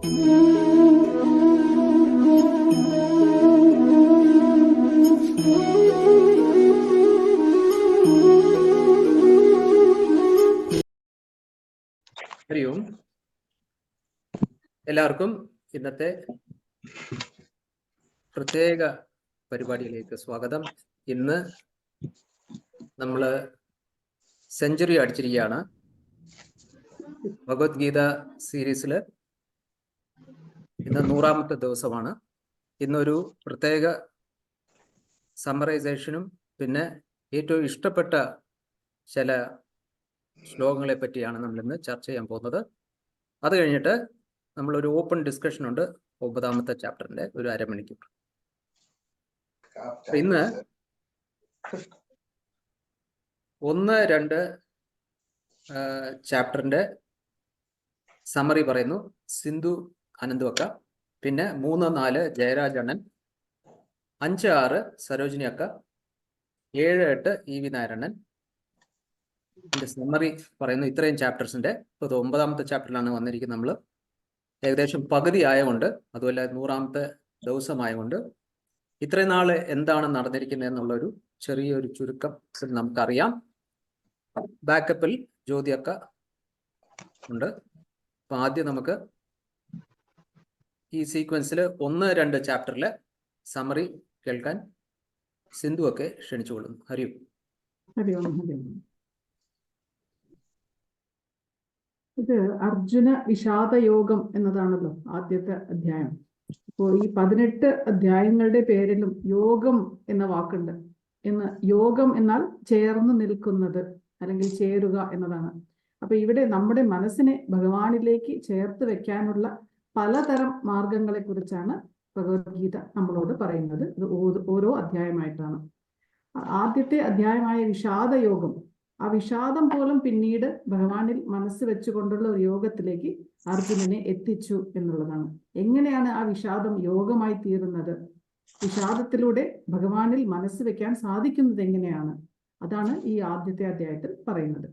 ഹരി ഓം. എല്ലാവർക്കും ഇന്നത്തെ പ്രത്യേക പരിപാടിയിലേക്ക് സ്വാഗതം. ഇന്ന് നമ്മൾ സെഞ്ചുറി അടിച്ചിരിക്കുകയാണ്. ഭഗവത്ഗീത സീരീസിൽ ഇന്ന് 100ാമത്തെ ദിവസമാണ്. ഇന്നൊരു പ്രത്യേക സമ്മറൈസേഷനും പിന്നെ ഏറ്റവും ഇഷ്ടപ്പെട്ട ചില ശ്ലോകങ്ങളെ പറ്റിയാണ് നമ്മളിന്ന് ചർച്ച ചെയ്യാൻ പോകുന്നത്. അത് കഴിഞ്ഞിട്ട് നമ്മളൊരു ഓപ്പൺ ഡിസ്കഷൻ ഉണ്ട് 9ാമത്തെ ചാപ്റ്ററിന്റെ ഒരു അരമണിക്കൂർ. ഇന്ന് 1-2 ചാപ്റ്ററിന്റെ സമ്മറി പറയുന്നു സിന്ധു അനന്തുവക്ക, പിന്നെ 3-4 ജയരാജണ്ണൻ, 5-6 സരോജിനി അക്ക, 7-8 EV നാരായണൻ. സമ്മറി പറയുന്നു ഇത്രയും ചാപ്റ്റേഴ്സിന്റെ. ഇപ്പോൾ 9ാമത്തെ ചാപ്റ്ററിലാണ് വന്നിരിക്കുന്നത്. നമ്മൾ ഏകദേശം പകുതി ആയതുകൊണ്ട്, അതുപോലെ 100ാമത്തെ ദിവസമായതുകൊണ്ട് ഇത്രയും നാൾ എന്താണ് നടന്നിരിക്കുന്നത് എന്നുള്ളൊരു ചെറിയൊരു ചുരുക്കം നമുക്കറിയാം. ബാക്കപ്പിൽ ജ്യോതിയക്ക ഉണ്ട്. അപ്പൊ ആദ്യം നമുക്ക് ഈ സീക്വൻസിൽ 1-2 ചാപ്റ്ററിലെ സമ്മറി കേൾക്കാൻ സിന്ധു ഒക്കെ ക്ഷണിച്ചുകൊള്ളുന്നു. ഹരിയും. ഇത് അർജുന വിഷാദയോഗം എന്നതാണല്ലോ ആദ്യത്തെ അധ്യായം. അപ്പോൾ ഈ 18 അധ്യായങ്ങളുടെ പേരിലും യോഗം എന്ന വാക്കുണ്ട്. യോഗം എന്നാൽ ചേർന്ന് നിൽക്കുന്നത് അല്ലെങ്കിൽ ചേരുക എന്നതാണ്. അപ്പൊ ഇവിടെ നമ്മുടെ മനസ്സിനെ ഭഗവാനിലേക്ക് ചേർത്ത് വെക്കാനുള്ള പലതരം മാർഗങ്ങളെ കുറിച്ചാണ് ഭഗവത്ഗീത നമ്മളോട് പറയുന്നത്. ഇത് ഓരോ അധ്യായമായിട്ടാണ്. ആദ്യത്തെ അധ്യായമായ വിഷാദയോഗം, ആ വിഷാദം പോലും പിന്നീട് ഭഗവാനിൽ മനസ്സ് വെച്ചുകൊണ്ടുള്ള ഒരു യോഗത്തിലേക്ക് അർജുനനെ എത്തിച്ചു എന്നുള്ളതാണ്. എങ്ങനെയാണ് ആ വിഷാദം യോഗമായി തീരുന്നത്? വിഷാദത്തിലൂടെ ഭഗവാനിൽ മനസ്സ് വെക്കാൻ സാധിക്കുന്നത് എങ്ങനെയാണ്? അതാണ് ഈ ആദ്യത്തെ അധ്യായത്തിൽ പറയുന്നത്.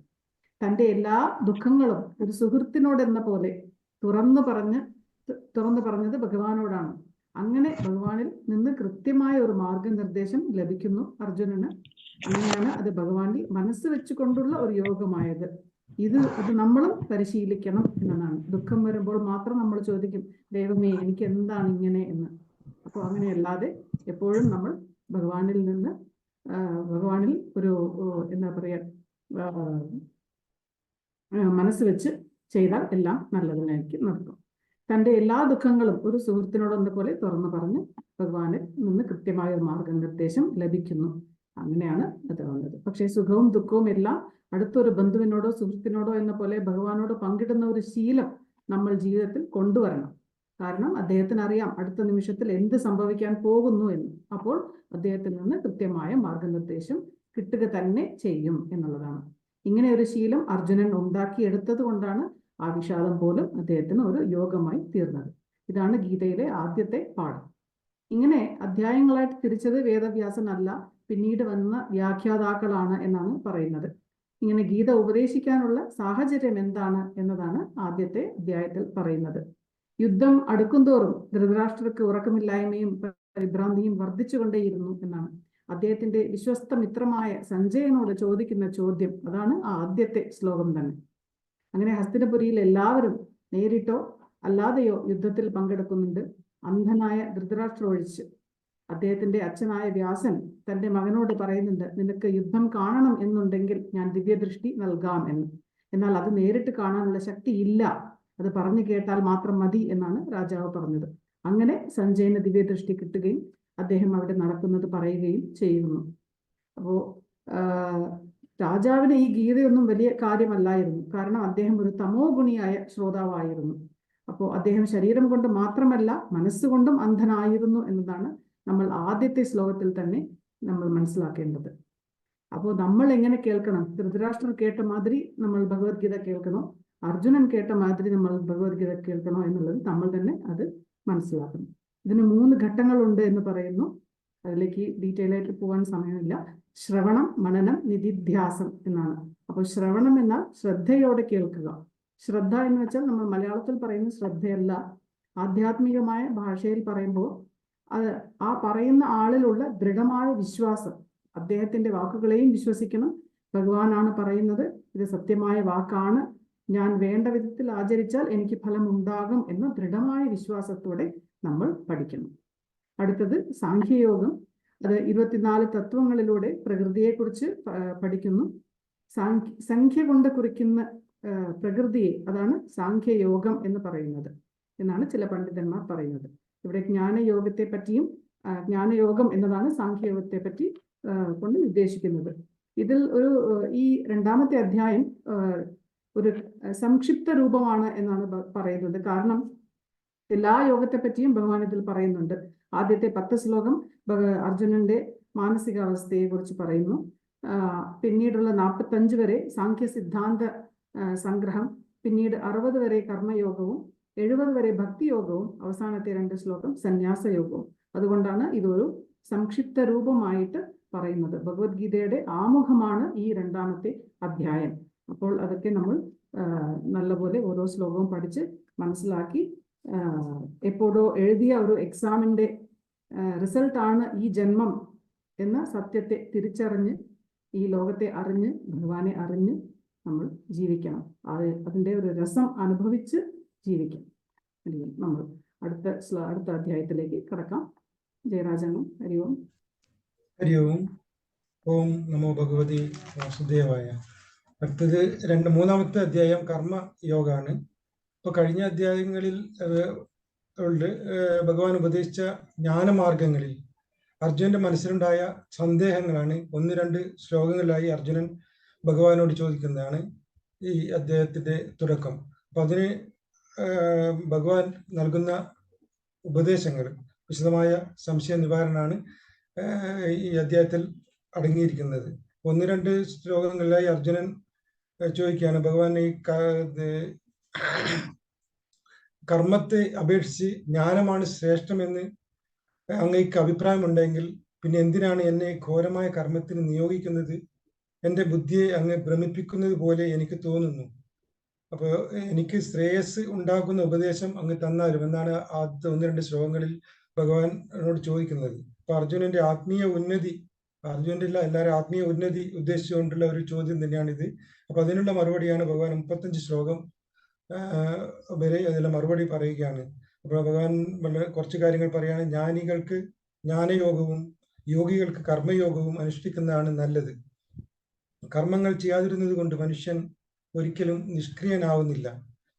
തൻ്റെ എല്ലാ ദുഃഖങ്ങളും ഒരു സുഹൃത്തിനോടെന്ന പോലെ തുറന്നു പറഞ്ഞത് ഭഗവാനോടാണ്. അങ്ങനെ ഭഗവാനിൽ നിന്ന് കൃത്യമായ ഒരു മാർഗനിർദ്ദേശം ലഭിക്കുന്നു അർജുനന്. അങ്ങനെയാണ് അത് ഭഗവാനിൽ മനസ്സ് വെച്ചുകൊണ്ടുള്ള ഒരു യോഗമായത്. അത് നമ്മളും പരിശീലിക്കണം എന്നതാണ്. ദുഃഖം വരുമ്പോൾ മാത്രം നമ്മൾ ചോദിക്കും, ദൈവമേ എനിക്ക് എന്താണ് ഇങ്ങനെ എന്ന്. അപ്പോൾ അങ്ങനെയല്ലാതെ എപ്പോഴും നമ്മൾ ഭഗവാനിൽ ഒരു എന്താ പറയുക, മനസ്സ് വെച്ച് ചെയ്താൽ എല്ലാം നല്ലതിനായിരിക്കും നടക്കും. തൻ്റെ എല്ലാ ദുഃഖങ്ങളും ഒരു സുഹൃത്തിനോടൊന്ന പോലെ തുറന്നു പറഞ്ഞ് ഭഗവാനിൽ നിന്ന് കൃത്യമായ ഒരു മാർഗനിർദ്ദേശം ലഭിക്കുന്നു. അങ്ങനെയാണ് അത് വന്നത്. പക്ഷേ സുഖവും ദുഃഖവും എല്ലാം അടുത്തൊരു ബന്ധുവിനോടോ സുഹൃത്തിനോടോ എന്ന പോലെ ഭഗവാനോട് പങ്കിടുന്ന ഒരു ശീലം നമ്മൾ ജീവിതത്തിൽ കൊണ്ടുവരണം. കാരണം അദ്ദേഹത്തിന് അറിയാം അടുത്ത നിമിഷത്തിൽ എന്ത് സംഭവിക്കാൻ പോകുന്നു എന്ന്. അപ്പോൾ അദ്ദേഹത്തിൽ നിന്ന് കൃത്യമായ മാർഗനിർദ്ദേശം കിട്ടുക തന്നെ ചെയ്യും എന്നുള്ളതാണ്. ഇങ്ങനെ ഒരു ശീലം അർജുനൻ ഉണ്ടാക്കിയെടുത്തത് കൊണ്ടാണ് ആ വിഷാദം പോലും അദ്ദേഹത്തിന് ഒരു യോഗമായി തീർന്നത്. ഇതാണ് ഗീതയിലെ ആദ്യത്തെ പാഠം. ഇങ്ങനെ അധ്യായങ്ങളായിട്ട് തിരിച്ചത് വേദവ്യാസനല്ല, പിന്നീട് വന്ന വ്യാഖ്യാതാക്കളാണ് എന്നാണ് പറയുന്നത്. ഇങ്ങനെ ഗീത ഉപദേശിക്കാനുള്ള സാഹചര്യം എന്താണ് എന്നതാണ് ആദ്യത്തെ അധ്യായത്തിൽ പറയുന്നത്. യുദ്ധം അടുക്കുംതോറും ധൃതരാഷ്ട്രർക്ക് ഉറക്കമില്ലായ്മയും പരിഭ്രാന്തിയും വർദ്ധിച്ചുകൊണ്ടേയിരുന്നു എന്നാണ്. അദ്ദേഹത്തിന്റെ വിശ്വസ്ത മിത്രമായ സഞ്ജയനോട് ചോദിക്കുന്ന ചോദ്യം അതാണ് ആ ആദ്യത്തെ ശ്ലോകം തന്നെ. അങ്ങനെ ഹസ്തിനപുരിയിൽ എല്ലാവരും നേരിട്ടോ അല്ലാതെയോ യുദ്ധത്തിൽ പങ്കെടുക്കുന്നുണ്ട്, അന്ധനായ ധൃതരാഷ്ട്ര ഒഴിച്ച്. അദ്ദേഹത്തിന്റെ അച്ഛനായ വ്യാസൻ തന്റെ മകനോട് പറയുന്നുണ്ട്, നിനക്ക് യുദ്ധം കാണണം എന്നുണ്ടെങ്കിൽ ഞാൻ ദിവ്യദൃഷ്ടി നൽകാം എന്ന്. എന്നാൽ അത് നേരിട്ട് കാണാനുള്ള ശക്തി ഇല്ല, അത് പറഞ്ഞു കേട്ടാൽ മാത്രം മതി എന്നാണ് രാജാവ് പറഞ്ഞത്. അങ്ങനെ സഞ്ജയന് ദിവ്യദൃഷ്ടി കിട്ടുകയും അദ്ദേഹം അവിടെ നടക്കുന്നത് പറയുകയും ചെയ്യുന്നു. അപ്പോൾ രാജാവിന് ഈ ഗീതയൊന്നും വലിയ കാര്യമല്ലായിരുന്നു. കാരണം അദ്ദേഹം ഒരു തമോ ഗുണിയായ ശ്രോതാവായിരുന്നു. അപ്പോൾ അദ്ദേഹം ശരീരം കൊണ്ട് മാത്രമല്ല മനസ്സുകൊണ്ടും അന്ധനായിരുന്നു എന്നതാണ് നമ്മൾ ആദ്യത്തെ ശ്ലോകത്തിൽ തന്നെ നമ്മൾ മനസ്സിലാക്കേണ്ടത്. അപ്പോൾ നമ്മൾ എങ്ങനെ കേൾക്കണം? ധൃതരാഷ്ട്രർ കേട്ട മാതിരി നമ്മൾ ഭഗവത്ഗീത കേൾക്കണോ, അർജുനൻ കേട്ട മാതിരി നമ്മൾ ഭഗവത്ഗീത കേൾക്കണോ എന്നുള്ളത് നമ്മൾ തന്നെ അത് മനസ്സിലാക്കണം. ഇതിന് 3 ഘട്ടങ്ങളുണ്ട് എന്ന് പറയുന്നു. അതിലേക്ക് ഡീറ്റെയിൽ ആയിട്ട് പോകാൻ സമയമില്ല. ശ്രവണം, മനനം, നിധിധ്യാസം എന്നാണ്. അപ്പോൾ ശ്രവണം എന്നാൽ ശ്രദ്ധയോടെ കേൾക്കുക. ശ്രദ്ധ എന്ന് വെച്ചാൽ നമ്മൾ മലയാളത്തിൽ പറയുന്ന ശ്രദ്ധയല്ല. ആധ്യാത്മികമായ ഭാഷയിൽ പറയുമ്പോൾ അത് ആ പറയുന്ന ആളിലുള്ള ദൃഢമായ വിശ്വാസം, അദ്ദേഹത്തിന്റെ വാക്കുകളെയും വിശ്വസിക്കണം. ഭഗവാനാണ് പറയുന്നത്, ഇത് സത്യമായ വാക്കാണ്, ഞാൻ വേണ്ട വിധത്തിൽ ആചരിച്ചാൽ എനിക്ക് ഫലമുണ്ടാകും എന്ന ദൃഢമായ വിശ്വാസത്തോടെ നമ്മൾ പഠിക്കണം. അടുത്തത് സാഖ്യയോഗം. അത് 24 തത്വങ്ങളിലൂടെ പ്രകൃതിയെക്കുറിച്ച് പഠിക്കുന്നു. സംഖ്യ കൊണ്ട് കുറിക്കുന്ന പ്രകൃതിയെ അതാണ് സാഖ്യയോഗം എന്ന് പറയുന്നത് എന്നാണ് ചില പണ്ഡിതന്മാർ പറയുന്നത്. ഇവിടെ ജ്ഞാനയോഗത്തെ പറ്റിയും ജ്ഞാനയോഗം എന്നതാണ് സാഖ്യയോഗത്തെ പറ്റി കൊണ്ട് ഉദ്ദേശിക്കുന്നത്. ഇതിൽ ഈ 2ാമത്തെ അധ്യായം ഒരു സംക്ഷിപ്ത രൂപമാണ് എന്നാണ് പറയുന്നത്. കാരണം എല്ലാ യോഗത്തെ പറ്റിയും ഭഗവാൻ ഇതിൽ പറയുന്നുണ്ട്. ആദ്യത്തെ 10 ശ്ലോകം അർജുനന്റെ മാനസികാവസ്ഥയെ കുറിച്ച് പറയുന്നു. പിന്നീടുള്ള 45 വരെ സാഖ്യ സിദ്ധാന്ത സംഗ്രഹം, പിന്നീട് 60 വരെ കർമ്മയോഗവും 70 വരെ ഭക്തിയോഗവും, അവസാനത്തെ 2 ശ്ലോകം സന്യാസയോഗവും. അതുകൊണ്ടാണ് ഇതൊരു സംക്ഷിപ്ത രൂപമായിട്ട് പറയുന്നത്. ഭഗവത്ഗീതയുടെ ആമുഖമാണ് ഈ 2ാമത്തെ അധ്യായം. അപ്പോൾ അതൊക്കെ നമ്മൾ നല്ലപോലെ ഓരോ ശ്ലോകവും പഠിച്ച് മനസ്സിലാക്കി എപ്പോഴോ എഴുതിയ ഒരു എക്സാമിന്റെ റിസൾട്ടാണ് ഈ ജന്മം എന്ന സത്യത്തെ തിരിച്ചറിഞ്ഞ് ഈ ലോകത്തെ അറിഞ്ഞ് ഭഗവാനെ അറിഞ്ഞ് നമ്മൾ ജീവിക്കണം. അതിൻ്റെ ഒരു രസം അനുഭവിച്ച് ജീവിക്കണം. നമ്മൾ അടുത്ത അധ്യായത്തിലേക്ക് കടക്കാം. ജയരാജനും ഹരി ഓം. ഹരി ഓം. ഓം നമോ ഭഗവതി വാസുദേവായ. അടുത്തത് 3ാമത്തെ അധ്യായം കർമ്മ യോഗമാണ്. ഇപ്പോൾ കഴിഞ്ഞ അധ്യായങ്ങളിൽ ഭഗവാൻ ഉപദേശിച്ച ജ്ഞാനമാർഗങ്ങളിൽ അർജുനന്റെ മനസ്സിലുണ്ടായ സന്ദേഹങ്ങളാണ് 1-2 ശ്ലോകങ്ങളിലായി അർജുനൻ ഭഗവാനോട് ചോദിക്കുന്നതാണ് ഈ അധ്യായത്തിന്റെ തുടക്കം. അപ്പൊ അതിന് ഭഗവാൻ നൽകുന്ന ഉപദേശങ്ങൾ, വിശദമായ സംശയ നിവാരണമാണ് ഈ അധ്യായത്തിൽ അടങ്ങിയിരിക്കുന്നത്. 1-2 ശ്ലോകങ്ങളിലായി അർജുനൻ ചോദിക്കുകയാണ്, ഭഗവാൻ ഈ കർമ്മത്തെ അപേക്ഷിച്ച് ജ്ഞാനമാണ് ശ്രേഷ്ഠമെന്ന് അങ്ങേക്ക് അഭിപ്രായമുണ്ടെങ്കിൽ പിന്നെ എന്തിനാണ് എന്നെ ഘോരമായ കർമ്മത്തിന് നിയോഗിക്കുന്നത്? എൻ്റെ ബുദ്ധിയെ അങ്ങ് ഭ്രമിപ്പിക്കുന്നത് പോലെ എനിക്ക് തോന്നുന്നു. അപ്പോൾ എനിക്ക് ശ്രേയസ് ഉണ്ടാക്കുന്ന ഉപദേശം അങ്ങ് തന്നാലും എന്നാണ് ആദ്യത്തെ 1-2 ശ്ലോകങ്ങളിൽ ഭഗവാനോട് ചോദിക്കുന്നത്. അപ്പൊ അർജുനന്റെ ആത്മീയ ഉന്നതി, അർജുനന്റെ എല്ലാവരും ആത്മീയ ഉന്നതി ഉദ്ദേശിച്ചുകൊണ്ടുള്ള ഒരു ചോദ്യം തന്നെയാണിത്. അപ്പൊ അതിനുള്ള മറുപടിയാണ് ഭഗവാൻ 35 ശ്ലോകം വരെ അതിനുള്ള മറുപടി പറയുകയാണ്. അപ്പോൾ ഭഗവാൻ കുറച്ച് കാര്യങ്ങൾ പറയാണ്. ജ്ഞാനികൾക്ക് ജ്ഞാനയോഗവും യോഗികൾക്ക് കർമ്മയോഗവും അനുഷ്ഠിക്കുന്നതാണ് നല്ലത്. കർമ്മങ്ങൾ ചെയ്യാതിരുന്നത് കൊണ്ട് മനുഷ്യൻ ഒരിക്കലും നിഷ്ക്രിയനാവുന്നില്ല.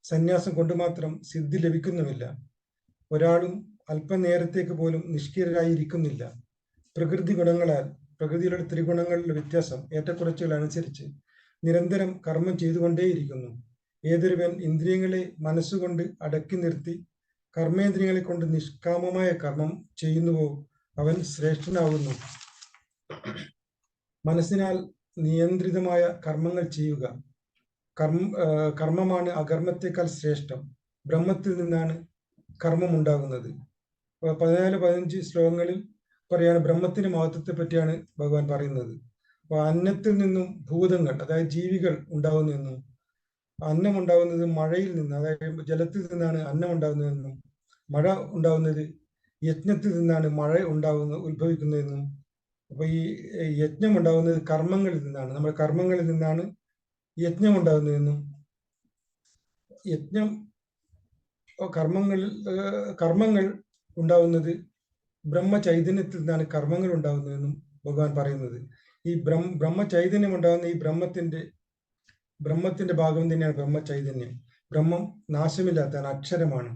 സന്യാസം കൊണ്ട് മാത്രം സിദ്ധി ലഭിക്കുന്നുമില്ല. ഒരാളും അല്പനേരത്തേക്ക് പോലും നിഷ്ക്രിയരായിരിക്കുന്നില്ല. പ്രകൃതി ഗുണങ്ങളാൽ, പ്രകൃതിയിലുള്ള ത്രിഗുണങ്ങളുടെ വ്യത്യാസം, ഏറ്റക്കുറച്ചുകൾ അനുസരിച്ച് നിരന്തരം കർമ്മം ചെയ്തുകൊണ്ടേയിരിക്കുന്നു. ഏതൊരുവൻ ഇന്ദ്രിയങ്ങളെ മനസ്സുകൊണ്ട് അടക്കി നിർത്തി കർമ്മേന്ദ്രിയങ്ങളെ കൊണ്ട് നിഷ്കാമമായ കർമ്മം ചെയ്യുന്നുവോ അവൻ ശ്രേഷ്ഠനാവുന്നു. മനസ്സിനാൽ നിയന്ത്രിതമായ കർമ്മങ്ങൾ ചെയ്യുക. കർമ്മമാണ് അകർമ്മത്തെക്കാൾ ശ്രേഷ്ഠം. ബ്രഹ്മത്തിൽ നിന്നാണ് കർമ്മം ഉണ്ടാകുന്നത്. 14-15 ശ്ലോകങ്ങളിൽ പറയാണ് ബ്രഹ്മത്തിന്റെ മഹത്വത്തെ പറ്റിയാണ് ഭഗവാൻ പറയുന്നത്. അപ്പൊ അന്നത്തിൽ നിന്നും ഭൂതങ്ങൾ, അതായത് ജീവികൾ ഉണ്ടാകുന്നതെന്നും, അന്നം ഉണ്ടാകുന്നത് മഴയിൽ നിന്ന്, അതായത് ജലത്തിൽ നിന്നാണ് അന്നം ഉണ്ടാകുന്നതെന്നും, മഴ ഉണ്ടാകുന്നത് യജ്ഞത്തിൽ നിന്നാണ് മഴ ഉത്ഭവിക്കുന്നതെന്നും, അപ്പൊ ഈ യജ്ഞം ഉണ്ടാകുന്നത് കർമ്മങ്ങളിൽ നിന്നാണ്, നമ്മുടെ കർമ്മങ്ങളിൽ നിന്നാണ് യജ്ഞം ഉണ്ടാകുന്നതെന്നും, കർമ്മങ്ങൾ ഉണ്ടാകുന്നത് ബ്രഹ്മചൈതന്യത്തിൽ നിന്നാണ് കർമ്മങ്ങൾ ഉണ്ടാകുന്നതെന്നും ഭഗവാൻ പറയുന്നത്. ഈ ബ്രഹ്മചൈതന്യം ഉണ്ടാകുന്ന ഈ ബ്രഹ്മത്തിന്റെ ഭാഗം തന്നെയാണ് ബ്രഹ്മചൈതന്യം. ബ്രഹ്മം നാശമില്ലാത്തതാണ്, അക്ഷരമാണ്,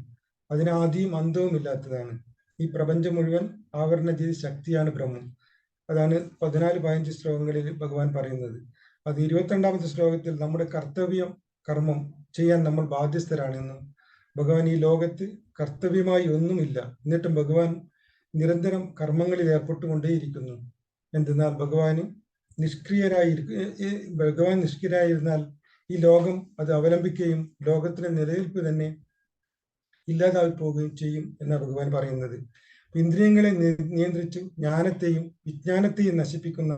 അതിന് ആദിയും അന്തവും ഇല്ലാത്തതാണ്. ഈ പ്രപഞ്ചം മുഴുവൻ ആവരണ ചെയ്ത ശക്തിയാണ് ബ്രഹ്മം. അതാണ് 14-15 ശ്ലോകങ്ങളിൽ ഭഗവാൻ പറയുന്നത്. അത് 22ാമത്തെ ശ്ലോകത്തിൽ നമ്മുടെ കർത്തവ്യം കർമ്മം ചെയ്യാൻ നമ്മൾ ബാധ്യസ്ഥരാണെന്നും, ഭഗവാൻ ഈ ലോകത്ത് കർത്തവ്യമായി ഒന്നുമില്ല, എന്നിട്ടും ഭഗവാൻ നിരന്തരം കർമ്മങ്ങളിൽ ഏർപ്പെട്ടുകൊണ്ടേയിരിക്കുന്നു. എന്തെന്നാൽ ഭഗവാൻ നിഷ്ക്രിയരായിരുന്നാൽ ഈ ലോകം അത് അവലംബിക്കുകയും ലോകത്തിന്റെ നിലനിൽപ്പ് തന്നെ ഇല്ലാതായി പോവുകയും ചെയ്യും എന്നാണ് ഭഗവാൻ പറയുന്നത്. ഇന്ദ്രിയങ്ങളെ നിയന്ത്രിച്ചു ജ്ഞാനത്തെയും വിജ്ഞാനത്തെയും നശിപ്പിക്കുന്ന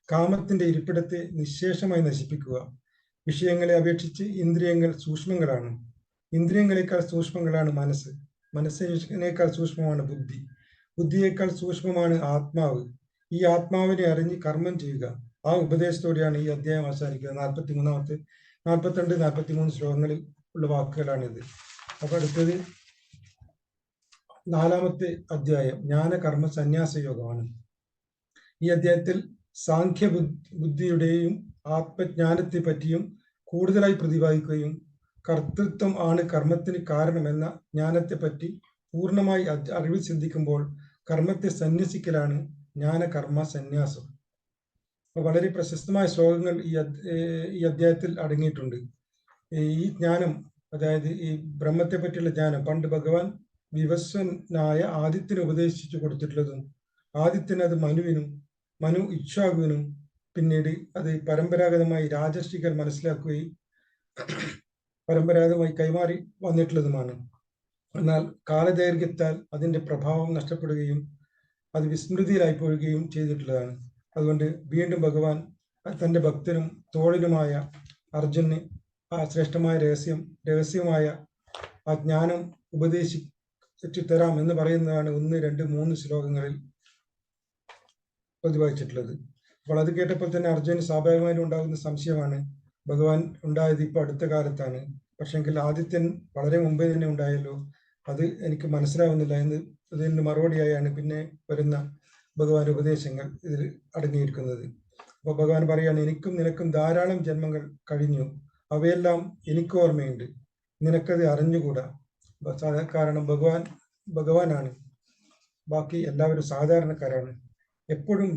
കാമത്തിന്റെ ഇരിപ്പിടത്തെ നിശേഷമായി നശിപ്പിക്കുക. വിഷയങ്ങളെ അപേക്ഷിച്ച് ഇന്ദ്രിയങ്ങൾ സൂക്ഷ്മങ്ങളാണ്. ഇന്ദ്രിയങ്ങളെക്കാൾ സൂക്ഷ്മങ്ങളാണ് മനസ്സ്. മനസ്സിനേക്കാൾ സൂക്ഷ്മമാണ് ബുദ്ധി. ബുദ്ധിയേക്കാൾ സൂക്ഷ്മമാണ് ആത്മാവ്. ഈ ആത്മാവിനെ അറിഞ്ഞ് കർമ്മം ചെയ്യുക. ആ ഉപദേശത്തോടെയാണ് ഈ അധ്യായം അവസാനിക്കുന്നത്. 42, 43 ശ്ലോകങ്ങളിൽ ഉള്ള വാക്കുകളാണിത്. അപ്പൊ അടുത്തത് 4-ാമത്തെ അധ്യായം ജ്ഞാനകർമ്മ സന്യാസ യോഗമാണ്. ഈ അധ്യായത്തിൽ സാഖ്യ ബുദ്ധിയുടെയും ആത്മജ്ഞാനത്തെ പറ്റിയും കൂടുതലായി പ്രതിപാദിക്കുകയും കർത്തൃത്വം ആണ് കർമ്മത്തിന് കാരണമെന്ന ജ്ഞാനത്തെ പറ്റി പൂർണ്ണമായി അറിവ് ചിന്തിക്കുമ്പോൾ കർമ്മത്തെ സന്യസിക്കലാണ് ജ്ഞാനകർമ്മ സന്യാസം. വളരെ പ്രശസ്തമായ ശ്ലോകങ്ങൾ ഈ അധ്യായത്തിൽ അടങ്ങിയിട്ടുണ്ട്. ഈ ജ്ഞാനം, അതായത് ഈ ബ്രഹ്മത്തെ പറ്റിയുള്ള ജ്ഞാനം പണ്ട് ഭഗവാൻ വിവസ്വനായ ആദിത്യന് ഉപദേശിച്ചു കൊടുത്തിട്ടുള്ളതും ആദിത്യന് അത് മനുവിനും, മനു ഇക്ഷ്വാകുവിനും, പിന്നീട് അത് പരമ്പരാഗതമായി രാജർഷികൾ മനസ്സിലാക്കുകയും പരമ്പരാഗതമായി കൈമാറി വന്നിട്ടുള്ളതുമാണ്. എന്നാൽ കാലദൈർഘ്യത്താൽ അതിന്റെ പ്രഭാവം നഷ്ടപ്പെടുകയും അത് വിസ്മൃതിയിലായി പോവുകയും ചെയ്തിട്ടുള്ളതാണ്. അതുകൊണ്ട് വീണ്ടും ഭഗവാൻ തന്റെ ഭക്തനും തോഴനുമായ അർജുനന് ആ ശ്രേഷ്ഠമായ രഹസ്യമായ ആ ജ്ഞാനം ഉപദേശിച്ചു തരാം എന്ന് പറയുന്നതാണ് 1, 2, 3 ശ്ലോകങ്ങളിൽ പ്രതിപാദിച്ചിട്ടുള്ളത്. അപ്പോൾ അത് കേട്ടപ്പോൾ തന്നെ അർജുനന് സ്വാഭാവികമായും ഉണ്ടാകുന്ന സംശയമാണ്. ഭഗവാൻ ഉണ്ടായത് ഇപ്പൊ അടുത്ത കാലത്താണ്, പക്ഷെങ്കിൽ ആദിത്യൻ വളരെ മുമ്പേ തന്നെ ഉണ്ടായല്ലോ, അത് എനിക്ക് മനസ്സിലാവുന്നില്ല എന്ന് ഇതിന് മറുപടിയായാണ് പിന്നെ വരുന്ന ഭഗവാന്റെ ഉപദേശങ്ങൾ ഇതിൽ അടങ്ങിയിരിക്കുന്നത്. അപ്പൊ ഭഗവാൻ പറയാണ്, എനിക്കും നിനക്കും ധാരാളം ജന്മങ്ങൾ കഴിഞ്ഞു, അവയെല്ലാം എനിക്ക് ഓർമ്മയുണ്ട്, നിനക്കത് അറിഞ്ഞുകൂടാ. കാരണം ഭഗവാനാണ്, ബാക്കി എല്ലാവരും സാധാരണക്കാരാണ്. എപ്പോഴും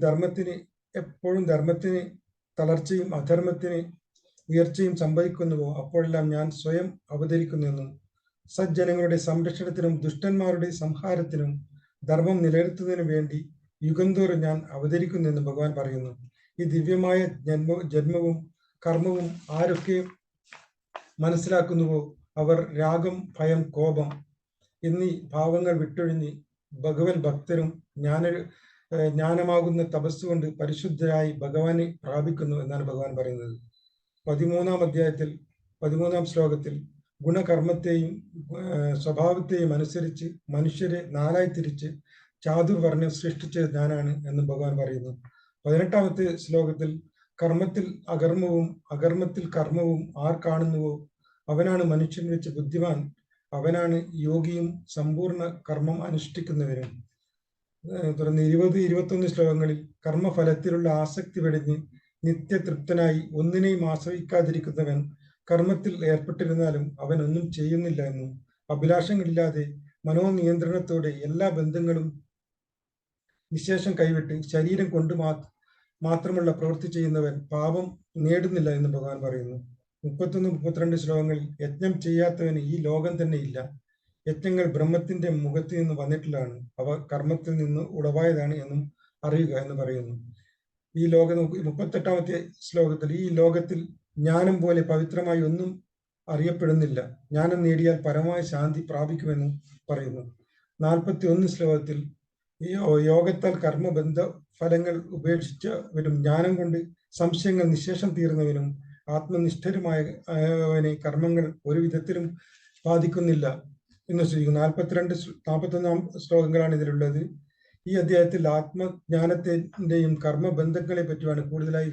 ധർമ്മത്തിന് തളർച്ചയും അധർമ്മത്തിന് ഉയർച്ചയും സംഭവിക്കുന്നുവോ അപ്പോഴെല്ലാം ഞാൻ സ്വയം അവതരിക്കുന്നുവെന്നും സജ്ജനങ്ങളുടെ സംരക്ഷണത്തിനും ദുഷ്ടന്മാരുടെ സംഹാരത്തിനും ധർമ്മം നിലനിർത്തുന്നതിനു വേണ്ടി യുഗംതോറും ഞാൻ അവതരിക്കുന്നുവെന്ന് ഭഗവാൻ പറയുന്നു. ഈ ദിവ്യമായ ജന്മവും കർമ്മവും ആരൊക്കെ മനസ്സിലാക്കുന്നുവോ അവർ രാഗം, ഭയം, കോപം എന്നീ ഭാവങ്ങൾ വിട്ടൊഴിഞ്ഞ് ഭഗവൻ ഭക്തരും ജ്ഞാനമാകുന്ന തപസ്സുകൊണ്ട് പരിശുദ്ധരായി ഭഗവാനെ പ്രാപിക്കുന്നു എന്നാണ് ഭഗവാൻ പറയുന്നത്. 13-ാം അധ്യായത്തിൽ 13-ാം ശ്ലോകത്തിൽ ഗുണകർമ്മത്തെയും സ്വഭാവത്തെയും അനുസരിച്ച് മനുഷ്യരെ 4ആയി തിരിച്ച് ചാതുർവർണ്ണം സൃഷ്ടിച്ചത് ഞാനാണ് എന്ന് ഭഗവാൻ പറയുന്നു. 18-ാമത്തെ ശ്ലോകത്തിൽ കർമ്മത്തിൽ അകർമ്മവും അകർമ്മത്തിൽ കർമ്മവും ആർ കാണുന്നുവോ അവനാണ് മനുഷ്യൻ വെച്ച് ബുദ്ധിമാൻ, അവനാണ് യോഗിയും സമ്പൂർണ്ണ കർമ്മം അനുഷ്ഠിക്കുന്നവരും. തുടർന്ന് 20, 21 ശ്ലോകങ്ങളിൽ കർമ്മഫലത്തിലുള്ള ആസക്തി വെടിഞ്ഞ് നിത്യതൃപ്തനായി ഒന്നിനെയും ആശ്രയിക്കാതിരിക്കുന്നവൻ കർമ്മത്തിൽ ഏർപ്പെട്ടിരുന്നാലും അവൻ ഒന്നും ചെയ്യുന്നില്ല എന്നും, അഭിലാഷങ്ങളില്ലാതെ മനോനിയന്ത്രണത്തോടെ എല്ലാ ബന്ധങ്ങളും നിശേഷം കൈവിട്ട് ശരീരം കൊണ്ട് മാത്രമുള്ള പ്രവൃത്തി ചെയ്യുന്നവൻ പാപം നേടുന്നില്ല എന്ന് ഭഗവാൻ പറയുന്നു. 31, 32 ശ്ലോകങ്ങളിൽ യജ്ഞം ചെയ്യാത്തവന് ഈ ലോകം തന്നെ ഇല്ല, യജ്ഞങ്ങൾ ബ്രഹ്മത്തിന്റെ മുഖത്ത് നിന്ന് വന്നിട്ടുള്ളതാണ്, അവ കർമ്മത്തിൽ നിന്ന് ഉളവായതാണ് എന്നും അറിയുക എന്ന് പറയുന്നു. ഈ 38-ാമത്തെ ശ്ലോകത്തിൽ ഈ ലോകത്തിൽ ജ്ഞാനം പോലെ പവിത്രമായി ഒന്നും അറിയപ്പെടുന്നില്ല, ജ്ഞാനം നേടിയാൽ പരമായ ശാന്തി പ്രാപിക്കുമെന്നും പറയുന്നു. 41 ശ്ലോകത്തിൽ ഈ യോഗത്താൽ കർമ്മബന്ധ ഫലങ്ങൾ ഉപേക്ഷിച്ചവരും ജ്ഞാനം കൊണ്ട് സംശയങ്ങൾ നിശേഷം തീർന്നവനും ആത്മനിഷ്ഠരുമായവനെ കർമ്മങ്ങൾ ഒരു വിധത്തിലും ബാധിക്കുന്നില്ല എന്ന് സൂചിക്കുന്നു. 41 ശ്ലോകങ്ങളാണ് ഇതിലുള്ളത്. ഈ അധ്യായത്തിൽ ആത്മജ്ഞാനത്തിന്റെയും കർമ്മബന്ധങ്ങളെ പറ്റിയാണ് കൂടുതലായി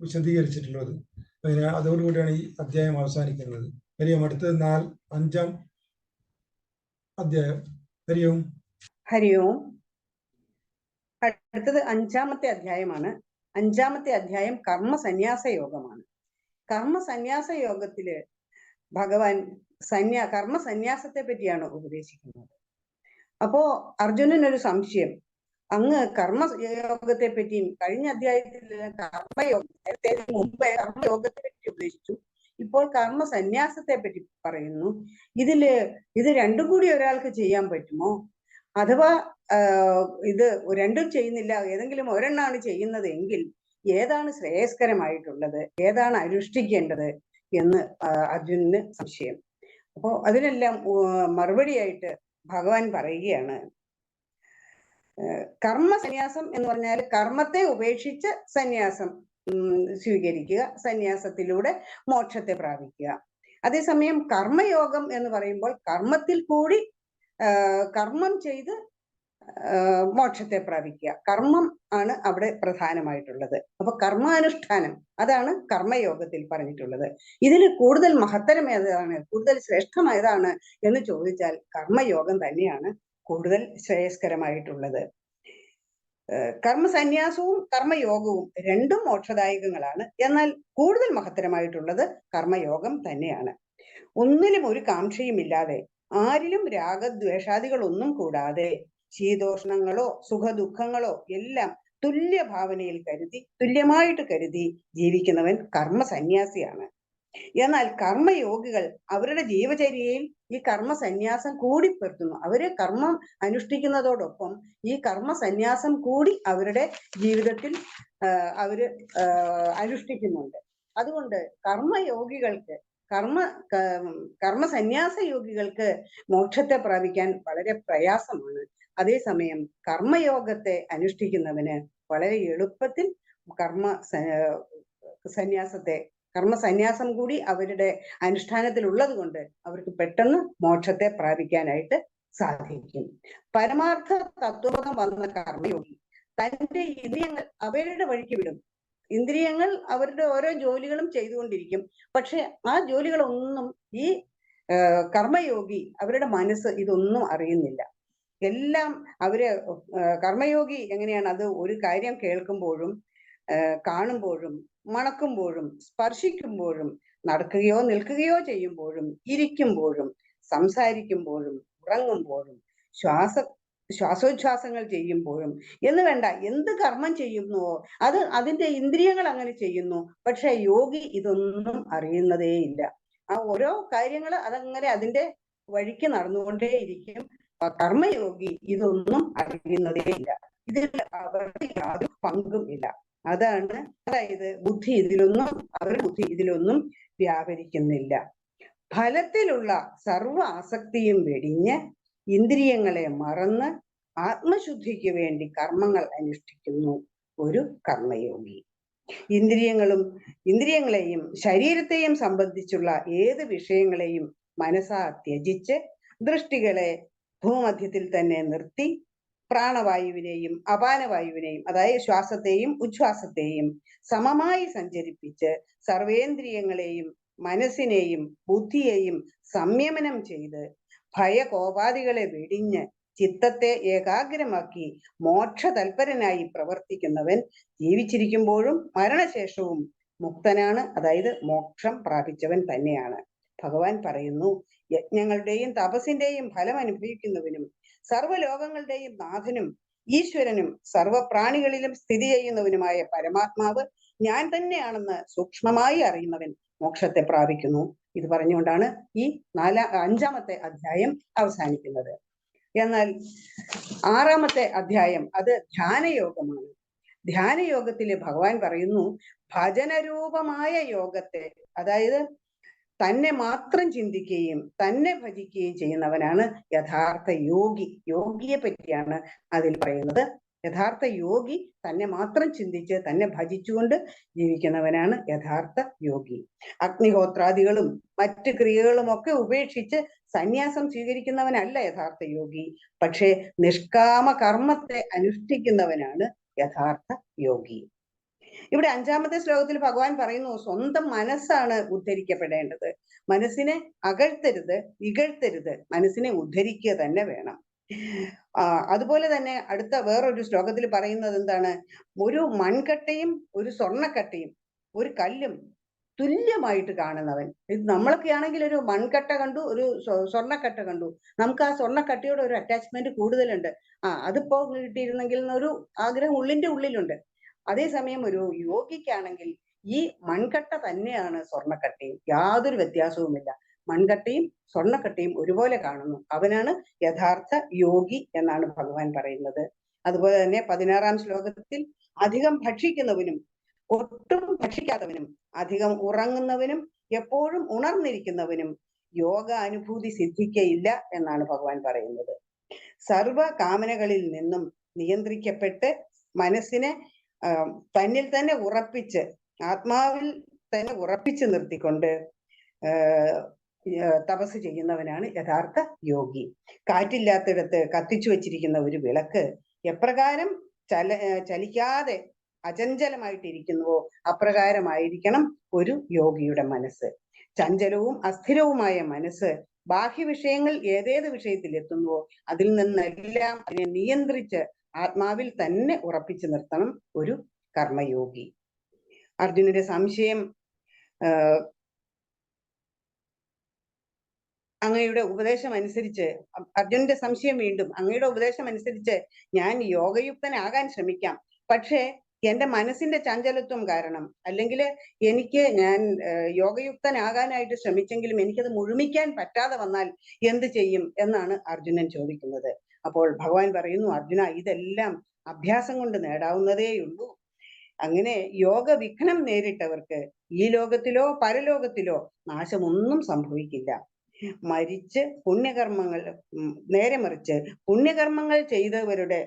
വിശദീകരിച്ചിട്ടുള്ളത്. അതോടുകൂടിയാണ് ഈ അധ്യായം അവസാനിക്കുന്നത്. ഹരിയോം. അടുത്തത് 5-ാം അധ്യായം. ഹരിയോം. അടുത്തത് 5-ാമത്തെ അധ്യായമാണ്. 5-ാമത്തെ അധ്യായം കർമ്മ സന്യാസ യോഗമാണ്. കർമ്മ സന്യാസ യോഗത്തില് ഭഗവാൻ കർമ്മ സന്യാസത്തെ പറ്റിയാണ് ഉപദേശിക്കുന്നത്. അപ്പോ അർജുനനൊരു സംശയം, അങ്ങ് കർമ്മയോഗത്തെ പറ്റിയും കഴിഞ്ഞ അധ്യായത്തിൽ കർമ്മയോഗത്തെ പറ്റി ഉപദേശിച്ചു, ഇപ്പോൾ കർമ്മ സന്യാസത്തെ പറ്റി പറയുന്നു. ഇത് രണ്ടും കൂടി ഒരാൾക്ക് ചെയ്യാൻ പറ്റുമോ? അഥവാ ഇത് രണ്ടും ചെയ്യുന്നില്ല, ഏതെങ്കിലും ഒരെണ്ണാണ് ചെയ്യുന്നത് എങ്കിൽ ഏതാണ് ശ്രേയസ്കരമായിട്ടുള്ളത്, ഏതാണ് അനുഷ്ഠിക്കേണ്ടത് എന്ന് അർജുനന് സംശയം. അപ്പോ അതിനെല്ലാം മറുപടിയായിട്ട് ഭഗവാൻ പറയുകയാണ്, കർമ്മ സന്യാസം എന്ന് പറഞ്ഞാൽ കർമ്മത്തെ ഉപേക്ഷിച്ച് സന്യാസം സ്വീകരിക്കുക, സന്യാസത്തിലൂടെ മോക്ഷത്തെ പ്രാപിക്കുക. അതേസമയം കർമ്മയോഗം എന്ന് പറയുമ്പോൾ കർമ്മത്തിൽ കൂടി കർമ്മം ചെയ്ത് മോക്ഷത്തെ പ്രാപിക്കുക. കർമ്മം ആണ് അവിടെ പ്രധാനമായിട്ടുള്ളത്. അപ്പൊ കർമാനുഷ്ഠാനം അതാണ് കർമ്മയോഗത്തിൽ പറഞ്ഞിട്ടുള്ളത്. ഇതിൽ കൂടുതൽ മഹത്തരം ഏതാണ്, കൂടുതൽ ശ്രേഷ്ഠമായതാണ് എന്ന് ചോദിച്ചാൽ കർമ്മയോഗം തന്നെയാണ് കൂടുതൽ ശ്രേയസ്കരമായിട്ടുള്ളത്. കർമ്മസന്യാസവും കർമ്മയോഗവും രണ്ടും മോക്ഷദായകങ്ങളാണ്. എന്നാൽ കൂടുതൽ മഹത്തരമായിട്ടുള്ളത് കർമ്മയോഗം തന്നെയാണ്. ഒന്നിലും ഒരു കാംക്ഷയുമില്ലാതെ, ആരിലും രാഗദ്വേഷാദികളൊന്നും കൂടാതെ, ശീതോഷ്ണങ്ങളോ സുഖദുഃഖങ്ങളോ എല്ലാം തുല്യ ഭാവനയിൽ തുല്യമായിട്ട് കരുതി ജീവിക്കുന്നവൻ കർമ്മസന്യാസിയാണ്. എന്നാൽ കർമ്മയോഗികൾ അവരുടെ ജീവചര്യയിൽ ഈ കർമ്മസന്യാസം കൂടി പെടുത്തുന്നു. അവര് കർമ്മം അനുഷ്ഠിക്കുന്നതോടൊപ്പം ഈ കർമ്മസന്യാസം കൂടി അവരുടെ ജീവിതത്തിൽ അവര് അനുഷ്ഠിക്കുന്നുണ്ട്. അതുകൊണ്ട് കർമ്മയോഗികൾക്ക് കർമ്മസന്യാസ യോഗികൾക്ക് മോക്ഷത്തെ പ്രാപിക്കാൻ വളരെ പ്രയാസമാണ്. അതേസമയം കർമ്മയോഗത്തെ അനുഷ്ഠിക്കുന്നവന് വളരെ എളുപ്പത്തിൽ കർമ്മസന്യാസം കൂടി അവരുടെ അനുഷ്ഠാനത്തിൽ ഉള്ളത് കൊണ്ട് അവർക്ക് പെട്ടെന്ന് മോക്ഷത്തെ പ്രാപിക്കാനായിട്ട് സാധിക്കും. പരമാർത്ഥ തത്വബോധം വന്ന കർമ്മയോഗി തന്റെ ഇന്ദ്രിയങ്ങൾ അവരുടെ വഴിക്ക് വിടും. ഇന്ദ്രിയങ്ങൾ അവരുടെ ഓരോ ജോലികളും ചെയ്തുകൊണ്ടിരിക്കും. പക്ഷെ ആ ജോലികളൊന്നും ഈ കർമ്മയോഗി അവരുടെ മനസ്സ് ഇതൊന്നും അറിയുന്നില്ല. എല്ലാം കർമ്മയോഗി എങ്ങനെയാണ്, അത് ഒരു കാര്യം കേൾക്കുമ്പോഴും കാണുമ്പോഴും മണക്കുമ്പോഴും സ്പർശിക്കുമ്പോഴും നടക്കുകയോ നിൽക്കുകയോ ചെയ്യുമ്പോഴും ഇരിക്കുമ്പോഴും സംസാരിക്കുമ്പോഴും ഉറങ്ങുമ്പോഴും ശ്വാസോച്ഛ്വാസങ്ങൾ ചെയ്യുമ്പോഴും എന്ന് വേണ്ട എന്ത് കർമ്മം ചെയ്യുന്നുവോ അതിന്റെ ഇന്ദ്രിയങ്ങൾ അങ്ങനെ ചെയ്യുന്നു. പക്ഷെ യോഗി ഇതൊന്നും അറിയുന്നതേയില്ല. ആ ഓരോ കാര്യങ്ങൾ അതങ്ങനെ അതിന്റെ വഴിക്ക് നടന്നുകൊണ്ടേയിരിക്കും. കർമ്മയോഗി ഇതൊന്നും അറിയുന്നതേയില്ല. ഇതിൽ അവർക്ക് യാതൊരു പങ്കും ഇല്ല. അതായത് അവരുടെ ബുദ്ധി ഇതിലൊന്നും വ്യാപരിക്കുന്നില്ല. ഫലത്തിലുള്ള സർവ ആസക്തിയും വെടിഞ്ഞ് ഇന്ദ്രിയങ്ങളെ മറന്ന് ആത്മശുദ്ധിക്ക് വേണ്ടി കർമ്മങ്ങൾ അനുഷ്ഠിക്കുന്നു ഒരു കർമ്മയോഗി. ഇന്ദ്രിയങ്ങളെയും ശരീരത്തെയും സംബന്ധിച്ചുള്ള ഏത് വിഷയങ്ങളെയും മനസ്സാ ത്യജിച്ച് ദൃഷ്ടികളെ ഭൂമധ്യത്തിൽ തന്നെ നിർത്തി പ്രാണവായുവിനെയും അപാനവായുവിനെയും, അതായത് ശ്വാസത്തെയും ഉച്ഛ്വാസത്തെയും സമമായി സഞ്ചരിപ്പിച്ച് സർവേന്ദ്രിയങ്ങളെയും മനസ്സിനെയും ബുദ്ധിയെയും സംയമനം ചെയ്ത് ഭയകോപാദികളെ വെടിഞ്ഞ് ചിത്തത്തെ ഏകാഗ്രമാക്കി മോക്ഷ തൽപരനായി പ്രവർത്തിക്കുന്നവൻ ജീവിച്ചിരിക്കുമ്പോഴും മരണശേഷവും മുക്തനാണ്. അതായത് മോക്ഷം പ്രാപിച്ചവൻ തന്നെയാണ്. ഭഗവാൻ പറയുന്നു, യജ്ഞങ്ങളുടെയും തപസ്സിന്റെയും ഫലം അനുഭവിക്കുന്നവനും സർവ്വലോകങ്ങളുടെയും നാഥനും ഈശ്വരനും സർവപ്രാണികളിലും സ്ഥിതി ചെയ്യുന്നവനുമായ പരമാത്മാവ് ഞാൻ തന്നെയാണെന്ന് സൂക്ഷ്മമായി അറിയുന്നവൻ മോക്ഷത്തെ പ്രാപിക്കുന്നു. ഇത് പറഞ്ഞുകൊണ്ടാണ് ഈ 5-ാമത്തെ അധ്യായം അവസാനിക്കുന്നത്. എന്നാൽ 6-ാമത്തെ അധ്യായം അത് ധ്യാനയോഗമാണ്. ധ്യാനയോഗത്തില് ഭഗവാൻ പറയുന്നു, ഭജനരൂപമായ യോഗത്തെ, അതായത് തന്നെ മാത്രം ചിന്തിക്കുകയും തന്നെ ഭജിക്കുകയും ചെയ്യുന്നവനാണ് യഥാർത്ഥ യോഗി. യോഗിയെ പറ്റിയാണ് അതിൽ പറയുന്നത്. യഥാർത്ഥ യോഗി തന്നെ മാത്രം ചിന്തിച്ച് തന്നെ ഭജിച്ചുകൊണ്ട് ജീവിക്കുന്നവനാണ് യഥാർത്ഥ യോഗി. അഗ്നിഹോത്രാദികളും മറ്റ് ക്രിയകളും ഒക്കെ ഉപേക്ഷിച്ച് സന്യാസം സ്വീകരിക്കുന്നവനല്ല യഥാർത്ഥ യോഗി. പക്ഷേ നിഷ്കാമ കർമ്മത്തെ അനുഷ്ഠിക്കുന്നവനാണ് യഥാർത്ഥ യോഗി. ഇവിടെ 5-ാമത്തെ ശ്ലോകത്തിൽ ഭഗവാൻ പറയുന്നു, സ്വന്തം മനസ്സാണ് ഉദ്ധരിക്കപ്പെടേണ്ടത്. മനസ്സിനെ അകഴ്ത്തരുത്, ഇകഴ്ത്തരുത്, മനസ്സിനെ ഉദ്ധരിക്കുക തന്നെ വേണം. അതുപോലെ തന്നെ അടുത്ത വേറൊരു ശ്ലോകത്തിൽ പറയുന്നത് എന്താണ്, ഒരു മൺകട്ടയും ഒരു സ്വർണ്ണക്കട്ടയും ഒരു കല്ലും തുല്യമായിട്ട് കാണുന്നവൻ. ഇത് നമ്മളൊക്കെ ആണെങ്കിൽ ഒരു മൺകട്ട കണ്ടു, ഒരു സ്വർണ്ണക്കട്ട കണ്ടു, നമുക്ക് ആ സ്വർണ്ണക്കട്ടയോട് ഒരു അറ്റാച്ച്മെന്റ് കൂടുതലുണ്ട്. അതിപ്പോ കിട്ടിയിരുന്നെങ്കിൽ എന്നൊരു ആഗ്രഹം ഉള്ളിന്റെ ഉള്ളിലുണ്ട്. അതേസമയം ഒരു യോഗിക്കാണെങ്കിൽ ഈ മൺകട്ട തന്നെയാണ് സ്വർണ്ണക്കട്ടയും, യാതൊരു വ്യത്യാസവുമില്ല. മൺകട്ടയും സ്വർണ്ണക്കട്ടയും ഒരുപോലെ കാണുന്നു. അവനാണ് യഥാർത്ഥ യോഗി എന്നാണ് ഭഗവാൻ പറയുന്നത്. അതുപോലെ തന്നെ 16-ാം ശ്ലോകത്തിൽ അധികം ഭക്ഷിക്കുന്നവനും ഒട്ടും ഭക്ഷിക്കാത്തവനും അധികം ഉറങ്ങുന്നവനും എപ്പോഴും ഉണർന്നിരിക്കുന്നവനും യോഗ അനുഭൂതി സിദ്ധിക്കയില്ല എന്നാണ് ഭഗവാൻ പറയുന്നത്. സർവ കാമനകളിൽ നിന്നും നിയന്ത്രിക്കപ്പെട്ട് മനസ്സിനെ തന്നിൽ തന്നെ ഉറപ്പിച്ച്, ആത്മാവിൽ തന്നെ ഉറപ്പിച്ചു നിർത്തിക്കൊണ്ട് തപസ് ചെയ്യുന്നവനാണ് യഥാർത്ഥ യോഗി. കാറ്റില്ലാത്തിടത്ത് കത്തിച്ചു വച്ചിരിക്കുന്ന ഒരു വിളക്ക് എപ്രകാരം ചലിക്കാതെ അചഞ്ചലമായിട്ടിരിക്കുന്നുവോ അപ്രകാരമായിരിക്കണം ഒരു യോഗിയുടെ മനസ്സ്. ചഞ്ചലവും അസ്ഥിരവുമായ മനസ്സ് ബാഹ്യ വിഷയങ്ങൾ ഏതേത് വിഷയത്തിൽ എത്തുന്നുവോ അതിൽ നിന്നെല്ലാം അതിനെ നിയന്ത്രിച്ച് ആത്മാവിൽ തന്നെ ഉറപ്പിച്ചു നിർത്തണം ഒരു കർമ്മയോഗി. അർജുനന്റെ സംശയം അങ്ങയുടെ ഉപദേശം അനുസരിച്ച്, അർജുനന്റെ സംശയം വീണ്ടും, അങ്ങയുടെ ഉപദേശം അനുസരിച്ച് ഞാൻ യോഗയുക്തനാകാൻ ശ്രമിക്കാം, പക്ഷേ എന്റെ മനസ്സിന്റെ ചഞ്ചലത്വം കാരണം, അല്ലെങ്കിൽ ഞാൻ യോഗയുക്തനാകാനായിട്ട് ശ്രമിച്ചെങ്കിലും എനിക്കത് മുഴുമിക്കാൻ പറ്റാതെ വന്നാൽ എന്ത് ചെയ്യും എന്നാണ് അർജുനൻ ചോദിക്കുന്നത്. അപ്പോൾ ഭഗവാൻ പറയുന്നു, അർജുന, ഇതെല്ലാം അഭ്യാസം കൊണ്ട് നേടാവുന്നതേയുള്ളൂ. അങ്ങനെ യോഗ വിഘ്നം നേരിട്ടവർക്ക് ഈ ലോകത്തിലോ പരലോകത്തിലോ നാശമൊന്നും സംഭവിക്കില്ല. മരിച്ച് പുണ്യകർമ്മങ്ങൾ, നേരെ മറിച്ച് പുണ്യകർമ്മങ്ങൾ ചെയ്തവരുടെ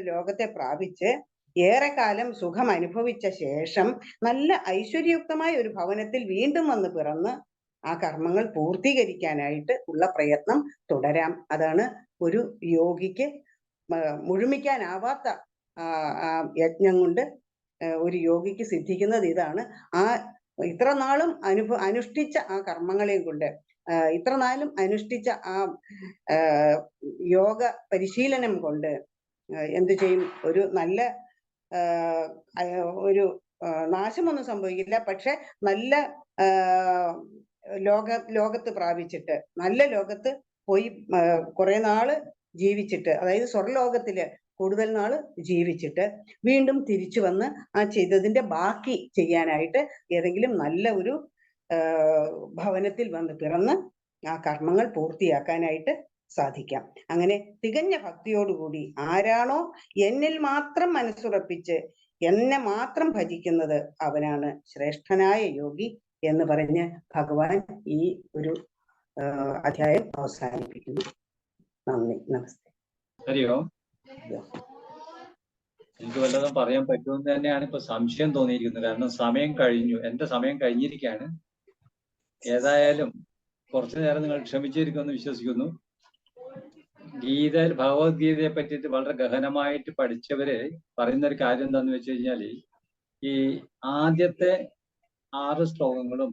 ലോകത്തെ പ്രാപിച്ച് ഏറെക്കാലം സുഖം അനുഭവിച്ച ശേഷം നല്ല ഐശ്വര്യയുക്തമായ ഒരു ഭവനത്തിൽ വീണ്ടും വന്ന് പിറന്ന് ആ കർമ്മങ്ങൾ പൂർത്തീകരിക്കാനായിട്ട് ഉള്ള പ്രയത്നം തുടരാം. അതാണ് ഒരു യോഗിക്ക് മുഴുമിക്കാനാവാത്ത യജ്ഞം കൊണ്ട് ഒരു യോഗിക്ക് സിദ്ധിക്കുന്നത്. ഇതാണ് ഇത്ര നാളും അനുഷ്ഠിച്ച ആ കർമ്മങ്ങളെയും കൊണ്ട്, ഇത്ര നാളും അനുഷ്ഠിച്ച ആ യോഗ പരിശീലനം കൊണ്ട് എന്ത് ചെയ്യും? ഒരു നല്ല ഒരു നാശമൊന്നും സംഭവിക്കില്ല, പക്ഷെ നല്ല ലോകത്ത് പ്രാപിച്ചിട്ട്, നല്ല ലോകത്ത് പോയി കുറെ നാള് ജീവിച്ചിട്ട്, അതായത് സ്വർലോകത്തില് കൂടുതൽ നാള് ജീവിച്ചിട്ട് വീണ്ടും തിരിച്ചു വന്ന് ആ ചെയ്തതിന്റെ ബാക്കി ചെയ്യാനായിട്ട് ഏതെങ്കിലും നല്ല ഒരു ഭവനത്തിൽ വന്ന് പിറന്ന് ആ കർമ്മങ്ങൾ പൂർത്തിയാക്കാനായിട്ട് സാധിക്കാം. അങ്ങനെ തികഞ്ഞ ഭക്തിയോടുകൂടി ആരാണോ എന്നിൽ മാത്രം മനസ്സുറപ്പിച്ച് എന്നെ മാത്രം ഭജിക്കുന്നത് അവനാണ് ശ്രേഷ്ഠനായ യോഗി എന്ന് പറഞ്ഞ് ഭഗവാൻ ഈ ഒരു അധ്യായം അവസാനിപ്പിക്കുന്നു. നന്ദി, നമസ്തേ. ഹരിയോ. എനിക്ക് വല്ലതും പറയാൻ പറ്റുമെന്ന് തന്നെയാണ് ഇപ്പൊ സംശയം തോന്നിയിരിക്കുന്നത്. കാരണം സമയം കഴിഞ്ഞു, എന്റെ സമയം കഴിഞ്ഞിരിക്കുകയാണ്. ഏതായാലും കുറച്ചു നേരം നിങ്ങൾ ക്ഷമിച്ചിരിക്കുമെന്ന് വിശ്വസിക്കുന്നു. ഭഗവത്ഗീതയെ പറ്റിയിട്ട് വളരെ ഗഹനമായിട്ട് പഠിച്ചവര് പറയുന്ന ഒരു കാര്യം എന്താന്ന് വെച്ച് കഴിഞ്ഞാല്, ഈ ആദ്യത്തെ 6 ശ്ലോകങ്ങളും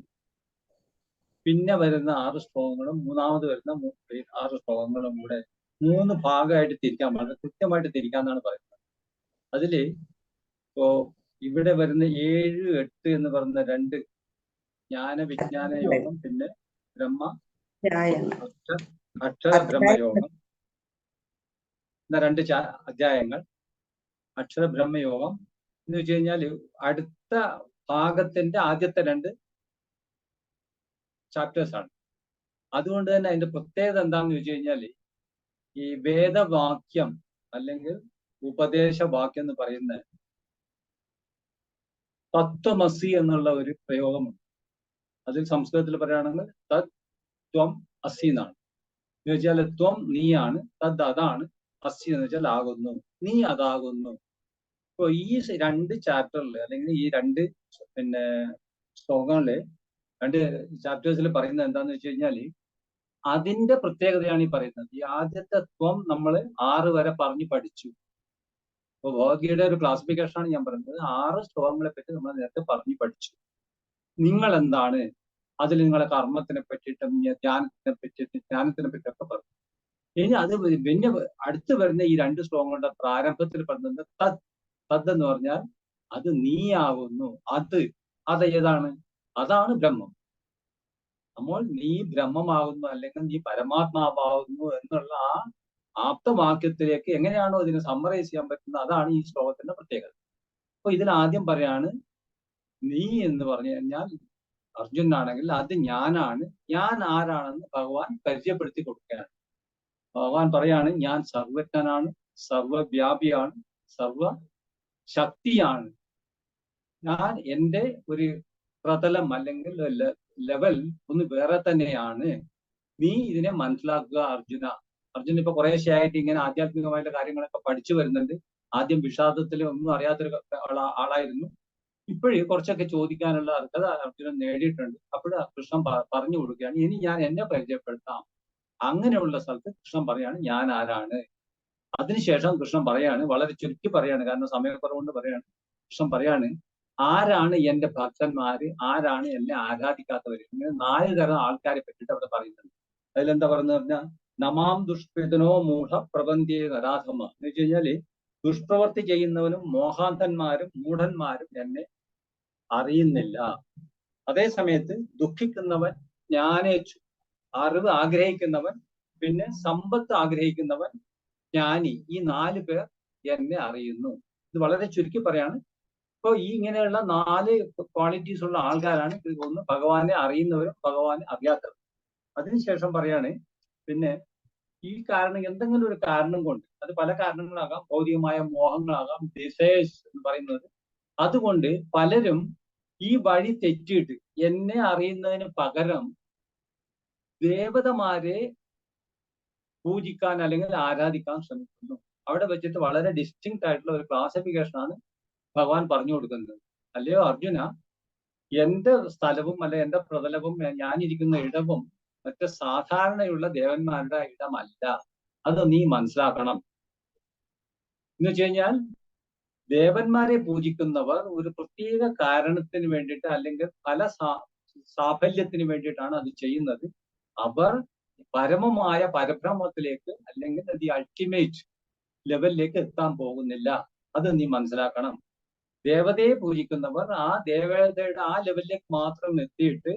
പിന്നെ വരുന്ന 6 ശ്ലോകങ്ങളും മൂന്നാമത് വരുന്ന 6 ശ്ലോകങ്ങളും കൂടെ 3 ഭാഗമായിട്ട് തിരിക്കാൻ, വളരെ കൃത്യമായിട്ട് തിരിക്കാന്നാണ് പറയുന്നത്. അതില് ഇപ്പോ ഇവിടെ വരുന്ന 7, 8 എന്ന് പറയുന്ന 2 ജ്ഞാന വിജ്ഞാന യോഗം, പിന്നെ അക്ഷര ബ്രഹ്മയോഗം എന്ന 2 അധ്യായങ്ങൾ. അക്ഷര ബ്രഹ്മയോഗം എന്ന് വെച്ച് കഴിഞ്ഞാൽ അടുത്ത ഭാഗത്തിന്റെ ആദ്യത്തെ 2 ചാപ്റ്റേഴ്സ് ആണ്. അതുകൊണ്ട് തന്നെ അതിന്റെ പ്രത്യേകത എന്താണെന്ന് വെച്ച് കഴിഞ്ഞാൽ, ഈ വേദവാക്യം അല്ലെങ്കിൽ ഉപദേശവാക്യം എന്ന് പറയുന്ന തത്വമസി എന്നുള്ള ഒരു പ്രയോഗമുണ്ട്. അതിൽ സംസ്കൃതത്തിൽ പറയുകയാണെങ്കിൽ തത് ത്വം അസി എന്നാണ്. എന്ന് വെച്ചാൽ ത്വം നീയാണ്, തദ് അതാണ്, അസി എന്ന് വെച്ചാൽ ആകുന്നു, നീ അതാകുന്നു. ഇപ്പൊ ഈ 2 ചാപ്റ്ററിൽ അല്ലെങ്കിൽ ഈ 2 ശ്ലോകങ്ങളില് 2 ചാപ്റ്റേഴ്സിൽ പറയുന്നത് എന്താന്ന് വെച്ച് കഴിഞ്ഞാല്, അതിന്റെ പ്രത്യേകതയാണ് ഈ പറയുന്നത്. ഈ ആദ്യത്തെ ത്വം നമ്മൾ 6 വരെ പറഞ്ഞു പഠിച്ചു. ഇപ്പൊ ഭഗവത്ഗീതയുടെ ഒരു ക്ലാസിഫിക്കേഷനാണ് ഞാൻ പറയുന്നത്. 6 ശ്ലോകങ്ങളെ പറ്റി നമ്മൾ നേരത്തെ പറഞ്ഞു പഠിച്ചു. നിങ്ങൾ എന്താണ്, അതിൽ നിങ്ങളെ കർമ്മത്തിനെ പറ്റിയിട്ടും ധ്യാനത്തിനെ പറ്റിയൊക്കെ പറഞ്ഞു. ഇനി അത് പിന്നെ അടുത്ത് വരുന്ന ഈ 2 ശ്ലോകങ്ങളുടെ പ്രാരംഭത്തിൽ പറയുന്നത് തദ് എന്ന് പറഞ്ഞാൽ അത് നീയാകുന്നു. അത് ഏതാണ്? അതാണ് ബ്രഹ്മം. നമ്മൾ നീ ബ്രഹ്മമാകുന്നു അല്ലെങ്കിൽ നീ പരമാത്മാവാകുന്നു എന്നുള്ള ആ ആപ്തവാക്യത്തിലേക്ക് എങ്ങനെയാണോ ഇതിനെ സമ്മറൈസ് ചെയ്യാൻ പറ്റുന്നത്, അതാണ് ഈ ശ്ലോകത്തിന്റെ പ്രത്യേകത. അപ്പൊ ഇതിൽ ആദ്യം പറയാണ്, നീ എന്ന് പറഞ്ഞു കഴിഞ്ഞാൽ അർജുനാണെങ്കിൽ അത് ഞാനാണ്. ഞാൻ ആരാണെന്ന് ഭഗവാൻ പരിചയപ്പെടുത്തി കൊടുക്കുകയാണ്. ഭഗവാൻ പറയാണ്, ഞാൻ സർവജ്ഞനാണ്, സർവവ്യാപിയാണ്, സർവശക്തിയാണ്. ഞാൻ എൻ്റെ ഒരു പ്രതലം അല്ലെങ്കിൽ ലെവൽ ഒന്ന് വേറെ തന്നെയാണ്. നീ ഇതിനെ മനസ്സിലാക്കുക അർജുന. അർജുന ഇപ്പൊ കുറേശ്ശെയായിട്ട് ഇങ്ങനെ ആധ്യാത്മികമായിട്ടുള്ള കാര്യങ്ങളൊക്കെ പഠിച്ചു വരുന്നുണ്ട്. ആദ്യം വിഷാദത്തിൽ ഒന്നും അറിയാത്തൊരു ആളായിരുന്നു. ഇപ്പോഴേ കുറച്ചൊക്കെ ചോദിക്കാനുള്ള അർഹത അർജുനൻ നേടിയിട്ടുണ്ട്. അപ്പോൾ കൃഷ്ണൻ പറഞ്ഞു കൊടുക്കുകയാണ്, ഇനി ഞാൻ എന്നെ പരിചയപ്പെടുത്താം. അങ്ങനെയുള്ള സ്ഥലത്ത് കൃഷ്ണൻ പറയാണ് ഞാൻ ആരാണ്. അതിനുശേഷം കൃഷ്ണൻ പറയാണ്, വളരെ ചുരുക്കി പറയാണ്, കാരണം സമയക്കുറവുകൊണ്ട് പറയാണ്. കൃഷ്ണൻ പറയാണ്, ആരാണ് എന്റെ ഭക്തന്മാര്, ആരാണ് എന്നെ ആരാധിക്കാത്തവര്. ഇങ്ങനെ 4 തരം ആൾക്കാരെ പറ്റിയിട്ട് അവിടെ പറയുന്നുണ്ട്. അതിലെന്താ പറയുന്നത് പറഞ്ഞാൽ, നമാം ദുഷ്കൃതനോ മൂഢ പ്രബന്ധിയെ നരാധമ എന്ന് വെച്ച് കഴിഞ്ഞാല്, ദുഷ്പ്രവർത്തി ചെയ്യുന്നവനും മോഹാന്തന്മാരും മൂഢന്മാരും എന്നെ അറിയുന്നില്ല. അതേ സമയത്ത് ദുഃഖിക്കുന്നവൻ, ജ്ഞാനേച്ഛു അറിവ് ആഗ്രഹിക്കുന്നവൻ, പിന്നെ സമ്പത്ത് ആഗ്രഹിക്കുന്നവൻ, ജ്ഞാനി, ഈ 4 പേർ എന്നെ അറിയുന്നു. ഇത് വളരെ ചുരുക്കി പറയാണ്. ഇപ്പൊ ഈ ഇങ്ങനെയുള്ള 4 ക്വാളിറ്റീസ് ഉള്ള ആൾക്കാരാണ് ഒന്ന് ഭഗവാനെ അറിയുന്നവരും ഭഗവാനെ അറിയാത്തവരും. അതിനുശേഷം പറയാണ്, പിന്നെ ഈ കാരണം എന്തെങ്കിലും ഒരു കാരണം കൊണ്ട്, അത് പല കാരണങ്ങളാകാം, ഭൗതികമായ മോഹങ്ങളാകാം, ഡിസയേഴ്സ് എന്ന് പറയുന്നത്, അതുകൊണ്ട് പലരും ഈ വഴി തെറ്റിയിട്ട് എന്നെ അറിയുന്നതിന് പകരം ദേവതമാരെ പൂജിക്കാൻ അല്ലെങ്കിൽ ആരാധിക്കാൻ ശ്രമിക്കുന്നു. അവിടെ വെച്ചിട്ട് വളരെ ഡിസ്റ്റിങ്ക്റ്റ് ആയിട്ടുള്ള ഒരു ക്ലാസിഫിക്കേഷനാണ് ഭഗവാൻ പറഞ്ഞു കൊടുക്കുന്നത്. അല്ലയോ അർജുന, എന്റെ സ്ഥലവും അല്ലെ എന്റെ പ്രതലവും ഞാനിരിക്കുന്ന ഇടവും മറ്റ് സാധാരണയുള്ള ദേവന്മാരുടെ ഇടമല്ല. അത് നീ മനസ്സിലാക്കണം. എന്ന് വെച്ച് കഴിഞ്ഞാൽ, ദേവന്മാരെ പൂജിക്കുന്നവർ ഒരു പ്രത്യേക കാരണത്തിന് വേണ്ടിയിട്ട് അല്ലെങ്കിൽ പല സാഫല്യത്തിന് വേണ്ടിയിട്ടാണ് അത് ചെയ്യുന്നത്. അവർ പരമമായ പരബ്രഹ്മത്തിലേക്ക് അല്ലെങ്കിൽ ദി അൾട്ടിമേറ്റ് ലെവലിലേക്ക് എത്താൻ പോകുന്നില്ല. അത് നീ മനസ്സിലാക്കണം. ദേവതയെ പൂജിക്കുന്നവർ ആ ദേവതയുടെ ആ ലെവലിലേക്ക് മാത്രം എത്തിയിട്ട്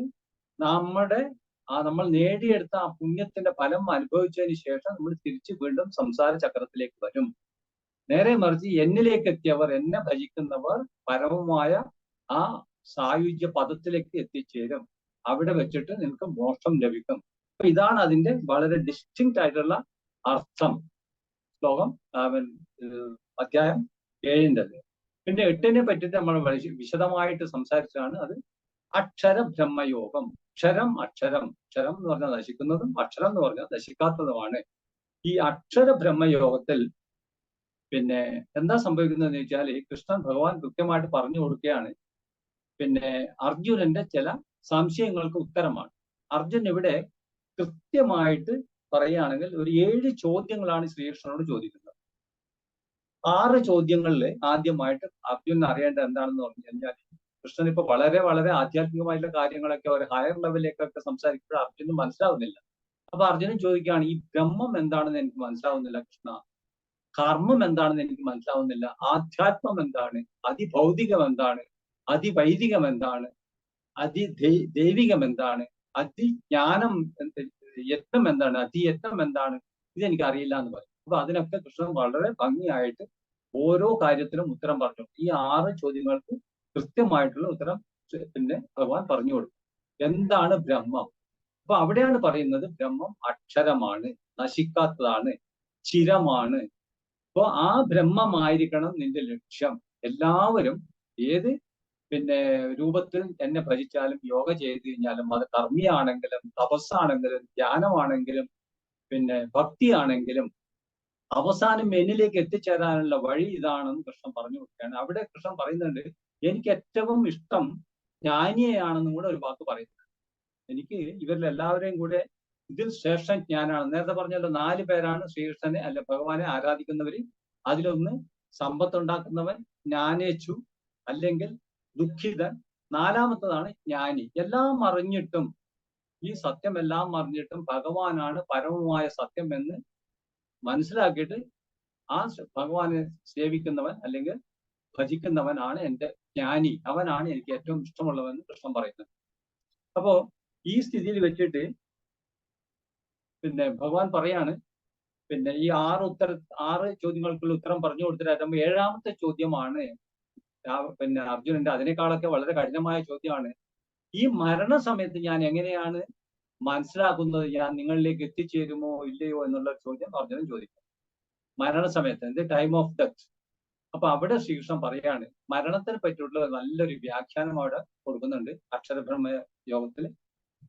നമ്മൾ നേടിയെടുത്ത ആ പുണ്യത്തിന്റെ ഫലം അനുഭവിച്ചതിന് ശേഷം നമ്മൾ തിരിച്ച് വീണ്ടും സംസാര ചക്രത്തിലേക്ക് വരും. നേരെ മറിച്ച് എന്നിലേക്ക് എത്തിയവർ, എന്നെ ഭജിക്കുന്നവർ പരമമായ ആ സായുജ്യ പദത്തിലേക്ക് എത്തിച്ചേരും. അവിടെ വെച്ചിട്ട് നിനക്ക് മോക്ഷം ലഭിക്കും. അപ്പൊ ഇതാണ് അതിന്റെ വളരെ ഡിസ്റ്റിങ്ക്റ്റ് ആയിട്ടുള്ള അർത്ഥം. ശ്ലോകം അധ്യായം 7-ൻ്റെത്. പിന്നെ 8-നെ പറ്റിയിട്ട് നമ്മൾ വിശദമായിട്ട് സംസാരിച്ചതാണ്. അത് അക്ഷര ബ്രഹ്മയോഗം. അക്ഷരം എന്ന് പറഞ്ഞാൽ നശിക്കുന്നതും അക്ഷരം എന്ന് പറഞ്ഞാൽ നശിക്കാത്തതുമാണ്. ഈ അക്ഷര ബ്രഹ്മയോഗത്തിൽ പിന്നെ എന്താ സംഭവിക്കുന്നതെന്ന് വെച്ചാൽ, കൃഷ്ണൻ ഭഗവാൻ കൃത്യമായിട്ട് പറഞ്ഞു കൊടുക്കുകയാണ്. പിന്നെ അർജുനന്റെ ചില സംശയങ്ങൾക്ക് ഉത്തരമാണ്. അർജുൻ ഇവിടെ കൃത്യമായിട്ട് പറയുകയാണെങ്കിൽ ഒരു 7 ചോദ്യങ്ങളാണ് ശ്രീകൃഷ്ണനോട് ചോദിക്കുന്നത്. 6 ചോദ്യങ്ങളിൽ ആദ്യമായിട്ട് അർജുനൻ അറിയേണ്ടത് എന്താണെന്ന് പറഞ്ഞു കഴിഞ്ഞാൽ, കൃഷ്ണൻ ഇപ്പൊ വളരെ വളരെ ആധ്യാത്മികമായിട്ടുള്ള കാര്യങ്ങളൊക്കെ ഒരു ഹയർ ലെവലിലേക്കൊക്കെ സംസാരിക്കുമ്പോൾ അർജുനന് മനസ്സിലാവുന്നില്ല. അപ്പൊ അർജുനൻ ചോദിക്കുകയാണ്, ഈ ബ്രഹ്മം എന്താണെന്ന് എനിക്ക് മനസ്സിലാവുന്നില്ല കൃഷ്ണ. കർമ്മം എന്താണെന്ന് എനിക്ക് മനസ്സിലാവുന്നില്ല. ആധ്യാത്മം എന്താണ്? അതിഭൗതികം എന്താണ്? അതിവൈദികം എന്താണ്? ദൈവികം എന്താണ്? അതിജ്ഞാനം യത്നം എന്താണ്? അതിയത്നം എന്താണ്? ഇതെനിക്ക് അറിയില്ല എന്ന് പറയും. അപ്പൊ അതിനൊക്കെ കൃഷ്ണൻ വളരെ ഭംഗിയായിട്ട് ഓരോ കാര്യത്തിലും ഉത്തരം പറഞ്ഞു. ഈ 6 ചോദ്യങ്ങൾക്ക് കൃത്യമായിട്ടുള്ള ഉത്തരം പിന്നെ ഭഗവാൻ പറഞ്ഞു കൊടുക്കും. എന്താണ് ബ്രഹ്മം? അപ്പൊ അവിടെയാണ് പറയുന്നത്, ബ്രഹ്മം അക്ഷരമാണ്, നശിക്കാത്തതാണ്, ചിരമാണ്. അപ്പോ ആ ബ്രഹ്മമായിരിക്കണം നിന്റെ ലക്ഷ്യം. എല്ലാവരും ഏത് പിന്നെ രൂപത്തിൽ എന്നെ ഭജിച്ചാലും യോഗ ചെയ്ത് കഴിഞ്ഞാലും, അത് കർമ്മിയാണെങ്കിലും തപസ്സാണെങ്കിലും ധ്യാനമാണെങ്കിലും പിന്നെ ഭക്തിയാണെങ്കിലും, അവസാനം എന്നിലേക്ക് എത്തിച്ചേരാനുള്ള വഴി ഇതാണെന്ന് കൃഷ്ണൻ പറഞ്ഞു കൊടുക്കുകയാണ്. അവിടെ കൃഷ്ണൻ പറയുന്നുണ്ട്, എനിക്ക് ഏറ്റവും ഇഷ്ടം ജ്ഞാനിയെയാണെന്നും കൂടെ ഒരു വാക്ക് പറയുന്നത്. എനിക്ക് ഇവരിൽ എല്ലാവരെയും കൂടെ ഇതിൽ ശ്രേഷ്ഠൻ ഞാനാണ്. നേരത്തെ പറഞ്ഞല്ലോ 4 പേരാണ് ശ്രീകൃഷ്ണനെ അല്ല ഭഗവാനെ ആരാധിക്കുന്നവര്. അതിലൊന്ന് സമ്പത്തുണ്ടാക്കുന്നവൻ, ജ്ഞാനേച്ഛു അല്ലെങ്കിൽ ദുഃഖിതൻ, 4മത്തതാണ് ജ്ഞാനി. എല്ലാം അറിഞ്ഞിട്ടും, ഈ സത്യമെല്ലാം അറിഞ്ഞിട്ടും ഭഗവാനാണ് പരമമായ സത്യം എന്ന് മനസ്സിലാക്കിയിട്ട് ആ ഭഗവാനെ സേവിക്കുന്നവൻ അല്ലെങ്കിൽ ഭജിക്കുന്നവനാണ് എൻ്റെ ജ്ഞാനി. അവനാണ് എനിക്ക് ഏറ്റവും ഇഷ്ടമുള്ളവെന്ന് കൃഷ്ണൻ പറയുന്നത്. അപ്പോ ഈ സ്ഥിതിയിൽ വെച്ചിട്ട് പിന്നെ ഭഗവാൻ പറയാണ്, പിന്നെ ഈ 6 ചോദ്യങ്ങൾക്കുള്ള ഉത്തരം പറഞ്ഞു കൊടുത്തിട്ട് 7-മത്തെ ചോദ്യമാണ് പിന്നെ അർജുനന്റെ, അതിനേക്കാളൊക്കെ വളരെ കഠിനമായ ചോദ്യമാണ്. ഈ മരണസമയത്ത് ഞാൻ എങ്ങനെയാണ് മനസ്സിലാക്കുന്നത്, ഞാൻ നിങ്ങളിലേക്ക് എത്തിച്ചേരുമോ ഇല്ലയോ എന്നുള്ള ചോദ്യം അർജുനൻ ചോദിക്കും. മരണസമയത്ത് ടൈം ഓഫ് ഡെത്ത്. അപ്പൊ അവിടെ ശ്രീകൃഷ്ണൻ പറയാണ്, മരണത്തിനെ പറ്റിയുള്ള നല്ലൊരു വ്യാഖ്യാനം അവിടെ കൊടുക്കുന്നുണ്ട് അക്ഷരബ്രഹ്മ യോഗത്തിൽ.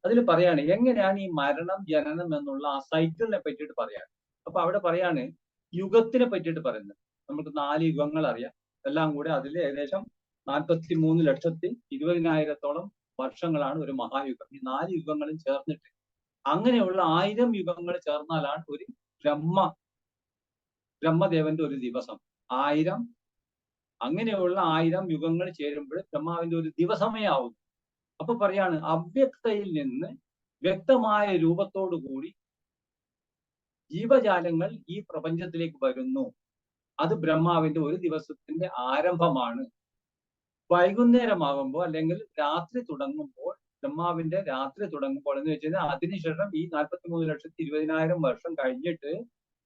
അതിൽ പറയാണ് എങ്ങനെയാണ് ഈ മരണം ജനനം എന്നുള്ള ആ സൈക്കിളിനെ പറ്റിയിട്ട് പറയാണ്. അപ്പൊ അവിടെ പറയാണ് യുഗത്തിനെ പറ്റിയിട്ട് പറയുന്നത്. നമുക്ക് 4 യുഗങ്ങൾ അറിയാം. എല്ലാം കൂടെ അതിൽ ഏകദേശം 43,20,000 വർഷങ്ങളാണ് ഒരു മഹായുഗം. ഈ 4 യുഗങ്ങളും ചേർന്നിട്ട് അങ്ങനെയുള്ള 1000 യുഗങ്ങൾ ചേർന്നാലാണ് ഒരു ബ്രഹ്മദേവന്റെ ഒരു ദിവസം. 1000 അങ്ങനെയുള്ള 1000 യുഗങ്ങൾ ചേരുമ്പോൾ ബ്രഹ്മാവിന്റെ ഒരു ദിവസമേ ആവും. അപ്പൊ പറയാണ് അവ്യക്തയിൽ നിന്ന് വ്യക്തമായ രൂപത്തോടു കൂടി ജീവജാലങ്ങൾ ഈ പ്രപഞ്ചത്തിലേക്ക് വരുന്നു. അത് ബ്രഹ്മാവിന്റെ ഒരു ദിവസത്തിന്റെ ആരംഭമാണ്. വൈകുന്നേരമാകുമ്പോൾ അല്ലെങ്കിൽ രാത്രി തുടങ്ങുമ്പോൾ, ബ്രഹ്മാവിന്റെ രാത്രി തുടങ്ങുമ്പോൾ എന്ന് വെച്ച് കഴിഞ്ഞാൽ അതിനുശേഷം ഈ 43,20,000 വർഷം കഴിഞ്ഞിട്ട്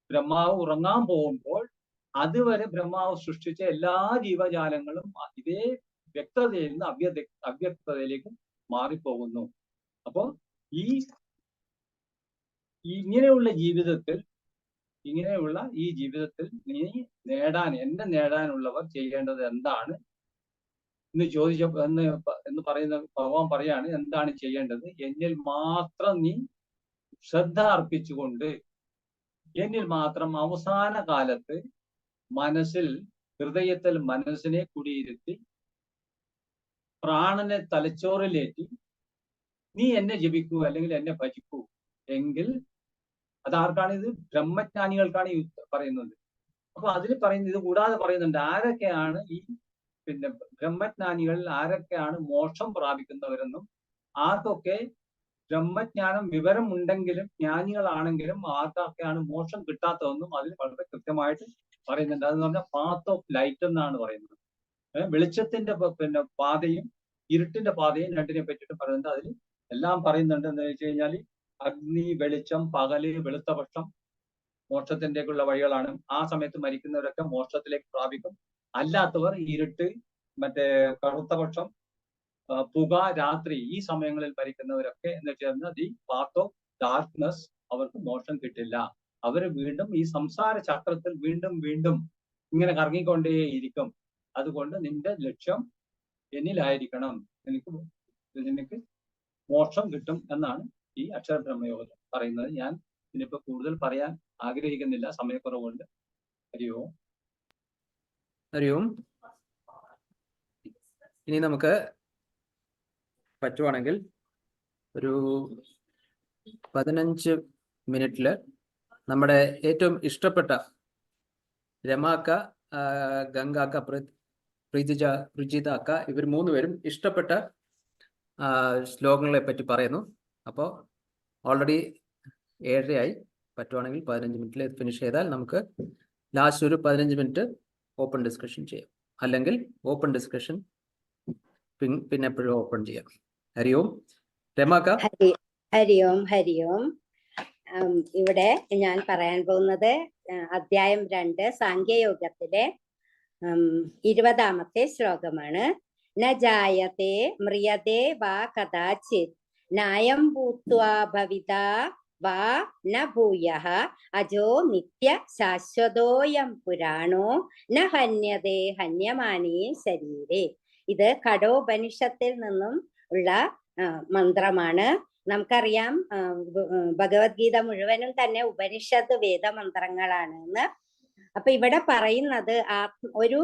ബ്രഹ്മാവ് ഉറങ്ങാൻ പോകുമ്പോൾ അതുവരെ ബ്രഹ്മാവ് സൃഷ്ടിച്ച എല്ലാ ജീവജാലങ്ങളും ഇതേ വ്യക്തതയിൽ നിന്ന് അവ്യക്തതയിലേക്ക് മാറിപ്പോകുന്നു. അപ്പോ ഇങ്ങനെയുള്ള ഈ ജീവിതത്തിൽ നീ എന്നെ നേടാനുള്ളവർ ചെയ്യേണ്ടത് എന്താണ് എന്ന് എന്ന് പറയുന്ന ഭഗവാൻ പറയാണ്, എന്താണ് ചെയ്യേണ്ടത്? എന്നിൽ മാത്രം നീ ശ്രദ്ധ അർപ്പിച്ചുകൊണ്ട്, എന്നിൽ മാത്രം അവസാന കാലത്ത് ഹൃദയത്തിൽ മനസ്സിനെ കുടിയിരുത്തി പ്രാണനെ തലച്ചോറിലേറ്റി നീ എന്നെ ജപിക്കൂ അല്ലെങ്കിൽ എന്നെ ഭജിക്കൂ എങ്കിൽ അതാർക്കാണ്? ഇത് ബ്രഹ്മജ്ഞാനികൾക്കാണ് ഈ പറയുന്നത്. അപ്പൊ അതിൽ പറയുന്നത്, ഇത് കൂടാതെ പറയുന്നുണ്ട് ആരൊക്കെയാണ് ഈ ബ്രഹ്മജ്ഞാനികളിൽ ആരൊക്കെയാണ് മോക്ഷം പ്രാപിക്കുന്നവരെന്നും, ആർക്കൊക്കെ ബ്രഹ്മജ്ഞാനം വിവരം ഉണ്ടെങ്കിലും ജ്ഞാനികളാണെങ്കിലും ആർക്കൊക്കെയാണ് മോക്ഷം കിട്ടാത്തതെന്നും അതിൽ വളരെ കൃത്യമായിട്ട് പറയുന്നുണ്ട്. അതെന്ന് പറഞ്ഞാൽ പാത്ത് ഓഫ് ലൈറ്റ് എന്നാണ് പറയുന്നത്. വെളിച്ചത്തിന്റെ പാതയും ഇരുട്ടിന്റെ പാതയും രണ്ടിനെ പറ്റിയിട്ട് പറയുന്നുണ്ട്. അതിൽ എല്ലാം പറയുന്നുണ്ട്. എന്ന് വെച്ച് കഴിഞ്ഞാൽ അഗ്നി, വെളിച്ചം, പകല്, വെളുത്ത പക്ഷം മോക്ഷത്തിൻ്റെക്കുള്ള വഴികളാണ്. ആ സമയത്ത് മരിക്കുന്നവരൊക്കെ മോക്ഷത്തിലേക്ക് പ്രാപിക്കും. അല്ലാത്തവർ ഇരുട്ട്, കറുത്ത പക്ഷം, പുക, രാത്രി, ഈ സമയങ്ങളിൽ മരിക്കുന്നവരൊക്കെ എന്ന് വെച്ചാൽ ദി പാത്ത് ഓഫ് ഡാർക്ക്നെസ്, അവർക്ക് മോക്ഷം കിട്ടില്ല. അവർ വീണ്ടും ഈ സംസാര ചക്രത്തിൽ വീണ്ടും വീണ്ടും ഇങ്ങനെ കറങ്ങിക്കൊണ്ടേയിരിക്കും. അതുകൊണ്ട് നിന്റെ ലക്ഷ്യം എന്നിലായിരിക്കണം, നിനക്ക് മോക്ഷം കിട്ടും എന്നാണ് ഈ അക്ഷരബ്രഹ്മയോഗം പറയുന്നത്. ഞാൻ ഇതിനിപ്പോ കൂടുതൽ പറയാൻ ആഗ്രഹിക്കുന്നില്ല, സമയക്കുറവുണ്ട്. ഹരി ഓം. ഇനി നമുക്ക് പറ്റുവാണെങ്കിൽ ഒരു 15 മിനിറ്റില് നമ്മുടെ ഏറ്റവും ഇഷ്ടപ്പെട്ട രമാക്ക, ഗംഗാക്ക, പ്രീജിത അക്ക, ഇവർ 3 പേരും ഇഷ്ടപ്പെട്ട ശ്ലോകങ്ങളെ പറ്റി പറയുന്നു. അപ്പോൾ ഓൾറെഡി 7:30 പറ്റുവാണെങ്കിൽ 15 മിനിറ്റിൽ ഫിനിഷ് ചെയ്താൽ നമുക്ക് ലാസ്റ്റ് ഒരു 15 മിനിറ്റ് ഓപ്പൺ ഡിസ്കഷൻ ചെയ്യാം. അല്ലെങ്കിൽ ഓപ്പൺ ഡിസ്കഷൻ പിന്നെ എപ്പോഴും ഓപ്പൺ ചെയ്യാം. ഹരി ഓം. രമാക്ക. ഹരി ഓം. ഇവിടെ ഞാൻ പറയാൻ പോകുന്നത് അധ്യായം 2 സാംഖ്യയോഗത്തിലെ 20ാമത്തെ ശ്ലോകമാണ്. ന ജായത്തെ മ്രിയതേ വാ കദാചിത് നായം ഭൂത്വാ ഭവിതാ വാ ന ഭൂയഃ അജോ നിത്യ ശാശ്വതോയം പുരാണോ ന ഹന്യതേ ഹന്യമാനേ ശരീരേ. ഇത് കഠോപനിഷത്തിൽ നിന്നും ഉള്ള മന്ത്രമാണ്. നമുക്കറിയാം ഭഗവത്ഗീത മുഴുവനും തന്നെ ഉപനിഷത്ത് വേദമന്ത്രങ്ങളാണ് എന്ന്. അപ്പൊ ഇവിടെ പറയുന്നത് ഒരു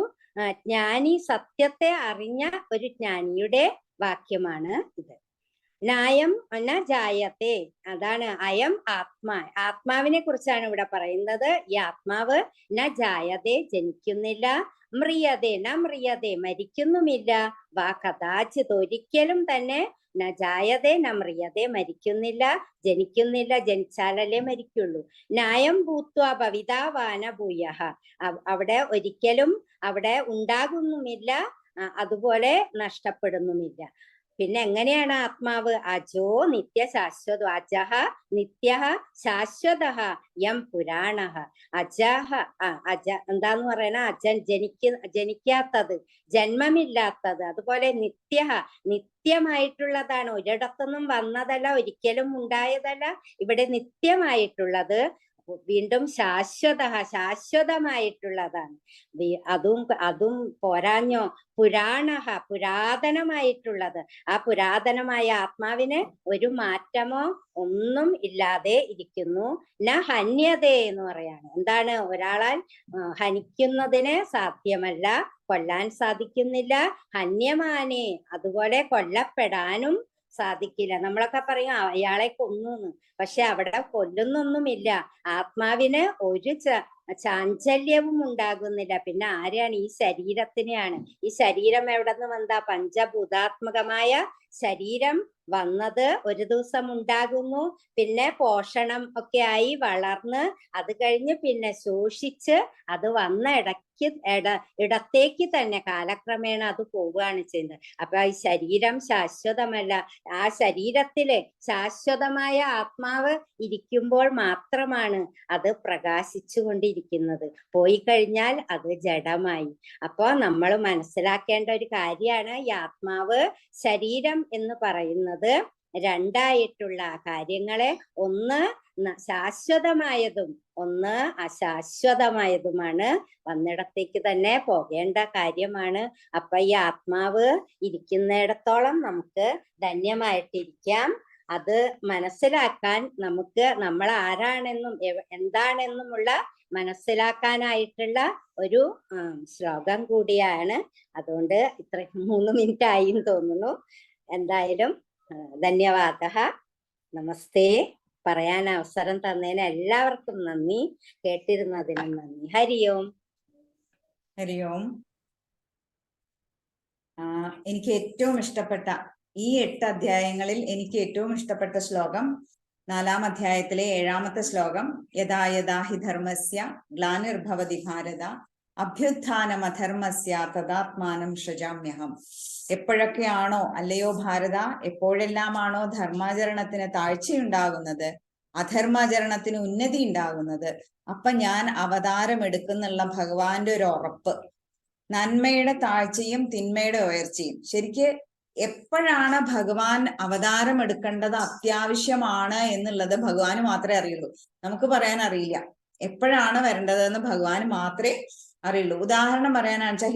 ജ്ഞാനി, സത്യത്തെ അറിഞ്ഞ ഒരു ജ്ഞാനിയുടെ വാക്യമാണ് ഇത്. നായം ന ജായത്തെ, അതാണ് അയം ആത്മാ, ആത്മാവിനെ കുറിച്ചാണ് ഇവിടെ പറയുന്നത്. ഈ ആത്മാവ് ന ജായത്തെ, ജനിക്കുന്നില്ല, മ്രിയതേ ന മ്രിയതേ, മരിക്കുന്നുമില്ല, വാ കദാചിത്, ഒരിക്കലും തന്നെ ന ജായതേ ന മ്രിയതേ, മരിക്കുന്നില്ല, ജനിക്കുന്നില്ല, ജനിച്ചാലല്ലേ മരിക്കുള്ളൂ. നായം ഭൂത്വാ ഭവിതാ വാ ന ഭൂയഃ, അവിടെ ഒരിക്കലും അവിടെ ഉണ്ടാകുന്നുമില്ല, അതുപോലെ നഷ്ടപ്പെടുന്നുമില്ല. പിന്നെ എങ്ങനെയാണ് ആത്മാവ്? അജോ നിത്യ ശാശ്വത, അജഹ നിത്യ ശാശ്വതഃ യം പുരാണഃ. എന്താന്ന് പറയണ? ജനിക്കാത്തത്, ജന്മമില്ലാത്തത്, അതുപോലെ നിത്യമായിട്ടുള്ളതാണ്. ഒരിടത്തൊന്നും വന്നതല്ല, ഒരിക്കലും ഉണ്ടായതല്ല, ഇവിടെ നിത്യമായിട്ടുള്ളത് വീണ്ടും ശാശ്വതമായിട്ടുള്ളതാണ്. അതും പോരാഞ്ഞോ, പുരാതനമായിട്ടുള്ളത്. ആ പുരാതനമായ ആത്മാവിന് ഒരു മാറ്റമോ ഒന്നും ഇല്ലാതെ ഇരിക്കുന്നു. ന ഹന്യതേ എന്ന് പറയാണ്. എന്താണ്? ഒരാളാൽ ഹനിക്കുന്നതിന് സാധ്യമല്ല, കൊല്ലാൻ സാധിക്കുന്നില്ല. ഹന്യമാനേ, അതുപോലെ കൊല്ലപ്പെടാനും സാധിക്കില്ല. നമ്മളൊക്കെ പറയും അയാളെ കൊന്നു, പക്ഷെ അവിടെ കൊല്ലുന്നൊന്നുമില്ല. ആത്മാവിന് ഒരു ചാഞ്ചല്യവും ഉണ്ടാകുന്നില്ല. പിന്നെ ആരെയാണ്? ഈ ശരീരത്തിനെയാണ്. ഈ ശരീരം എവിടെ നിന്ന് വന്നാ? പഞ്ചഭൂതാത്മകമായ ശരീരം വന്നത് ഒരു ദിവസം ഉണ്ടാകുന്നു, പിന്നെ പോഷണം ഒക്കെ ആയി വളർന്ന് അത് കഴിഞ്ഞ് പിന്നെ ശോഷിച്ച് അത് വന്ന ഇടത്തേക്ക് തന്നെ കാലക്രമേണ അത് പോവുകയാണ് ചെയ്യുന്നത്. അപ്പൊ ഈ ശരീരം ശാശ്വതമല്ല. ആ ശരീരത്തില് ശാശ്വതമായ ആത്മാവ് ഇരിക്കുമ്പോൾ മാത്രമാണ് അത് പ്രകാശിച്ചു കൊണ്ടിരിക്കുന്നത്. പോയി കഴിഞ്ഞാൽ അത് ജഡമായി. അപ്പൊ നമ്മൾ മനസ്സിലാക്കേണ്ട ഒരു കാര്യമാണ്, ഈ ആത്മാവ് ശരീരം എന്ന് പറയുന്നത് രണ്ടായിട്ടുള്ള കാര്യങ്ങളെ, ഒന്ന് ശാശ്വതമായതും ഒന്ന് അശാശ്വതമായതുമാണ്. വന്നിടത്തേക്ക് തന്നെ പോകേണ്ട കാര്യമാണ്. അപ്പൊ ഈ ആത്മാവ് ഇരിക്കുന്നിടത്തോളം നമുക്ക് ധന്യമായിട്ടിരിക്കാം. അത് മനസ്സിലാക്കാൻ നമുക്ക് നമ്മൾ ആരാണെന്നും എന്താണെന്നുമുള്ള മനസ്സിലാക്കാനായിട്ടുള്ള ഒരു ശ്ലോകം കൂടിയാണ്. അതുകൊണ്ട് ഇത്ര 3 മിനിറ്റ് ആയി തോന്നുന്നു. എന്തായാലും ധന്യവാദ, നമസ്തേ. പറയാൻ അവസരം തന്നതിന് എല്ലാവർക്കും നന്ദി, കേട്ടിരുന്നതിനും നന്ദി. ഹരി ഓം. ഹരി ഓം. എനിക്ക് ഏറ്റവും ഇഷ്ടപ്പെട്ട ഈ 8 അധ്യായങ്ങളിൽ എനിക്ക് ഏറ്റവും ഇഷ്ടപ്പെട്ട ശ്ലോകം 4-ാം അധ്യായത്തിലെ 7-ാമത്തെ ശ്ലോകം. യഥാ യഥാ ഹി ധർമ്മസ്യ ഗ്ലാനിർഭവതി ഭാരത അഭ്യുത്ഥാനമധർമ്മസ്യ തദാത്മാനം സൃജാമ്യഹം. എപ്പോഴൊക്കെയാണോ, അല്ലയോ ഭാരത, എപ്പോഴെല്ലാമാണോ ധർമാചരണത്തിന് താഴ്ചയുണ്ടാകുന്നത്, അധർമാചരണത്തിന് ഉന്നതി ഉണ്ടാകുന്നത്, അപ്പൊ ഞാൻ അവതാരം എടുക്കുന്നുള്ള ഭഗവാന്റെ ഒരു ഉറപ്പ്, നന്മയുടെ താഴ്ചയും തിന്മയുടെ ഉയർച്ചയും. ശരിക്ക് എപ്പോഴാണ് ഭഗവാൻ അവതാരം എടുക്കേണ്ടത് അത്യാവശ്യമാണ് എന്നുള്ളത് ഭഗവാന് മാത്രമേ അറിയുള്ളൂ. നമുക്ക് പറയാൻ അറിയില്ല. എപ്പോഴാണ് വരേണ്ടതെന്ന് ഭഗവാന് മാത്രമേ അറിയുള്ളൂ. ഉദാഹരണം പറയാനാണെന്ന് വെച്ചാൽ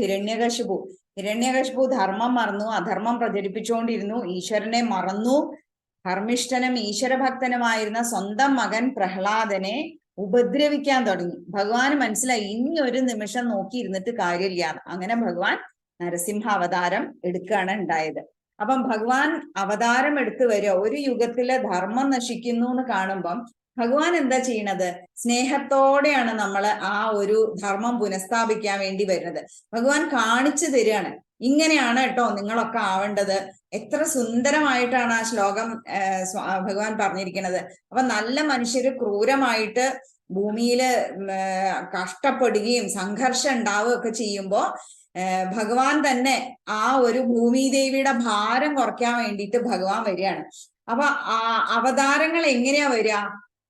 ഹിരണ്യകശിപു ധർമ്മം മറന്നു, അധർമ്മം പ്രചരിപ്പിച്ചുകൊണ്ടിരുന്നു, ഈശ്വരനെ മറന്നു. ധർമ്മിഷ്ഠനും ഈശ്വരഭക്തനുമായിരുന്ന സ്വന്തം മകൻ പ്രഹ്ലാദനെ ഉപദ്രവിക്കാൻ തുടങ്ങി. ഭഗവാന് മനസ്സിലായി ഇനി ഒരു നിമിഷം നോക്കിയിരുന്നിട്ട് കാര്യമില്ല. അങ്ങനെ ഭഗവാൻ നരസിംഹ അവതാരം എടുക്കുകയാണ് ഉണ്ടായത്. അപ്പം ഭഗവാൻ അവതാരം എടുത്തു വരിക, ഒരു യുഗത്തിലെ ധർമ്മം നശിക്കുന്നു എന്ന് കാണുമ്പം ഭഗവാൻ എന്താ ചെയ്യണത്? സ്നേഹത്തോടെയാണ് നമ്മള് ആ ഒരു ധർമ്മം പുനഃസ്ഥാപിക്കാൻ വേണ്ടി വരുന്നത്. ഭഗവാൻ കാണിച്ചു തരികയാണ്, ഇങ്ങനെയാണ് കേട്ടോ നിങ്ങളൊക്കെ ആവേണ്ടത്. എത്ര സുന്ദരമായിട്ടാണ് ആ ശ്ലോകം ഭഗവാൻ പറഞ്ഞിരിക്കുന്നത്. അപ്പൊ നല്ല മനുഷ്യര് ക്രൂരമായിട്ട് ഭൂമിയില് കഷ്ടപ്പെടുകയും സംഘർഷം ഉണ്ടാവുകയൊക്കെ ചെയ്യുമ്പോ ഭഗവാൻ തന്നെ ആ ഒരു ഭൂമിദേവിയുടെ ഭാരം കുറയ്ക്കാൻ വേണ്ടിയിട്ട് ഭഗവാൻ വരികയാണ്. അപ്പൊ ആ അവതാരങ്ങൾ എങ്ങനെയാ വരിക?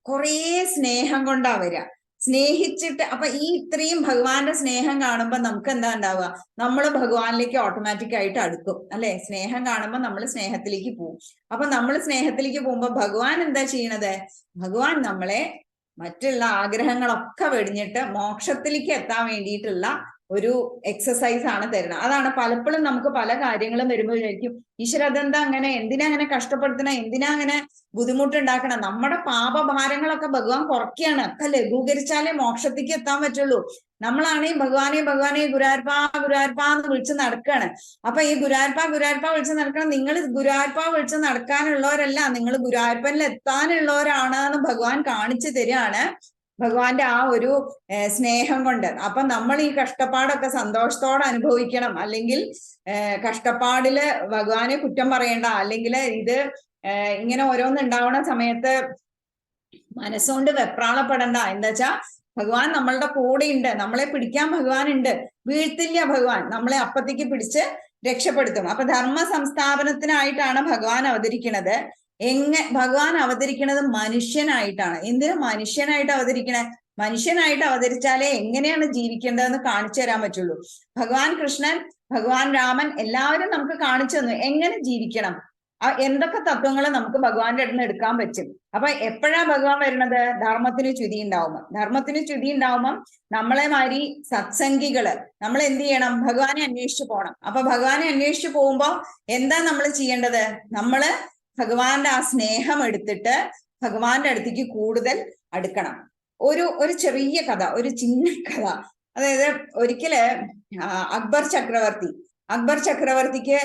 കുറേ സ്നേഹം കൊണ്ടാ വരിക. സ്നേഹിച്ചിട്ട്, അപ്പൊ ഈ ഇത്രയും ഭഗവാന്റെ സ്നേഹം കാണുമ്പോ നമുക്ക് എന്താ ഉണ്ടാവുക? നമ്മൾ ഭഗവാനിലേക്ക് ഓട്ടോമാറ്റിക് ആയിട്ട് അടുക്കും, അല്ലെ? സ്നേഹം കാണുമ്പോൾ നമ്മൾ സ്നേഹത്തിലേക്ക് പോകും. അപ്പൊ നമ്മൾ സ്നേഹത്തിലേക്ക് പോകുമ്പോ ഭഗവാൻ എന്താ ചെയ്യണത്? ഭഗവാൻ നമ്മളെ മറ്റുള്ള ആഗ്രഹങ്ങളൊക്കെ വെടിഞ്ഞിട്ട് മോക്ഷത്തിലേക്ക് എത്താൻ വേണ്ടിയിട്ടുള്ള ഒരു എക്സസൈസ് ആണ് തരുന്നത്. അതാണ് പലപ്പോഴും നമുക്ക് പല കാര്യങ്ങളും വരുമ്പോൾ വിചാരിക്കും, ഈശ്വര അതെന്താ അങ്ങനെ, എന്തിനാ അങ്ങനെ കഷ്ടപ്പെടുത്തണം, എന്തിനാ അങ്ങനെ ബുദ്ധിമുട്ടുണ്ടാക്കണം? നമ്മുടെ പാപഭാരങ്ങളൊക്കെ ഭഗവാൻ കുറയ്ക്കുകയാണ്. ഒക്കെ ലഘൂകരിച്ചാലേ മോക്ഷത്തിലേക്ക് എത്താൻ പറ്റുള്ളൂ. നമ്മളാണെങ്കിൽ ഭഗവാനെ ഗുരുവായൂരപ്പാ എന്ന് വിളിച്ച് നടക്കുകയാണ്. അപ്പൊ ഈ ഗുരുവായൂരപ്പാ വിളിച്ച് നടക്കണം. നിങ്ങൾ ഗുരുവായൂരപ്പാ വിളിച്ച് നടക്കാനുള്ളവരല്ല, നിങ്ങൾ ഗുരുവായൂരപ്പനിൽ എത്താനുള്ളവരാണ് എന്ന് ഭഗവാൻ കാണിച്ചു തരികയാണ്, ഭഗവാന്റെ ആ ഒരു സ്നേഹം കൊണ്ട്. അപ്പൊ നമ്മൾ ഈ കഷ്ടപ്പാടൊക്കെ സന്തോഷത്തോടെ അനുഭവിക്കണം. അല്ലെങ്കിൽ കഷ്ടപ്പാടില് ഭഗവാനെ കുറ്റം പറയണ്ട. അല്ലെങ്കിൽ ഇത് ഇങ്ങനെ ഓരോന്ന് ഉണ്ടാവണ സമയത്ത് മനസ്സുകൊണ്ട് വെപ്രാളപ്പെടണ്ട. എന്താ വെച്ചാ ഭഗവാൻ നമ്മളുടെ കൂടെ ഉണ്ട്, നമ്മളെ പിടിക്കാൻ ഭഗവാൻ ഉണ്ട്, വീഴ്ത്തില്ല ഭഗവാൻ, നമ്മളെ അപ്പത്തേക്ക് പിടിച്ച് രക്ഷപ്പെടുത്തും. അപ്പൊ ധർമ്മ സംസ്ഥാപനത്തിനായിട്ടാണ് ഭഗവാൻ അവതരിക്കുന്നത്. ഭഗവാൻ അവതരിക്കുന്നത് മനുഷ്യനായിട്ടാണ്. എന്തിനാ മനുഷ്യനായിട്ട് അവതരിക്കണേ? മനുഷ്യനായിട്ട് അവതരിച്ചാലേ എങ്ങനെയാണ് ജീവിക്കേണ്ടതെന്ന് കാണിച്ചു തരാൻ പറ്റുള്ളൂ. ഭഗവാൻ കൃഷ്ണൻ, ഭഗവാൻ രാമൻ എല്ലാവരും നമുക്ക് കാണിച്ചു തന്നു എങ്ങനെ ജീവിക്കണം. എന്തൊക്കെ തത്വങ്ങൾ നമുക്ക് ഭഗവാന്റെ അടുത്ത് നിന്ന് എടുക്കാൻ പറ്റും. അപ്പൊ എപ്പോഴാ ഭഗവാൻ വരുന്നത്? ധർമ്മത്തിന് ച്യുതി ഉണ്ടാവുമ്പോ. ധർമ്മത്തിന് ച്യുതി ഉണ്ടാവുമ്പം നമ്മളെ മാതിരി സത്സംഗികള് നമ്മൾ എന്ത് ചെയ്യണം? ഭഗവാനെ അന്വേഷിച്ചു പോകണം. അപ്പൊ ഭഗവാനെ അന്വേഷിച്ചു പോകുമ്പോ എന്താ നമ്മൾ ചെയ്യേണ്ടത്? നമ്മള് ഭഗവാന്റെ ആ സ്നേഹം എടുത്തിട്ട് ഭഗവാന്റെ അടുത്തേക്ക് കൂടുതൽ അടുക്കണം. ഒരു ചെറിയ കഥ, ഒരു ചിന്ന കഥ. അതായത് ഒരിക്കല് അക്ബർ ചക്രവർത്തിക്ക്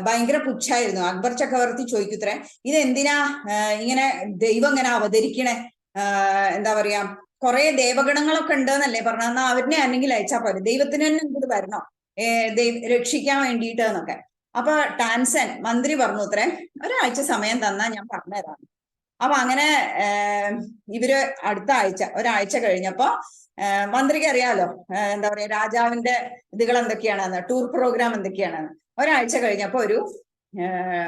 ഭയങ്കര പുച്ഛായിരുന്നു. അക്ബർ ചക്രവർത്തി ചോദിക്കുത്രേ, ഇതെന്തിനാ ഇങ്ങനെ ദൈവം ഇങ്ങനെ അവതരിക്കണേ? എന്താ പറയാ, കുറെ ദേവഗണങ്ങളൊക്കെ ഉണ്ടെന്നല്ലേ പറഞ്ഞ, എന്നാ അവരിനെ അല്ലെങ്കിൽ അയച്ചാ പോലെ, ദൈവത്തിന് തന്നെ ഇത് വരണോ രക്ഷിക്കാൻ വേണ്ടിയിട്ട് എന്നൊക്കെ. അപ്പൊ ടാൻസൻ മന്ത്രി പറഞ്ഞു അത്രേ, ഒരാഴ്ച സമയം തന്നാ ഞാൻ പറഞ്ഞുതരാം. അപ്പൊ അങ്ങനെ ഇവര് അടുത്ത ഒരാഴ്ച കഴിഞ്ഞപ്പോ മന്ത്രിക്ക് അറിയാലോ എന്താ പറയാ രാജാവിന്റെ ഇതുകൾ എന്തൊക്കെയാണെന്ന്, ടൂർ പ്രോഗ്രാം എന്തൊക്കെയാണെന്ന്. ഒരാഴ്ച കഴിഞ്ഞപ്പോ ഒരു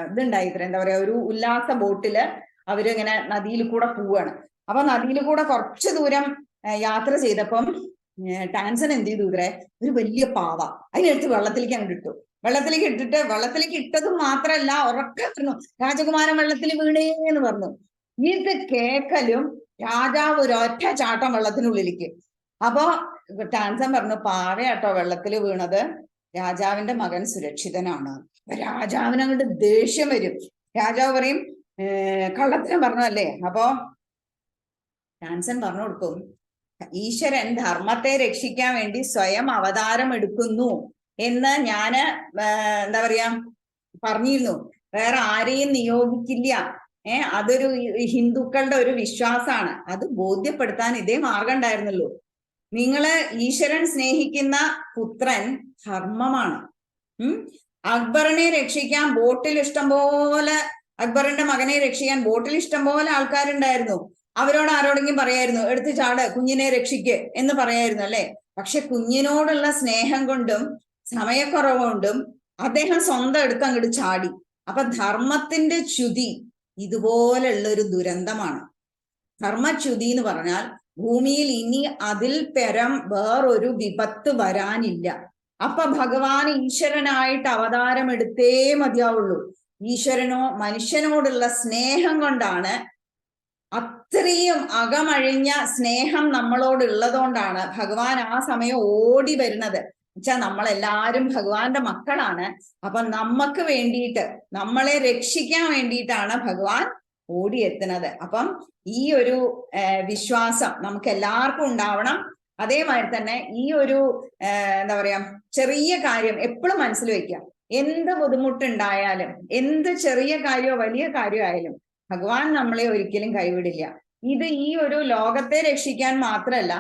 ഇതുണ്ടായി ഇത്ര, എന്താ പറയാ, ഒരു ഉല്ലാസ ബോട്ടില് അവരിങ്ങനെ നദിയിൽ കൂടെ പോവാണ്. അപ്പൊ നദിയിൽ കൂടെ കുറച്ചു ദൂരം യാത്ര ചെയ്തപ്പം ടാൻസൻ എന്ത് ചെയ്തു ഇത്രേ, ഒരു വലിയ പാവ അതിനെടുത്ത് വെള്ളത്തിലേക്ക് അങ്ങോട്ട് ഇട്ടു. വെള്ളത്തിലേക്ക് ഇട്ടതും മാത്രല്ല ഉറക്കെ പറഞ്ഞു, രാജകുമാരൻ വെള്ളത്തിൽ വീണേന്ന് പറഞ്ഞു. ഇത് കേക്കലും രാജാവ് ഒരൊറ്റ ചാട്ടം വെള്ളത്തിനുള്ളിലേക്ക്. അപ്പൊ ടാൻസൻ പറഞ്ഞു, പാവയാട്ടോ വെള്ളത്തിൽ വീണത്, രാജാവിന്റെ മകൻ സുരക്ഷിതനാണ്. രാജാവിന് അങ്ങോട്ട് ദേഷ്യം വരും. രാജാവ് പറയും, കള്ളത്തിനും പറഞ്ഞല്ലേ. അപ്പോ ടാൻസൻ പറഞ്ഞു കൊടുക്കും, ഈശ്വരൻ ധർമ്മത്തെ രക്ഷിക്കാൻ വേണ്ടി സ്വയം അവതാരം എടുക്കുന്നു എന്ന് ഞാന് എന്താ പറയാ പറഞ്ഞിരുന്നു. വേറെ ആരെയും നിയോഗിക്കില്ല. അതൊരു ഹിന്ദുക്കളുടെ ഒരു വിശ്വാസമാണ്. അത് ബോധ്യപ്പെടുത്താൻ ഇതേ മാർഗം ഉണ്ടായിരുന്നല്ലോ. നിങ്ങള് ഈശ്വരൻ സ്നേഹിക്കുന്ന പുത്രൻ ധർമ്മമാണ്. അക്ബറിനെ രക്ഷിക്കാൻ ബോട്ടിൽ ഇഷ്ടംപോലെ, അക്ബറിന്റെ മകനെ രക്ഷിക്കാൻ ബോട്ടിൽ ഇഷ്ടംപോലെ ആൾക്കാരുണ്ടായിരുന്നു. അവരോട് ആരോടെങ്കിലും പറയായിരുന്നു, എടുത്ത് ചാട് കുഞ്ഞിനെ രക്ഷിക്ക് എന്ന് പറയായിരുന്നു അല്ലെ. പക്ഷെ കുഞ്ഞിനോടുള്ള സ്നേഹം കൊണ്ടും സമയക്കുറവ് കൊണ്ടും അദ്ദേഹം സ്വന്തം എടുത്ത് അങ്ങോട്ട് ചാടി. അപ്പൊ ധർമ്മത്തിന്റെ ച്യുതി ഇതുപോലുള്ള ഒരു ദുരന്തമാണ്. ധർമ്മച്യുതി എന്ന് പറഞ്ഞാൽ ഭൂമിയിൽ ഇനി അതിൽ പരം വേറൊരു വിപത്ത് വരാനില്ല. അപ്പൊ ഭഗവാൻ ഈശ്വരനായിട്ട് അവതാരം എടുത്തേ മതിയാവുള്ളൂ. ഈശ്വരനോ മനുഷ്യനോടുള്ള സ്നേഹം കൊണ്ടാണ്, അത്രയും അകമഴിഞ്ഞ സ്നേഹം നമ്മളോടുള്ളതുകൊണ്ടാണ് ഭഗവാൻ ആ സമയം ഓടി വരുന്നത്. വെച്ചാൽ നമ്മളെല്ലാരും ഭഗവാന്റെ മക്കളാണ്. അപ്പൊ നമുക്ക് വേണ്ടിയിട്ട്, നമ്മളെ രക്ഷിക്കാൻ വേണ്ടിയിട്ടാണ് ഭഗവാൻ ഓടിയെത്തുന്നത്. അപ്പം ഈ ഒരു വിശ്വാസം നമുക്ക് എല്ലാവർക്കും ഉണ്ടാവണം. അതേമാതിരി തന്നെ ഈ ഒരു എന്താ പറയാ ചെറിയ കാര്യം എപ്പോഴും മനസ്സിൽ വെക്കുക. എന്ത് ബുദ്ധിമുട്ടുണ്ടായാലും, എന്ത് ചെറിയ കാര്യമോ വലിയ കാര്യമോ ആയാലും ഭഗവാൻ നമ്മളെ ഒരിക്കലും കൈവിടില്ല. ഇത് ഈ ഒരു ലോകത്തെ രക്ഷിക്കാൻ മാത്രമല്ല,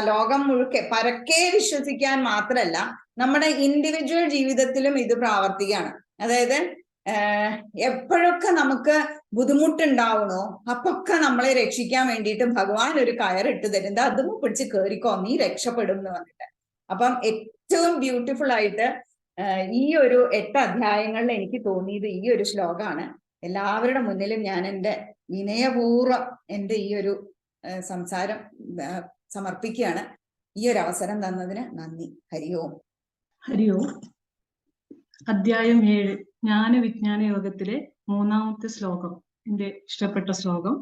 ലോകം മുഴുക്കെ പരക്കെ വിശ്വസിക്കാൻ മാത്രമല്ല, നമ്മുടെ ഇൻഡിവിജ്വൽ ജീവിതത്തിലും ഇത് പ്രാവർത്തികമാണ്. അതായത് എപ്പോഴൊക്കെ നമുക്ക് ബുദ്ധിമുട്ടുണ്ടാവണോ അപ്പൊക്കെ നമ്മളെ രക്ഷിക്കാൻ വേണ്ടിയിട്ട് ഭഗവാൻ ഒരു കയറിട്ട് തരുന്നത്, അതും പിടിച്ച് കേറിക്കോ നീ രക്ഷപ്പെടും എന്ന് പറഞ്ഞിട്ട്. അപ്പം ഏറ്റവും ബ്യൂട്ടിഫുൾ ആയിട്ട് ഈ ഒരു 8 അധ്യായങ്ങളിൽ എനിക്ക് തോന്നിയത് ഈ ഒരു ശ്ലോകമാണ്. എല്ലാവരുടെ മുന്നിലും ഞാൻ എൻ്റെ വിനയപൂർവ്വം എൻ്റെ ഈ ഒരു സംസാരം സമർപ്പിക്കുകയാണ്. ഈ ഒരു അവസരം തന്നതിന് നന്ദി. ഹരി ഓം. ഹരി ഓം. അധ്യായം 7 ജ്ഞാനവിജ്ഞാന യോഗത്തിലെ 3-ാമത്തെ ശ്ലോകം, എൻ്റെ ഇഷ്ടപ്പെട്ട ശ്ലോകം.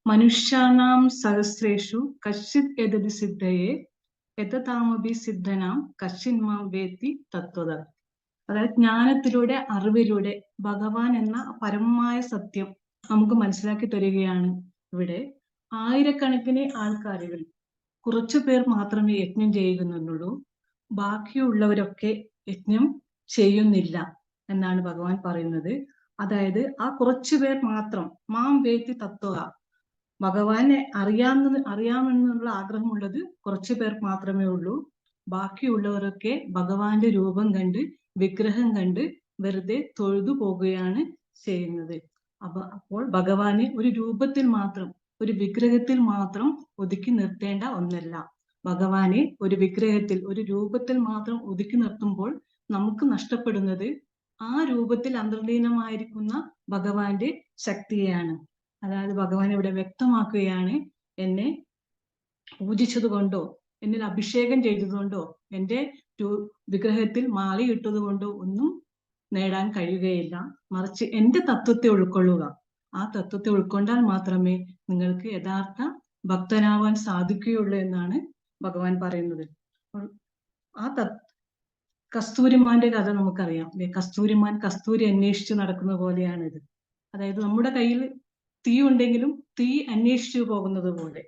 മനുഷ്യാനാം സഹസ്രേഷു കശ്ചിത് എതതി സിദ്ധയേ എതതാമപി സിദ്ധനാം കശ്ചിൻ മാം വേത്തി തത്വത. അതായത് ജ്ഞാനത്തിലൂടെ, അറിവിലൂടെ ഭഗവാൻ എന്ന പരമമായ സത്യം നമുക്ക് മനസ്സിലാക്കി തരികയാണ്. ഇവിടെ ആയിരക്കണക്കിന് ആൾക്കാരുകൾ, കുറച്ചു പേർ മാത്രമേ യജ്ഞം ചെയ്യുന്നുള്ളൂ, ബാക്കിയുള്ളവരൊക്കെ യജ്ഞം ചെയ്യുന്നില്ല എന്നാണ് ഭഗവാൻ പറയുന്നത്. അതായത് ആ കുറച്ചു പേർ മാത്രം മാം വേത്തി തത്വ, ഭഗവാനെ അറിയാമെന്നുള്ള ആഗ്രഹമുള്ളത് കുറച്ചു പേർ മാത്രമേ ഉള്ളൂ. ബാക്കിയുള്ളവരൊക്കെ ഭഗവാന്റെ രൂപം കണ്ട്, വിഗ്രഹം കണ്ട് വെറുതെ തൊഴുതു പോകുകയാണ് ചെയ്യുന്നത്. അപ്പോൾ ഭഗവാനെ ഒരു രൂപത്തിൽ മാത്രം, ഒരു വിഗ്രഹത്തിൽ മാത്രം ഒതുക്കി നിർത്തേണ്ട ഒന്നല്ല. ഭഗവാനെ ഒരു വിഗ്രഹത്തിൽ, ഒരു രൂപത്തിൽ മാത്രം ഒതുക്കി നിർത്തുമ്പോൾ നമുക്ക് നഷ്ടപ്പെടുന്നത് ആ രൂപത്തിൽ അന്തർലീനമായിരിക്കുന്ന ഭഗവാന്റെ ശക്തിയെയാണ്. അതായത് ഭഗവാൻ ഇവിടെ വ്യക്തമാക്കുകയാണ്, എന്നെ പൂജിച്ചത് കൊണ്ടോ, എന്നിൽ അഭിഷേകം ചെയ്തതുകൊണ്ടോ, എൻ്റെ വിഗ്രഹത്തിൽ മാലയിട്ടത് കൊണ്ടോ ഒന്നും നേടാൻ കഴിയുകയില്ല. മറിച്ച് എൻ്റെ തത്വത്തെ ഉൾക്കൊള്ളുക. ആ തത്വത്തെ ഉൾക്കൊണ്ടാൽ മാത്രമേ നിങ്ങൾക്ക് യഥാർത്ഥ ഭക്തനാവാൻ സാധിക്കുകയുള്ളൂ എന്നാണ് ഭഗവാൻ പറയുന്നത്. അപ്പോൾ ആ കസ്തൂരിമാന്റെ കഥ നമുക്കറിയാം. കസ്തൂരിമാൻ കസ്തൂരി അന്വേഷിച്ച് നടക്കുന്ന പോലെയാണിത്. അതായത് നമ്മുടെ കയ്യിൽ തീ ഉണ്ടെങ്കിലും തീ അന്വേഷിച്ചു പോകുന്നത് പോലെ.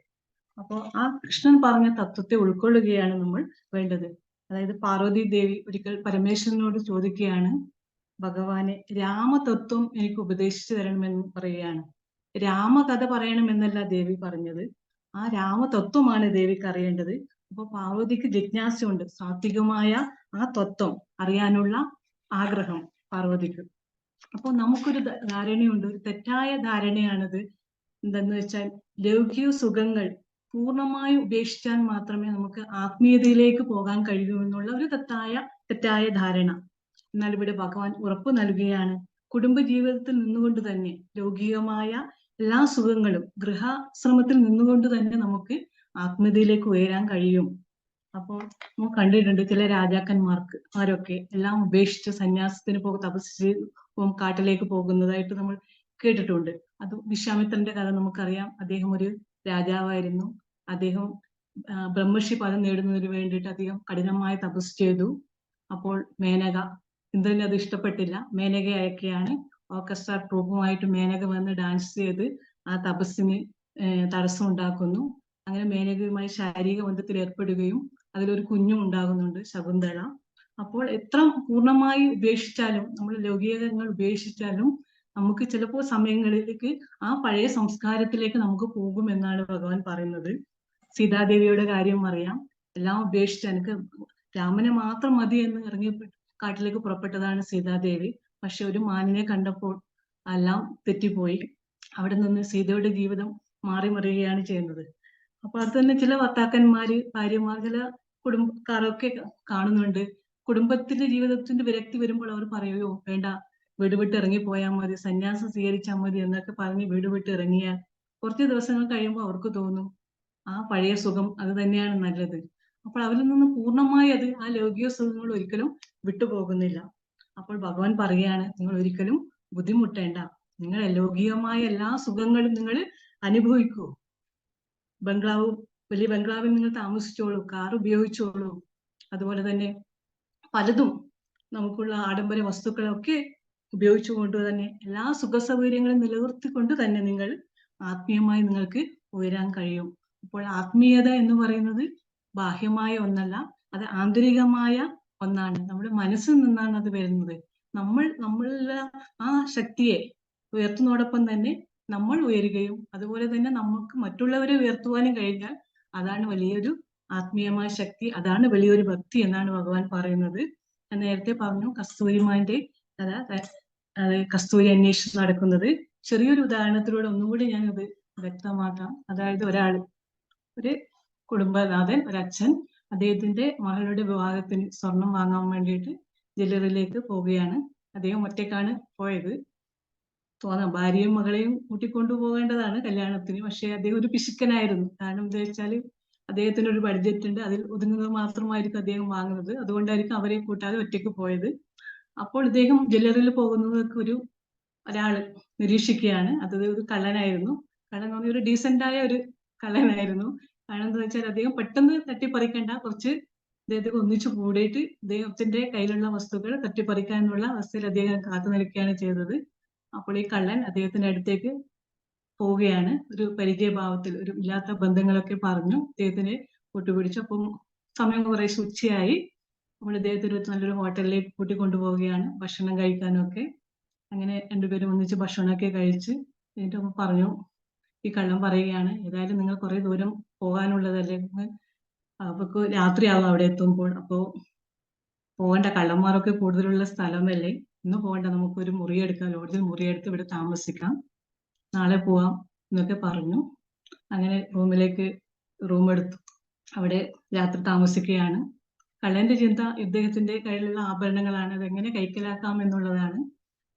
അപ്പോൾ ആ കൃഷ്ണൻ പറഞ്ഞ തത്വത്തെ ഉൾക്കൊള്ളുകയാണ് നമ്മൾ വേണ്ടത്. അതായത് പാർവതി ദേവി ഒരിക്കൽ പരമേശ്വരനോട് ചോദിക്കുകയാണ്, ഭഗവാനെ രാമതത്വം എനിക്ക് ഉപദേശിച്ചു തരണമെന്ന് പറയുകയാണ്. രാമകഥ പറയണമെന്നല്ല ദേവി പറഞ്ഞത്, ആ രാമതത്വമാണ് ദേവിക്ക് അറിയേണ്ടത്. അപ്പൊ പാർവതിക്ക് ജിജ്ഞാസയുണ്ട്, സാത്വികമായ ആ തത്വം അറിയാനുള്ള ആഗ്രഹം പാർവതിക്ക്. അപ്പോൾ നമുക്കൊരു ധാരണയുണ്ട്, ഒരു തെറ്റായ ധാരണയാണിത്. എന്തെന്ന് വെച്ചാൽ ലൗകിക സുഖങ്ങൾ പൂർണ്ണമായി ഉപേക്ഷിച്ചാൽ മാത്രമേ നമുക്ക് ആത്മീയതയിലേക്ക് പോകാൻ കഴിയൂ എന്നുള്ള ഒരു തെറ്റായ ധാരണ. എന്നാൽ ഇവിടെ ഭഗവാൻ ഉറപ്പ് നൽകുകയാണ്, കുടുംബ ജീവിതത്തിൽ നിന്നുകൊണ്ട് തന്നെ ലൗകികമായ എല്ലാ സുഖങ്ങളും ഗൃഹാശ്രമത്തിൽ നിന്നുകൊണ്ട് തന്നെ നമുക്ക് ആത്മീയതയിലേക്ക് ഉയരാൻ കഴിയും. അപ്പോൾ നമ്മൾ കണ്ടിട്ടുണ്ട് ചില രാജാക്കന്മാരൊക്കെ എല്ലാം ഉപേക്ഷിച്ച് സന്യാസത്തിന് തപസ് കാട്ടിലേക്ക് പോകുന്നതായിട്ട് നമ്മൾ കേട്ടിട്ടുണ്ട്. അത് വിശ്വാമിത്രന്റെ കഥ നമുക്കറിയാം. അദ്ദേഹം ഒരു രാജാവായിരുന്നു. അദ്ദേഹം ബ്രഹ്മർഷി പദം നേടുന്നതിന് വേണ്ടിയിട്ട് അദ്ദേഹം കഠിനമായ തപസ് ചെയ്തു. അപ്പോൾ മേനക, ഇന്ദ്രന് അത് ഇഷ്ടപ്പെട്ടില്ല. മേനക അയക്കുകയാണ്. ഓർക്കസ്ട്ര ട്രൂപ്പുമായിട്ട് മേനക വന്ന് ഡാൻസ് ചെയ്ത് ആ തപസ്സിന് തടസ്സം ഉണ്ടാക്കുന്നു. അങ്ങനെ മേനകയുമായി ശാരീരിക ബന്ധത്തിൽ ഏർപ്പെടുകയും അതിലൊരു കുഞ്ഞും ഉണ്ടാകുന്നുണ്ട്, ശകുന്തള. അപ്പോൾ എത്ര പൂർണ്ണമായി ഉപേക്ഷിച്ചാലും, നമ്മൾ ലൗകികങ്ങൾ ഉപേക്ഷിച്ചാലും നമുക്ക് ചിലപ്പോൾ സമയങ്ങളിലേക്ക് ആ പഴയ സംസ്കാരത്തിലേക്ക് നമുക്ക് പോകുമെന്നാണ് ഭഗവാൻ പറയുന്നത്. സീതാദേവിയുടെ കാര്യം അറിയാം. എല്ലാം ഉപേക്ഷിച്ച് എനിക്ക് രാമനെ മാത്രം മതി എന്ന് ഇറങ്ങി കാട്ടിലേക്ക് പുറപ്പെട്ടതാണ് സീതാദേവി. പക്ഷെ ഒരു മാനിനെ കണ്ടപ്പോൾ എല്ലാം തെറ്റിപ്പോയി. അവിടെ നിന്ന് സീതയുടെ ജീവിതം മാറി മറിയുകയാണ് ചെയ്യുന്നത്. അപ്പൊ അത് തന്നെ ചില ഭർത്താക്കന്മാര്, ഭാര്യമാർ, ചില കുടുംബക്കാരൊക്കെ കാണുന്നുണ്ട്. കുടുംബത്തിന്റെ ജീവിതത്തിന്റെ വിരക്തി വരുമ്പോൾ അവർ പറയുകയോ, വേണ്ട വീട് വിട്ട് ഇറങ്ങിപ്പോയാൽ മതി, സന്യാസം സ്വീകരിച്ചാൽ മതി എന്നൊക്കെ പറഞ്ഞ് വീട് വിട്ട് ഇറങ്ങിയാൽ കുറച്ച് ദിവസങ്ങൾ കഴിയുമ്പോൾ അവർക്ക് തോന്നും ആ പഴയ സുഖം അത് തന്നെയാണ് നല്ലത്. അപ്പോൾ അവരിൽ നിന്ന് പൂർണ്ണമായി ആ ലൗകിക സുഖങ്ങൾ ഒരിക്കലും വിട്ടുപോകുന്നില്ല. അപ്പോൾ ഭഗവാൻ പറയുകയാണ്, നിങ്ങൾ ഒരിക്കലും ബുദ്ധിമുട്ടേണ്ട, നിങ്ങൾ ലൗകികമായ എല്ലാ സുഖങ്ങളും നിങ്ങൾ അനുഭവിക്കൂ. വലിയ ബംഗ്ലാവിൽ നിങ്ങൾ താമസിച്ചോളൂ, കാർ ഉപയോഗിച്ചോളൂ. അതുപോലെ തന്നെ പലതും നമുക്കുള്ള ആഡംബര വസ്തുക്കളൊക്കെ ഉപയോഗിച്ചുകൊണ്ട് തന്നെ എല്ലാ സുഖ സൗകര്യങ്ങളും നിലനിർത്തിക്കൊണ്ട് തന്നെ നിങ്ങൾ ആത്മീയമായി നിങ്ങൾക്ക് ഉയരാൻ കഴിയും. അപ്പോൾ ആത്മീയത എന്ന് പറയുന്നത് ബാഹ്യമായ ഒന്നല്ല, അത് ആന്തരികമായ ഒന്നാണ്. നമ്മുടെ മനസ്സിൽ നിന്നാണ് അത് വരുന്നത്. നമ്മളുടെ ആ ശക്തിയെ ഉയർത്തുന്നതോടൊപ്പം തന്നെ നമ്മൾ ഉയരുകയും അതുപോലെ തന്നെ നമുക്ക് മറ്റുള്ളവരെ ഉയർത്തുവാനും കഴിഞ്ഞാൽ അതാണ് വലിയൊരു ആത്മീയമായ ശക്തി, അതാണ് വലിയൊരു ഭക്തി എന്നാണ് ഭഗവാൻ പറയുന്നത്. ഞാൻ നേരത്തെ പറഞ്ഞു കസ്തൂരിമാന്റെ കസ്തൂരി അന്വേഷിച്ച് നടക്കുന്നത്. ചെറിയൊരു ഉദാഹരണത്തിലൂടെ ഒന്നുകൂടി ഞാനത് വ്യക്തമാക്കാം. അതായത് ഒരു കുടുംബനാഥൻ, ഒരച്ഛൻ അദ്ദേഹത്തിന്റെ മകളുടെ വിവാഹത്തിന് സ്വർണം വാങ്ങാൻ വേണ്ടിയിട്ട് ജ്വല്ലറിയിലേക്ക് പോവുകയാണ്. അദ്ദേഹം ഒറ്റയ്ക്കാണ് പോയത്. ഭാര്യയും മകളെയും കൂട്ടിക്കൊണ്ടു പോകേണ്ടതാണ് കല്യാണത്തിന്. പക്ഷെ അദ്ദേഹം ഒരു പിശുക്കനായിരുന്നു. കാരണം എന്താ വെച്ചാല് അദ്ദേഹത്തിന് ഒരു ബഡ്ജറ്റ് ഉണ്ട്, അതിൽ ഒതുങ്ങുന്നത് മാത്രമായിരിക്കും അദ്ദേഹം വാങ്ങുന്നത്. അതുകൊണ്ടായിരിക്കും അവരെ കൂട്ടാതെ ഒറ്റയ്ക്ക് പോയത്. അപ്പോൾ ഇദ്ദേഹം ജ്വല്ലറിയിൽ പോകുന്നതൊക്കെ ഒരാള് നിരീക്ഷിക്കുകയാണ്. അത് ഒരു കള്ളനായിരുന്നു. കള്ളൻ പറഞ്ഞ ഒരു ഡീസന്റായ ഒരു കള്ളനായിരുന്നു. കാരണം എന്താ വെച്ചാൽ അദ്ദേഹം പെട്ടെന്ന് തട്ടിപ്പറിക്കേണ്ട, കുറച്ച് അദ്ദേഹത്തെ ഒന്നിച്ചു കൂടിയിട്ട് അദ്ദേഹത്തിന്റെ കയ്യിലുള്ള വസ്തുക്കൾ തട്ടിപ്പറിക്കാനുള്ള അവസ്ഥയിൽ അദ്ദേഹം കാത്തു നിൽക്കുകയാണ് ചെയ്തത്. അപ്പോൾ ഈ കള്ളൻ അദ്ദേഹത്തിന്റെ അടുത്തേക്ക് പോവുകയാണ്. ഒരു പരിചയഭാവത്തിൽ, ഒരു ഇല്ലാത്ത ബന്ധങ്ങളൊക്കെ പറഞ്ഞു അദ്ദേഹത്തിനെ കൂട്ടുപിടിച്ചു. അപ്പം സമയം കുറെ ഉച്ചയായി. നമ്മൾ ഇദ്ദേഹത്തിന് നല്ലൊരു ഹോട്ടലിലേക്ക് കൂട്ടിക്കൊണ്ടുപോവുകയാണ് ഭക്ഷണം കഴിക്കാനും ഒക്കെ. അങ്ങനെ രണ്ടുപേരും ഒന്നിച്ച് ഭക്ഷണമൊക്കെ കഴിച്ച് എന്നിട്ട് പറഞ്ഞു, ഈ കള്ളൻ പറയുകയാണ്, ഏതായാലും നിങ്ങൾ കുറെ ദൂരം പോകാനുള്ളതല്ലേ, അപ്പൊ രാത്രിയാവും അവിടെ എത്തുമ്പോൾ. അപ്പോ പോകേണ്ട, കള്ളന്മാരൊക്കെ കൂടുതലുള്ള സ്ഥലമല്ലേ, ഇന്ന് പോകേണ്ട, നമുക്കൊരു മുറിയെടുക്കാം, ലോഡ്ജിൽ മുറിയെടുത്ത് ഇവിടെ താമസിക്കാം, നാളെ പോവാം എന്നൊക്കെ പറഞ്ഞു. അങ്ങനെ റൂം എടുത്തു അവിടെ രാത്രി താമസിക്കുകയാണ്. കള്ളന്റെ ചിന്ത ഇദ്ദേഹത്തിന്റെ കയ്യിലുള്ള ആഭരണങ്ങളാണ്, അതെങ്ങനെ കൈക്കലാക്കാം എന്നുള്ളതാണ്.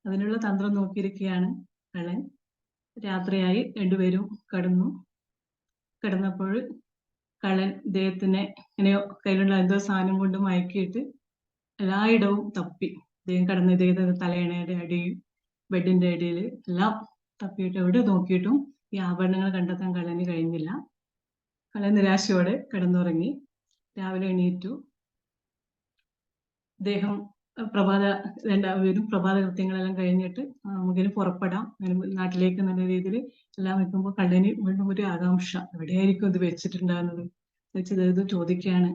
അതിനുള്ള തന്ത്രം നോക്കിയിരിക്കുകയാണ് കള്ളൻ. രാത്രിയായി, രണ്ടുപേരും കിടന്നപ്പോൾ കള്ളൻ ഇദ്ദേഹത്തിനെ ഇങ്ങനെയോ കയ്യിലുള്ള എന്തോ സാധനം കൊണ്ട് മയക്കിയിട്ട് എല്ലായിടവും തപ്പി. അദ്ദേഹം കിടന്ന് ഇദ്ദേഹത്തിന്റെ തലയണയുടെ അടി, ബെഡിന്റെ അടിയിൽ എല്ലാം തപ്പിയിട്ട് എവിടെ നോക്കിയിട്ടും ഈ ആഭരണങ്ങൾ കണ്ടെത്താൻ കള്ളന് കഴിഞ്ഞില്ല. കള്ളൻ നിരാശയോടെ കിടന്നുറങ്ങി. രാവിലെ എണീറ്റു. അദ്ദേഹം രണ്ടാമതും പ്രഭാത കൃത്യങ്ങളെല്ലാം കഴിഞ്ഞിട്ട് നമുക്കിനി പുറപ്പെടാം നാട്ടിലേക്ക് നല്ല രീതിയിൽ എല്ലാം വെക്കുമ്പോൾ കള്ളന് വീണ്ടും ഒരു ആകാംക്ഷ, എവിടെയായിരിക്കും ഇത് വെച്ചിട്ടുണ്ടാകുന്നത് വെച്ചത് ഇത് ചോദിക്കുകയാണ്.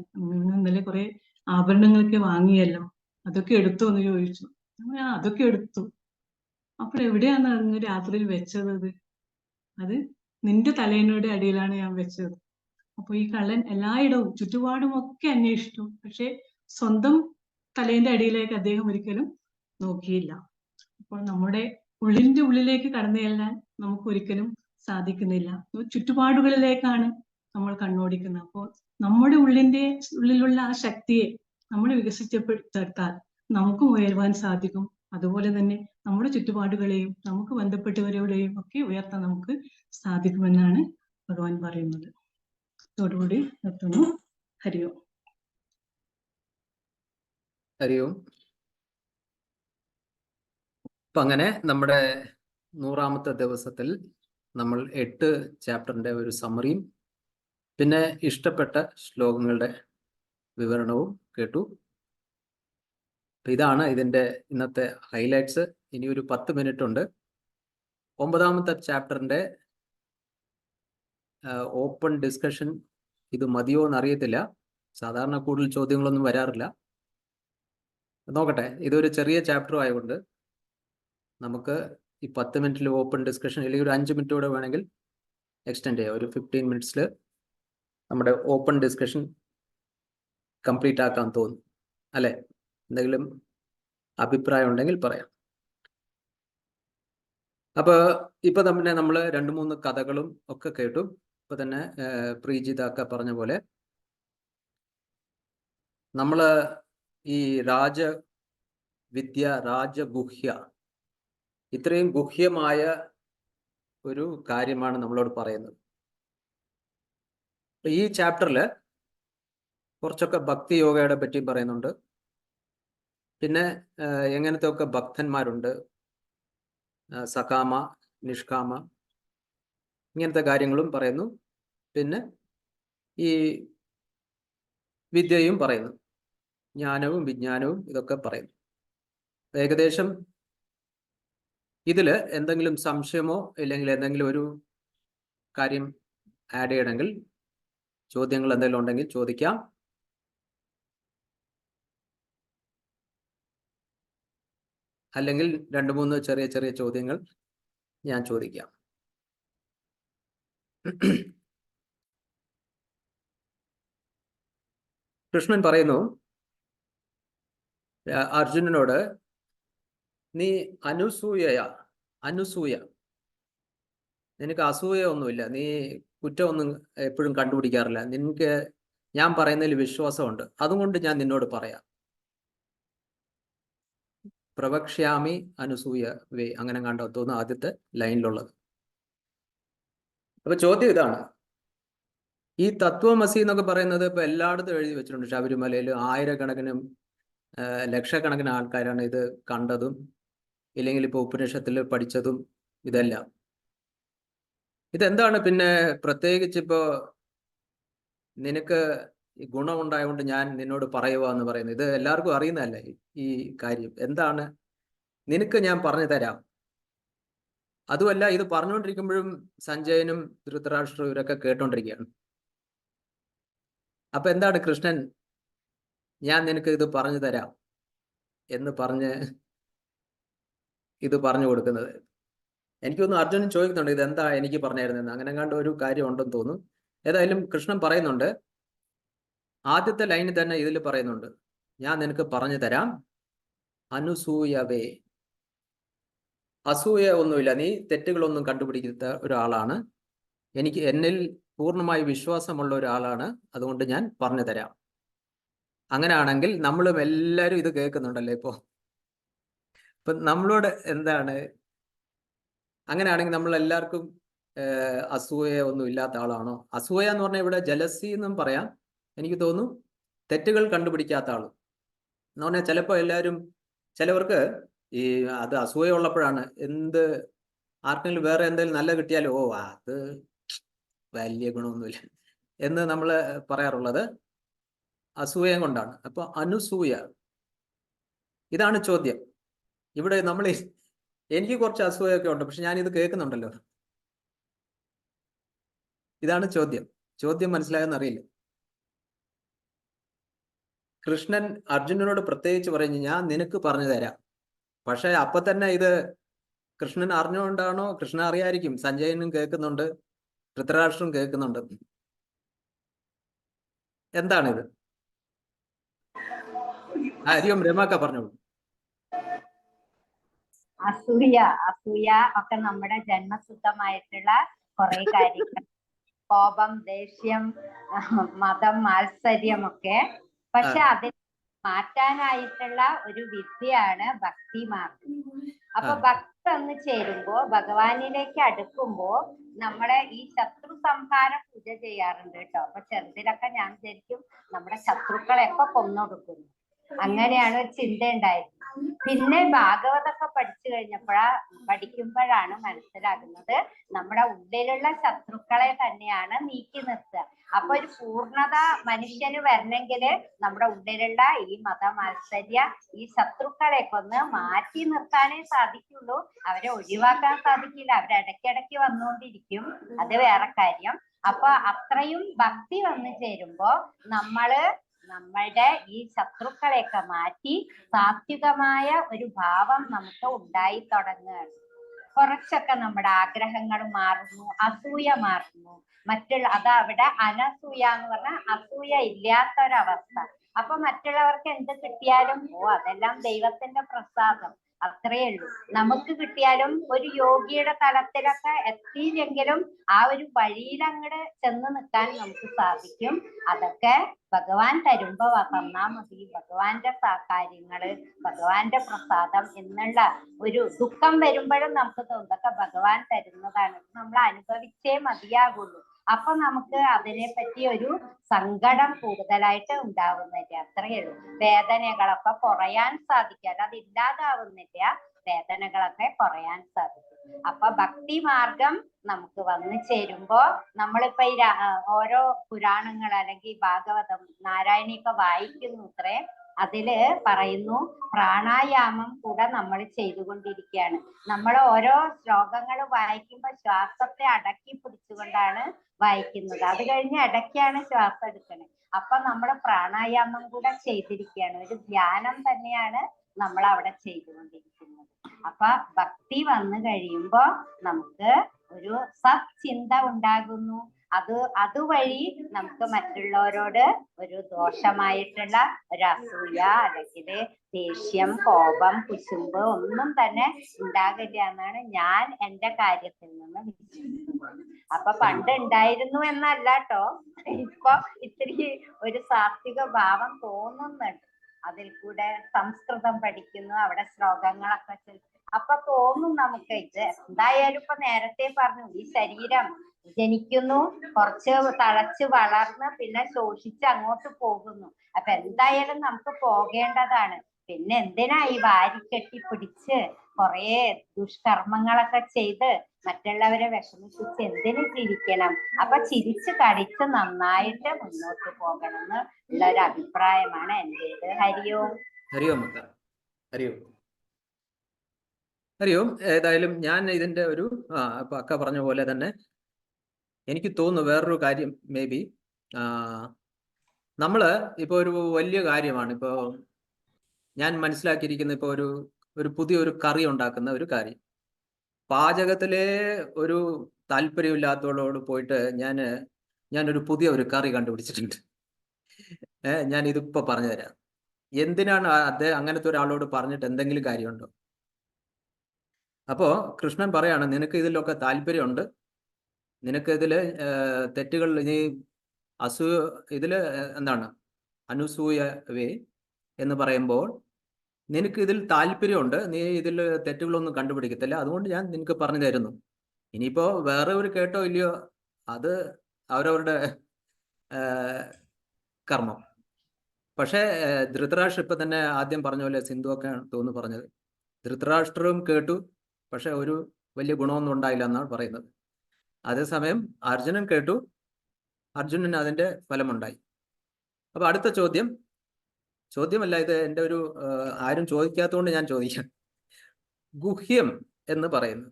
ഇന്നലെ കുറെ ആഭരണങ്ങളൊക്കെ വാങ്ങിയല്ലോ, അതൊക്കെ എടുത്തോ എന്ന് ചോദിച്ചു. അതൊക്കെ എടുത്തു. അപ്പോൾ എവിടെയാണ് അന്ന് രാത്രിയിൽ വെച്ചത്? അത് നിന്റെ തലേനയുടെ അടിയിലാണ് ഞാൻ വെച്ചത്. അപ്പൊ ഈ കള്ളൻ എല്ലായിടവും ചുറ്റുപാടും ഒക്കെ അന്വേഷിച്ചു, പക്ഷെ സ്വന്തം തലേന്റെ അടിയിലേക്ക് അദ്ദേഹം ഒരിക്കലും നോക്കിയില്ല. അപ്പോൾ നമ്മുടെ ഉള്ളിന്റെ ഉള്ളിലേക്ക് കടന്നു ചെല്ലാൻ നമുക്ക് ഒരിക്കലും സാധിക്കുന്നില്ല. ചുറ്റുപാടുകളിലേക്കാണ് നമ്മൾ കണ്ണോടിക്കുന്നത്. അപ്പോൾ നമ്മുടെ ഉള്ളിലുള്ള ആ ശക്തിയെ നമ്മൾ വികസിച്ചെടുത്താൽ നമുക്കും ഉയരുവാൻ സാധിക്കും. അതുപോലെ തന്നെ നമ്മുടെ ചുറ്റുപാടുകളെയും നമുക്ക് ബന്ധപ്പെട്ടവരുടെയും ഒക്കെ ഉയർത്താൻ നമുക്ക് സാധിക്കുമെന്നാണ് ഭഗവാൻ പറയുന്നത്. ഇതോടുകൂടി നിർത്തുന്നു. ഹരി ഓം. ഹരി ഓം. അപ്പൊ അങ്ങനെ നമ്മുടെ 100ാമത്തെ ദിവസത്തിൽ നമ്മൾ 8 ചാപ്റ്ററിന്റെ ഒരു സമ്മറിയും പിന്നെ ഇഷ്ടപ്പെട്ട ശ്ലോകങ്ങളുടെ വിവരണവും കേട്ടു. ഇതാണ് ഇതിന്റെ ഇന്നത്തെ ഹൈലൈറ്റ്സ്. ഇനി ഒരു 10 മിനിറ്റ് ഉണ്ട്. 9ാമത്തെ ചാപ്റ്ററിന്റെ ഓപ്പൺ ഡിസ്കഷൻ ഇത് മതിയോ എന്നറിയത്തില്ല. സാധാരണ കൂടുതൽ ചോദ്യങ്ങളൊന്നും വരാറില്ല. നോക്കട്ടെ, ഇതൊരു ചെറിയ ചാപ്റ്റർ ആയതുകൊണ്ട് നമുക്ക് ഈ 10 മിനിറ്റിൽ ഓപ്പൺ ഡിസ്കഷൻ, അല്ലെങ്കിൽ ഒരു 5 മിനിറ്റോടെ വേണമെങ്കിൽ എക്സ്റ്റെൻഡ് ചെയ്യാം. ഒരു 15 മിനിറ്റ്സിൽ നമ്മുടെ ഓപ്പൺ ഡിസ്കഷൻ കംപ്ലീറ്റ് ആക്കാൻ തോന്നും അല്ലെ? എന്തെങ്കിലും അഭിപ്രായം ഉണ്ടെങ്കിൽ പറയാം. അപ്പോൾ ഇപ്പൊ തന്നെ നമ്മൾ 2-3 കഥകളും ഒക്കെ കേട്ടു. ഇപ്പൊ തന്നെ പ്രീജിത പറഞ്ഞ പോലെ നമ്മൾ ഈ രാജവിദ്യ, രാജഗുഹ്യ, ഇത്രയും ഗുഹ്യമായ ഒരു കാര്യമാണ് നമ്മളോട് പറയുന്നത്. ഈ ചാപ്റ്ററിൽ കുറച്ചൊക്കെ ഭക്തി യോഗയുടെ പറ്റി പറയുന്നുണ്ട്. പിന്നെ എങ്ങനത്തെ ഒക്കെ ഭക്തന്മാരുണ്ട്, സകാമ, നിഷ്കാമ, ഇങ്ങനത്തെ കാര്യങ്ങളും പറയുന്നു. പിന്നെ ഈ വിദ്യയും പറയുന്നു, ജ്ഞാനവും വിജ്ഞാനവും ഇതൊക്കെ പറയുന്നു. ഏകദേശം ഇതിൽ എന്തെങ്കിലും സംശയമോ ഇല്ലെങ്കിൽ എന്തെങ്കിലും ഒരു കാര്യം ആഡ് ചെയ്യണമെങ്കിൽ, ചോദ്യങ്ങൾ എന്തെങ്കിലും ഉണ്ടെങ്കിൽ ചോദിക്കാം. അല്ലെങ്കിൽ 2-3 ചെറിയ ചെറിയ ചോദ്യങ്ങൾ ഞാൻ ചോദിക്കാം. കൃഷ്ണൻ പറയുന്നു അർജുനനോട്, നീ അനസൂയ, നിനക്ക് അസൂയ ഒന്നുമില്ല, നീ കുറ്റമൊന്നും എപ്പോഴും കണ്ടുപിടിക്കാറില്ല, നിനക്ക് ഞാൻ പറയുന്നതിൽ വിശ്വാസമുണ്ട്, അതുകൊണ്ട് ഞാൻ നിന്നോട് പറയാം. പ്രവക്ഷ്യാമി അനസൂയ വേ, അങ്ങനെ കണ്ടോ തോന്നുന്നു ആദ്യത്തെ ലൈനിലുള്ളത്. അപ്പൊ ചോദ്യം ഇതാണ്, ഈ തത്വമസി എന്നൊക്കെ പറയുന്നത് ഇപ്പൊ എല്ലായിടത്തും എഴുതി വെച്ചിട്ടുണ്ട്. ശബരിമലയിൽ ആയിരക്കണക്കിനും ലക്ഷക്കണക്കിന് ആൾക്കാരാണ് ഇത് കണ്ടതും ഇല്ലെങ്കിൽ ഇപ്പൊ ഉപനിഷത്തിൽ പഠിച്ചതും ഇതെല്ലാം. ഇതെന്താണ് പിന്നെ പ്രത്യേകിച്ച് ഇപ്പോ നിനക്ക് ഗുണമുണ്ടായതുകൊണ്ട് ഞാൻ നിന്നോട് പറയുക എന്ന് പറയുന്നത്? ഇത് എല്ലാവർക്കും അറിയുന്നതല്ലേ ഈ കാര്യം. എന്താണ് നിനക്ക് ഞാൻ പറഞ്ഞു തരാം. അതുമല്ല, ഇത് പറഞ്ഞുകൊണ്ടിരിക്കുമ്പോഴും സഞ്ജയനും ധൃതരാഷ്ട്രവും ഇവരൊക്കെ കേട്ടോണ്ടിരിക്കുകയാണ്. അപ്പൊ എന്താണ് കൃഷ്ണൻ ഞാൻ നിനക്ക് ഇത് പറഞ്ഞു തരാം എന്ന് പറഞ്ഞ് ഇത് പറഞ്ഞു കൊടുക്കുന്നത്? എനിക്കൊന്ന് അർജുനൻ ചോദിക്കുന്നുണ്ട്, ഇതെന്താ എനിക്ക് പറഞ്ഞായിരുന്നെന്ന്. അങ്ങനെ കണ്ട ഒരു കാര്യം ഉണ്ടെന്ന് തോന്നുന്നു. ഏതായാലും കൃഷ്ണൻ പറയുന്നുണ്ട്, ആദ്യത്തെ ലൈനിൽ തന്നെ ഇതിൽ പറയുന്നുണ്ട്, ഞാൻ നിനക്ക് പറഞ്ഞു തരാം. അനസൂയവേ, അസൂയ ഒന്നുമില്ല, നീ തെറ്റുകളൊന്നും കണ്ടുപിടിക്കാത്ത ഒരാളാണ്, എന്നിൽ പൂർണ്ണമായി വിശ്വാസമുള്ള ഒരാളാണ്, അതുകൊണ്ട് ഞാൻ പറഞ്ഞു തരാം. അങ്ങനെയാണെങ്കിൽ നമ്മളും എല്ലാവരും ഇത് കേൾക്കുന്നുണ്ടല്ലോ ഇപ്പൊ നമ്മളോട് എന്താണ്? അങ്ങനെയാണെങ്കിൽ നമ്മൾ എല്ലാവർക്കും അസൂയ ഒന്നും ഇല്ലാത്ത ആളാണോ? അസൂയ എന്ന് പറഞ്ഞാൽ ഇവിടെ ജലസി എന്നും പറയാം. എനിക്ക് തോന്നുന്നു തെറ്റുകൾ കണ്ടുപിടിക്കാത്ത ആൾ എന്ന് പറഞ്ഞാൽ ചിലപ്പോൾ എല്ലാവരും ചിലവർക്ക് ഈ അത് അസൂയ ഉള്ളപ്പോഴാണ് ആർക്കെങ്കിലും വേറെ എന്തെങ്കിലും നല്ല കിട്ടിയാലും ഓ അത് വലിയ ഗുണമൊന്നുമില്ല എന്ന് നമ്മൾ പറയാറുള്ളത് അസൂയം കൊണ്ടാണ്. അപ്പൊ അനുസൂയ, ഇതാണ് ചോദ്യം. ഇവിടെ നമ്മൾ എനിക്ക് കുറച്ച് അസൂയൊക്കെ ഉണ്ട്, പക്ഷെ ഞാനിത് കേൾക്കുന്നുണ്ടല്ലോ. ഇതാണ് ചോദ്യം മനസ്സിലായെന്ന് അറിയില്ല. കൃഷ്ണൻ അർജുനനോട് പ്രത്യേകിച്ച് പറഞ്ഞു, ഞാൻ നിനക്ക് പറഞ്ഞു തരാം. പക്ഷെ അപ്പൊ തന്നെ ഇത് കൃഷ്ണൻ അറിഞ്ഞുകൊണ്ടാണോ? കൃഷ്ണൻ അറിയായിരിക്കും, സഞ്ജയനും കേൾക്കുന്നുണ്ട്, ധൃതരാഷ്ട്രം കേൾക്കുന്നുണ്ട്. എന്താണിത്? ഹരിയും രമാക്ക പറഞ്ഞോളൂ. അസൂയ ഒക്കെ നമ്മുടെ ജന്മസിദ്ധമായിട്ടുള്ള കുറെ കാര്യങ്ങൾ, കോപം, ദേഷ്യം, മതം, മാത്സര്യം ഒക്കെ. പക്ഷെ അതിനെ മാറ്റാനായിട്ടുള്ള ഒരു വിദ്യയാണ് ഭക്തി മാർഗം. അപ്പൊ ഭക്തി വന്ന് ചേരുമ്പോ, ഭഗവാനിലേക്ക് അടുക്കുമ്പോ നമ്മളെ ഈ ശത്രു സംഹാര പൂജ ചെയ്യാറുണ്ട് കേട്ടോ. അപ്പൊ ചെറുതിലൊക്കെ ഞാൻ വിചാരിക്കും നമ്മുടെ ശത്രുക്കളെയൊക്കെ കൊന്നൊടുക്കുന്നു, അങ്ങനെയാണ് ഒരു ചിന്ത ഉണ്ടായിരുന്നത്. പിന്നെ ഭാഗവതമൊക്കെ പഠിക്കുമ്പോഴാണ് മനസ്സിലാകുന്നത് നമ്മുടെ ഉള്ളിലുള്ള ശത്രുക്കളെ തന്നെയാണ് നീക്കി നിർത്തുക. അപ്പൊ ഒരു പൂർണ്ണത മനുഷ്യന് വരണമെങ്കിൽ നമ്മുടെ ഉള്ളിലുള്ള ഈ മതമാത്സര്യ, ഈ ശത്രുക്കളെ കൊന്ന് മാറ്റി നിർത്താനേ സാധിക്കുള്ളൂ. അവരെ ഒഴിവാക്കാൻ സാധിക്കില്ല, അവരിടയ്ക്കിടയ്ക്ക് വന്നുകൊണ്ടിരിക്കും, അത് വേറെ കാര്യം. അപ്പൊ അത്രയും ഭക്തി വന്നു ചേരുമ്പോ നമ്മളുടെ ഈ ശത്രുക്കളെയൊക്കെ മാറ്റി സാത്വികമായ ഒരു ഭാവം നമുക്ക് ഉണ്ടായി തുടങ്ങുകയാണ്. കുറച്ചൊക്കെ നമ്മുടെ ആഗ്രഹങ്ങൾ മാറുന്നു, അസൂയ മാറുന്നു. അവിടെ അനസൂയ എന്ന് പറഞ്ഞാൽ അസൂയ ഇല്ലാത്തൊരവസ്ഥ. അപ്പൊ മറ്റുള്ളവർക്ക് എന്ത് കിട്ടിയാലും അതെല്ലാം ദൈവത്തിന്റെ പ്രസാദം, അത്രയേ ഉള്ളൂ. നമുക്ക് കിട്ടിയാലും ഒരു യോഗിയുടെ തലത്തിലൊക്കെ എത്തിയില്ലെങ്കിലും ആ ഒരു വഴിയിൽ അങ്ങോട്ട് ചെന്ന് നിൽക്കാൻ നമുക്ക് സാധിക്കും. അതൊക്കെ ഭഗവാൻ തരുമ്പോ തന്നാ മതി. ഭഗവാന്റെ കാര്യങ്ങള്, ഭഗവാന്റെ പ്രസാദം എന്നുള്ള ഒരു ദുഃഖം വരുമ്പോഴും നമുക്ക് തോന്നൊക്കെ ഭഗവാൻ തരുന്നതാണ്, നമ്മൾ അനുഭവിച്ചേ മതിയാകുള്ളൂ. അപ്പൊ നമുക്ക് അതിനെ പറ്റി ഒരു സങ്കടം കൂടുതലായിട്ട് ഉണ്ടാവുന്നില്ല, അത്രയേ ഉള്ളൂ. വേദനകളൊക്കെ കുറയാൻ സാധിക്കാതെ അതില്ലാതാവുന്നില്ല, വേദനകളൊക്കെ കുറയാൻ സാധിക്കും. അപ്പൊ ഭക്തി മാർഗം നമുക്ക് വന്നു ചേരുമ്പോ നമ്മളിപ്പോ ഈ ഓരോ പുരാണങ്ങൾ അല്ലെങ്കിൽ ഭാഗവതം, നാരായണിയൊക്കെ വായിക്കുന്നു അത്രേ. അതില് പറയുന്നു പ്രാണായാമം കൂടെ നമ്മൾ ചെയ്തുകൊണ്ടിരിക്കുകയാണ്. നമ്മൾ ഓരോ ശ്ലോകങ്ങൾ വായിക്കുമ്പോൾ ശ്വാസത്തെ അടക്കി പിടിച്ചുകൊണ്ടാണ് വായിക്കുന്നത്. അത് കഴിഞ്ഞ് ഇടയ്ക്കാണ് ശ്വാസം എടുക്കുന്നത്. അപ്പൊ നമ്മൾ പ്രാണായാമം കൂടെ ചെയ്തിരിക്കുകയാണ്, ഒരു ധ്യാനം തന്നെയാണ് നമ്മൾ അവിടെ ചെയ്തുകൊണ്ടിരിക്കുന്നത്. അപ്പൊ ഭക്തി വന്നു കഴിയുമ്പോ നമുക്ക് ഒരു സത്ചിന്ത ഉണ്ടാകുന്നു. അതുവഴി നമുക്ക് മറ്റുള്ളവരോട് ഒരു ദോഷമായിട്ടുള്ള ഒരു അസൂയ അല്ലെങ്കിൽ ദേഷ്യം, കോപം, കുശുമ്പ് ഒന്നും തന്നെ ഉണ്ടാകില്ല എന്നാണ് ഞാൻ എന്റെ കാര്യത്തിൽ നിന്ന് വിശ്വസിക്കുന്നത്. അപ്പൊ പണ്ട് ഉണ്ടായിരുന്നു എന്നല്ല കേട്ടോ, ഇപ്പൊ ഇത്തിരി ഒരു സാത്വിക ഭാവം തോന്നുന്നുണ്ട്. അതിൽ കൂടെ സംസ്കൃതം പഠിക്കുന്നു, അവിടെ ശ്ലോകങ്ങളൊക്കെ അപ്പൊ തോന്നും നമുക്ക് ഇത് എന്തായാലും ഇപ്പൊ നേരത്തെ പറഞ്ഞു, ഈ ശരീരം ജനിക്കുന്നു, കുറച്ച് തഴച്ച് വളർന്ന് പിന്നെ ശോഷിച്ച് അങ്ങോട്ട് പോകുന്നു. അപ്പൊ എന്തായാലും നമുക്ക് പോകേണ്ടതാണ്. പിന്നെ എന്തിനാ ഈ വാരിക്കെട്ടി പിടിച്ച് കുറെ ദുഷ്കർമ്മങ്ങളൊക്കെ ചെയ്ത് മറ്റുള്ളവരെ വിഷമിപ്പിച്ച് എന്തിനു ജീവിക്കണം? അപ്പൊ ചിരിച്ച് കളിച്ച് നന്നായിട്ട് മുന്നോട്ട് പോകണം എന്ന് ഉള്ള ഒരു അഭിപ്രായമാണ് എന്റേത്. ഹരിയോം. ഹരിയോം. ഏതായാലും ഞാൻ ഇതിന്റെ ഒരു ഇപ്പൊ അക്ക പറഞ്ഞ പോലെ തന്നെ എനിക്ക് തോന്നുന്നു വേറൊരു കാര്യം, മേ ബി നമ്മള് ഇപ്പൊ ഒരു വലിയ കാര്യമാണ് ഇപ്പോ ഞാൻ മനസ്സിലാക്കിയിരിക്കുന്ന, ഇപ്പൊ ഒരു പുതിയൊരു കറി ഉണ്ടാക്കുന്ന ഒരു കാര്യം, പാചകത്തിലെ ഒരു താല്പര്യമില്ലാത്തവളോട് പോയിട്ട് ഞാനൊരു പുതിയ ഒരു കറി കണ്ടുപിടിച്ചിട്ടുണ്ട്, ഞാൻ ഇതിപ്പോ പറഞ്ഞു തരാം. എന്തിനാണ് അങ്ങനത്തെ ഒരാളോട് പറഞ്ഞിട്ട് എന്തെങ്കിലും കാര്യമുണ്ടോ? അപ്പോ കൃഷ്ണൻ പറയാണ്, നിനക്ക് ഇതിലൊക്കെ താല്പര്യമുണ്ട്, നിനക്ക് ഇതില് തെറ്റുകൾ, നീ ഇതില് എന്താണ് അനുസൂയവേ എന്ന് പറയുമ്പോൾ നിനക്ക് ഇതിൽ താല്പര്യമുണ്ട്, നീ ഇതിൽ തെറ്റുകളൊന്നും കണ്ടുപിടിക്കത്തില്ല, അതുകൊണ്ട് ഞാൻ നിനക്ക് പറഞ്ഞു തരുന്നു. ഇനിയിപ്പോ വേറെ ഒരു കേട്ടോ ഇല്ലയോ അത് അവരവരുടെ കർമ്മം. പക്ഷേ ധൃതരാഷ്ട്രം ഇപ്പൊ തന്നെ ആദ്യം പറഞ്ഞ പോലെ സിന്ധു ഒക്കെ തോന്നുന്നു പറഞ്ഞത്, ധൃതരാഷ്ട്രവും കേട്ടു, പക്ഷെ ഒരു വലിയ ഗുണമൊന്നും ഉണ്ടായില്ല എന്നാണ് പറയുന്നത്. അതേസമയം അർജുനൻ കേട്ടു, അർജുനന് അതിന്റെ ഫലമുണ്ടായി. അപ്പൊ അടുത്ത ചോദ്യമല്ല ഇത്, എൻ്റെ ഒരു ആരും ചോദിക്കാത്തതുകൊണ്ട് ഞാൻ ചോദിക്കാം. ഗുഹ്യം എന്ന് പറയുന്നത്,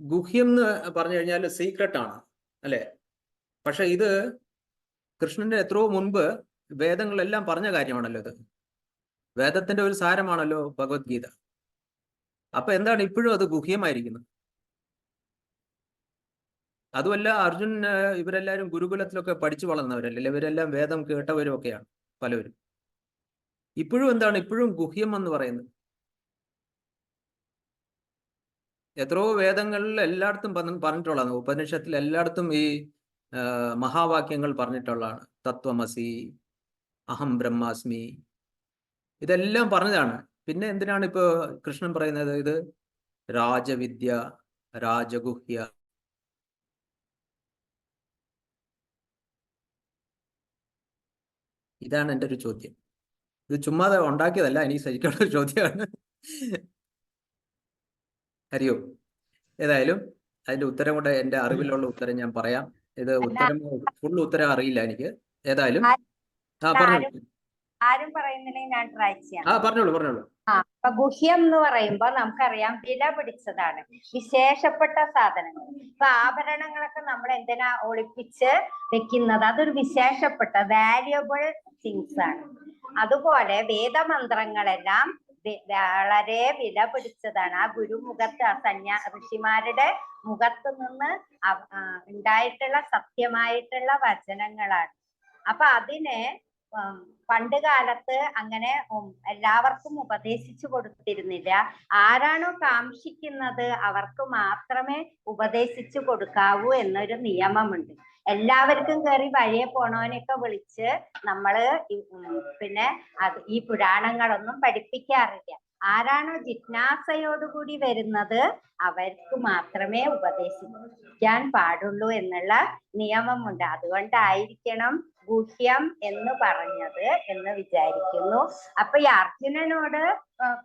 ഗുഹ്യം എന്ന് പറഞ്ഞു കഴിഞ്ഞാൽ സീക്രട്ട് ആണ് അല്ലെ? പക്ഷെ ഇത് കൃഷ്ണന്റെ എത്രയോ മുൻപ് വേദങ്ങളെല്ലാം പറഞ്ഞ കാര്യമാണല്ലോ ഇത്. വേദത്തിന്റെ ഒരു സാരമാണല്ലോ ഭഗവത്ഗീത. അപ്പൊ എന്താണ് ഇപ്പോഴും അത് ഗുഹ്യമായിരിക്കുന്നത്? അതുമല്ല, അർജുൻ ഇവരെല്ലാവരും ഗുരുകുലത്തിലൊക്കെ പഠിച്ചു വളർന്നവരല്ലേ, ഇവരെല്ലാം വേദം കേട്ടവരും ഒക്കെയാണ് പലവരും. ഇപ്പോഴും എന്താണ് ഇപ്പോഴും ഗുഹ്യം എന്ന് പറയുന്നത്? എത്രയോ വേദങ്ങളിൽ എല്ലായിടത്തും പറഞ്ഞിട്ടുള്ളതാണ്, ഉപനിഷത്തിൽ എല്ലായിടത്തും ഈ മഹാവാക്യങ്ങൾ പറഞ്ഞിട്ടുള്ളതാണ്. തത്വമസി, അഹം ബ്രഹ്മാസ്മി, ഇതെല്ലാം പറഞ്ഞതാണ്. പിന്നെ എന്തിനാണ് ഇപ്പൊ കൃഷ്ണൻ പറയുന്നത് ഇത് രാജവിദ്യ, രാജഗുഹ്യ? ഇതാണ് എൻ്റെ ഒരു ചോദ്യം. ഇത് ചുമ്മാതെ ഉണ്ടാക്കിയതല്ല, എനിക്ക് ശരിക്കുള്ള ഒരു ചോദ്യമാണ്. ഹരിയോ, ഏതായാലും അതിന്റെ ഉത്തരം കൂടെ, എൻ്റെ അറിവിലുള്ള ഉത്തരം ഞാൻ പറയാം. ഇത് ഉത്തരം ഫുൾ ഉത്തരം അറിയില്ല എനിക്ക്. ഏതായാലും പറഞ്ഞോളൂ. ആരും പറയുന്നില്ലെങ്കിൽ ഞാൻ ട്രൈ ചെയ്യാം. പറഞ്ഞോളൂ. അപ്പൊ ഗുഹ്യം എന്ന് പറയുമ്പോ നമുക്കറിയാം വില പിടിച്ചതാണ്, വിശേഷപ്പെട്ട സാധനങ്ങൾ. ഇപ്പൊ ആഭരണങ്ങളൊക്കെ നമ്മൾ എന്തിനാ ഒളിപ്പിച്ച് വെക്കുന്നത്? അതൊരു വിശേഷപ്പെട്ട വാല്യുബിൾ തിങ്സ് ആണ്. അതുപോലെ വേദമന്ത്രങ്ങളെല്ലാം വളരെ വില പിടിച്ചതാണ്. ആ ഗുരുമുഖത്ത്, ആ ഋഷിമാരുടെ മുഖത്ത് നിന്ന് ഉണ്ടായിട്ടുള്ള സത്യമായിട്ടുള്ള വചനങ്ങളാണ്. അപ്പൊ അതിനെ പണ്ട് കാലത്ത് അങ്ങനെ എല്ലാവർക്കും ഉപദേശിച്ചു കൊടുത്തിരുന്നില്ല. ആരാണോ കാംക്ഷിക്കുന്നത് അവർക്ക് മാത്രമേ ഉപദേശിച്ചു കൊടുക്കാവൂ എന്നൊരു നിയമമുണ്ട്. എല്ലാവർക്കും കയറി വഴിയെ പോണവനെയൊക്കെ വിളിച്ച് നമ്മള് പിന്നെ ഈ പുരാണങ്ങളൊന്നും പഠിപ്പിക്കാറില്ല. ആരാണോ ജിജ്ഞാസയോടുകൂടി വരുന്നത് അവർക്ക് മാത്രമേ ഉപദേശിക്കാൻ പാടുള്ളൂ എന്നുള്ള നിയമമുണ്ട്. അതുകൊണ്ടായിരിക്കണം ഗുഹ്യം എന്ന് പറഞ്ഞത് എന്ന് വിചാരിക്കുന്നു. അപ്പൊ ഈ അർജുനനോട്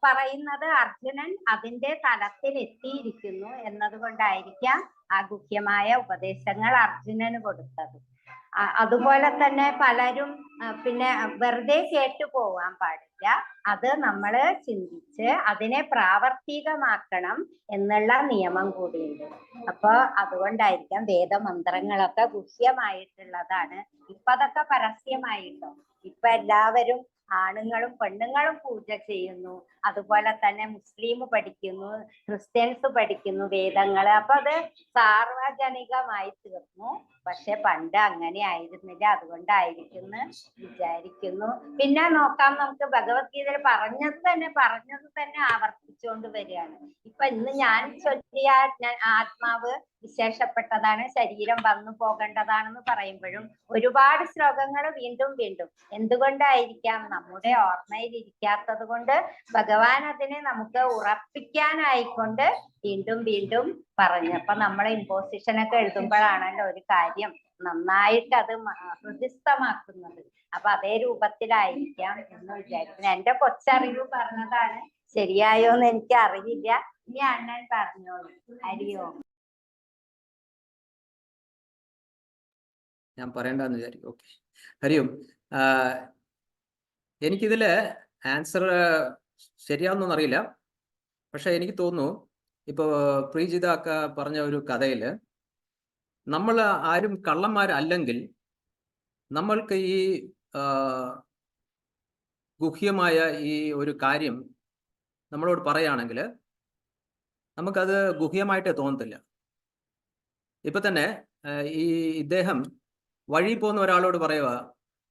പറയുന്നത് അർജുനൻ അതിന്റെ തലത്തിൽ എത്തിയിരിക്കുന്നു എന്നതുകൊണ്ടായിരിക്കാം ആ ഗുഹ്യമായ ഉപദേശങ്ങൾ അർജുനന് കൊടുത്തത്. അതുപോലെ തന്നെ പലരും പിന്നെ വെറുതെ കേട്ടു പോവാൻ പാടില്ല, അത് നമ്മള് ചിന്തിച്ച് അതിനെ പ്രാവർത്തികമാക്കണം എന്നുള്ള നിയമം കൂടിയുണ്ട്. അപ്പൊ അതുകൊണ്ടായിരിക്കാം വേദമന്ത്രങ്ങളൊക്കെ ഗുഹ്യമായിട്ടുള്ളതാണ്. ഇപ്പൊ അതൊക്കെ പരസ്യമായിട്ടോ. ഇപ്പൊ എല്ലാവരും ആണുങ്ങളും പെണ്ണുങ്ങളും പൂജ ചെയ്യുന്നു, അതുപോലെ തന്നെ മുസ്ലിം പഠിക്കുന്നു, ക്രിസ്ത്യൻസ് പഠിക്കുന്നു വേദങ്ങള്. അപ്പൊ അത് സാർവജനികമായി തീർന്നു. പക്ഷെ പണ്ട് അങ്ങനെ ആയിരുന്നില്ല, അതുകൊണ്ടായിരിക്കും വിചാരിക്കുന്നു. പിന്നെ നോക്കാം, നമുക്ക് ഭഗവത്ഗീതയിൽ പറഞ്ഞത് തന്നെ ആവർത്തിച്ചുകൊണ്ട് വരികയാണ്. ഇപ്പൊ ഇന്ന് ഞാൻ ചൊല്ലിയ ആത്മാവ് വിശേഷപ്പെട്ടതാണ്, ശരീരം വന്നു പോകേണ്ടതാണെന്ന് പറയുമ്പോഴും ഒരുപാട് ശ്ലോകങ്ങൾ വീണ്ടും എന്തുകൊണ്ടായിരിക്കാം? നമ്മുടെ ഓർമ്മയിൽ ഇരിക്കാത്തത് കൊണ്ട് ഭഗവാൻ അതിനെ നമുക്ക് ഉറപ്പിക്കാനായിക്കൊണ്ട് വീണ്ടും പറഞ്ഞു. അപ്പൊ നമ്മൾ ഇമ്പോസിഷനൊക്കെ എഴുതുമ്പോഴാണല്ലോ ഒരു കാര്യം നന്നായിട്ട് അത് ഹൃദിസ്ഥമാക്കുന്നത്. അപ്പൊ അതേ രൂപത്തിലായിരിക്കാം എന്ന് വിചാരിക്കുന്നു. എന്റെ കൊച്ചറിവ് പറഞ്ഞതാണ്, ശരിയായോന്ന് എനിക്ക് അറിയില്ല. ഇനി അണ്ണൻ പറഞ്ഞോളൂ. ഹരിയോ. ഞാൻ പറയണ്ടെന്ന് വിചാരിക്കും. ഓക്കെ, ഹരിയും. എനിക്കിതില് ആൻസർ ശരിയാവുന്നൊന്നും അറിയില്ല. പക്ഷെ എനിക്ക് തോന്നുന്നു ഇപ്പൊ പ്രീജിത ഒക്കെ പറഞ്ഞ ഒരു കഥയില് നമ്മൾ ആരും കള്ളന്മാരല്ലെങ്കിൽ നമ്മൾക്ക് ഈ ഗുഹ്യമായ ഈ ഒരു കാര്യം നമ്മളോട് പറയുകയാണെങ്കിൽ നമുക്കത് ഗുഹ്യമായിട്ടേ തോന്നത്തില്ല. ഇപ്പൊ തന്നെ ഇദ്ദേഹം വഴി പോകുന്ന ഒരാളോട് പറയുക,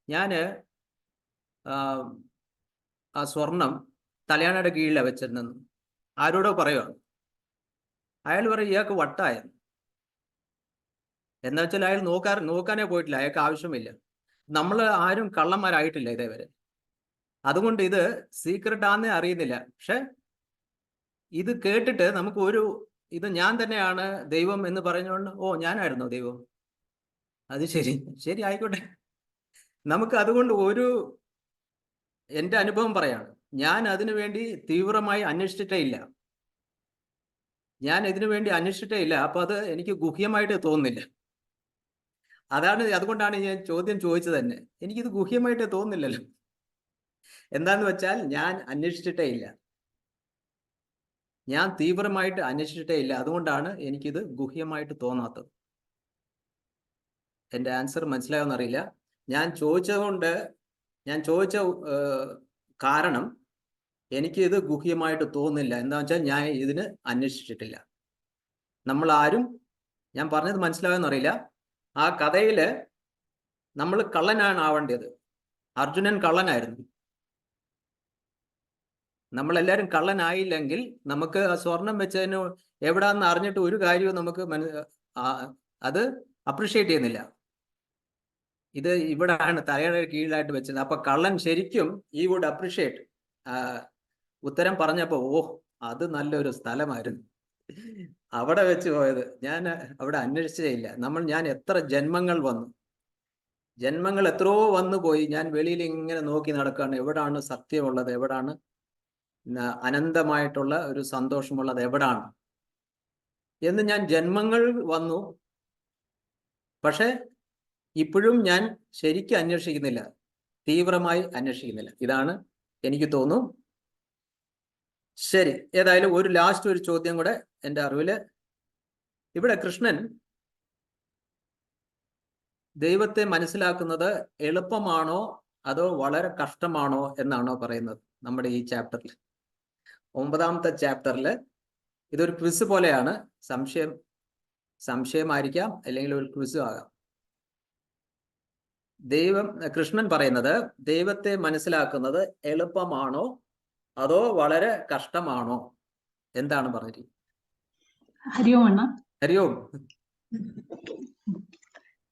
ഞാന് ആ സ്വർണം തലയാണയുടെ കീഴിലാണ് വെച്ചിരുന്നെന്ന് ആരോടോ പറയുക. അയാൾ പറയും ഇയാൾക്ക് വട്ടായെന്ന്. എന്താ വെച്ചാൽ അയാൾ നോക്കാനേ പോയിട്ടില്ല, അയാൾക്ക് ആവശ്യമില്ല. നമ്മൾ ആരും കള്ളന്മാരായിട്ടില്ല ഇതേവരെ. അതുകൊണ്ട് ഇത് സീക്രട്ട് ആണെന്നേ അറിയുന്നില്ല. പക്ഷെ ഇത് കേട്ടിട്ട് നമുക്ക് ഇത് ഞാൻ തന്നെയാണ് ദൈവം എന്ന് പറഞ്ഞുകൊണ്ട്, ഓ ഞാനായിരുന്നോ ദൈവം, അത് ശരി ആയിക്കോട്ടെ, നമുക്ക് അതുകൊണ്ട് എൻ്റെ അനുഭവം പറയാണ്, ഞാൻ അതിനു വേണ്ടി തീവ്രമായി അന്വേഷിച്ചിട്ടേ ഇല്ല. ഞാൻ ഇതിനു വേണ്ടി അന്വേഷിച്ചിട്ടേ ഇല്ല. അപ്പൊ അത് എനിക്ക് ഗുഹ്യമായിട്ട് തോന്നുന്നില്ല. അതുകൊണ്ടാണ് ഞാൻ ചോദ്യം ചോദിച്ചത് തന്നെ. എനിക്കിത് ഗുഹ്യമായിട്ട് തോന്നുന്നില്ലല്ലോ. എന്താന്ന് വെച്ചാൽ ഞാൻ അന്വേഷിച്ചിട്ടേ ഇല്ല, ഞാൻ തീവ്രമായിട്ട് അന്വേഷിച്ചിട്ടേ ഇല്ല. അതുകൊണ്ടാണ് എനിക്കിത് ഗുഹ്യമായിട്ട് തോന്നാത്തത്. എൻ്റെ ആൻസർ മനസ്സിലാവുമെന്നറിയില്ല. ഞാൻ ചോദിച്ച കാരണം എനിക്ക് ഇത് ഗുഹ്യമായിട്ട് തോന്നുന്നില്ല. എന്താ വെച്ചാൽ ഞാൻ ഇതിന് അന്വേഷിച്ചിട്ടില്ല. നമ്മളാരും, ഞാൻ പറഞ്ഞത് മനസ്സിലാവുമെന്നറിയില്ല, ആ കഥയില് നമ്മൾ കള്ളനാണ് ആവേണ്ടത്. അർജുനൻ കള്ളനായിരുന്നു. നമ്മളെല്ലാവരും കള്ളനായില്ലെങ്കിൽ നമുക്ക് ആ സ്വർണം വെച്ചതിന് എവിടാന്ന് അറിഞ്ഞിട്ട് ഒരു കാര്യവും നമുക്ക് അത് അപ്രിഷ്യേറ്റ് ചെയ്യുന്നില്ല. ഇത് ഇവിടാണ് തലയുടെ കീഴിലായിട്ട് വെച്ചത്. അപ്പൊ കള്ളൻ ശരിക്കും ഈ വുഡ് അപ്രിഷ്യേറ്റ്. ഉത്തരം പറഞ്ഞപ്പോ അത് നല്ലൊരു സ്ഥലമായിരുന്നു, അവിടെ വെച്ച് പോയത്. ഞാൻ അവിടെ അന്വേഷിച്ചേ ഇല്ല. ഞാൻ എത്ര ജന്മങ്ങൾ എത്രയോ വന്നു പോയി. ഞാൻ വെളിയിൽ ഇങ്ങനെ നോക്കി നടക്കുകയാണ്, എവിടാണ് സത്യമുള്ളത്, എവിടാണ് അനന്തമായിട്ടുള്ള ഒരു സന്തോഷമുള്ളത്, എവിടാണ് എന്ന് ഞാൻ ജന്മങ്ങൾ വന്നു. പക്ഷെ ഇപ്പോഴും ഞാൻ ശരിക്കും അന്വേഷിക്കുന്നില്ല, തീവ്രമായി അന്വേഷിക്കുന്നില്ല. ഇതാണ് എനിക്ക് തോന്നുന്നു. ശരി, ഏതായാലും ലാസ്റ്റ് ഒരു ചോദ്യം കൂടെ എൻ്റെ അറിവില്. ഇവിടെ കൃഷ്ണൻ ദൈവത്തെ മനസ്സിലാക്കുന്നത് എളുപ്പമാണോ അതോ വളരെ കഷ്ടമാണോ എന്നാണോ പറയുന്നത് നമ്മുടെ ഈ ചാപ്റ്ററിൽ? 9ാമത്തെ ചാപ്റ്ററിൽ ഇതൊരു ക്വിസ് പോലെയാണ്. സംശയമായിരിക്കാം, അല്ലെങ്കിൽ ഒരു ക്വിസ് ആകാം. കൃഷ്ണൻ പറയുന്നത് ദൈവത്തെ മനസ്സിലാക്കുന്നത് എളുപ്പമാണോ അതോ വളരെ കഷ്ടമാണോ? എന്താണ് പറഞ്ഞിരിക്കുന്നത്? ഹരിയോം അണ്ണ. ഹരിയോം.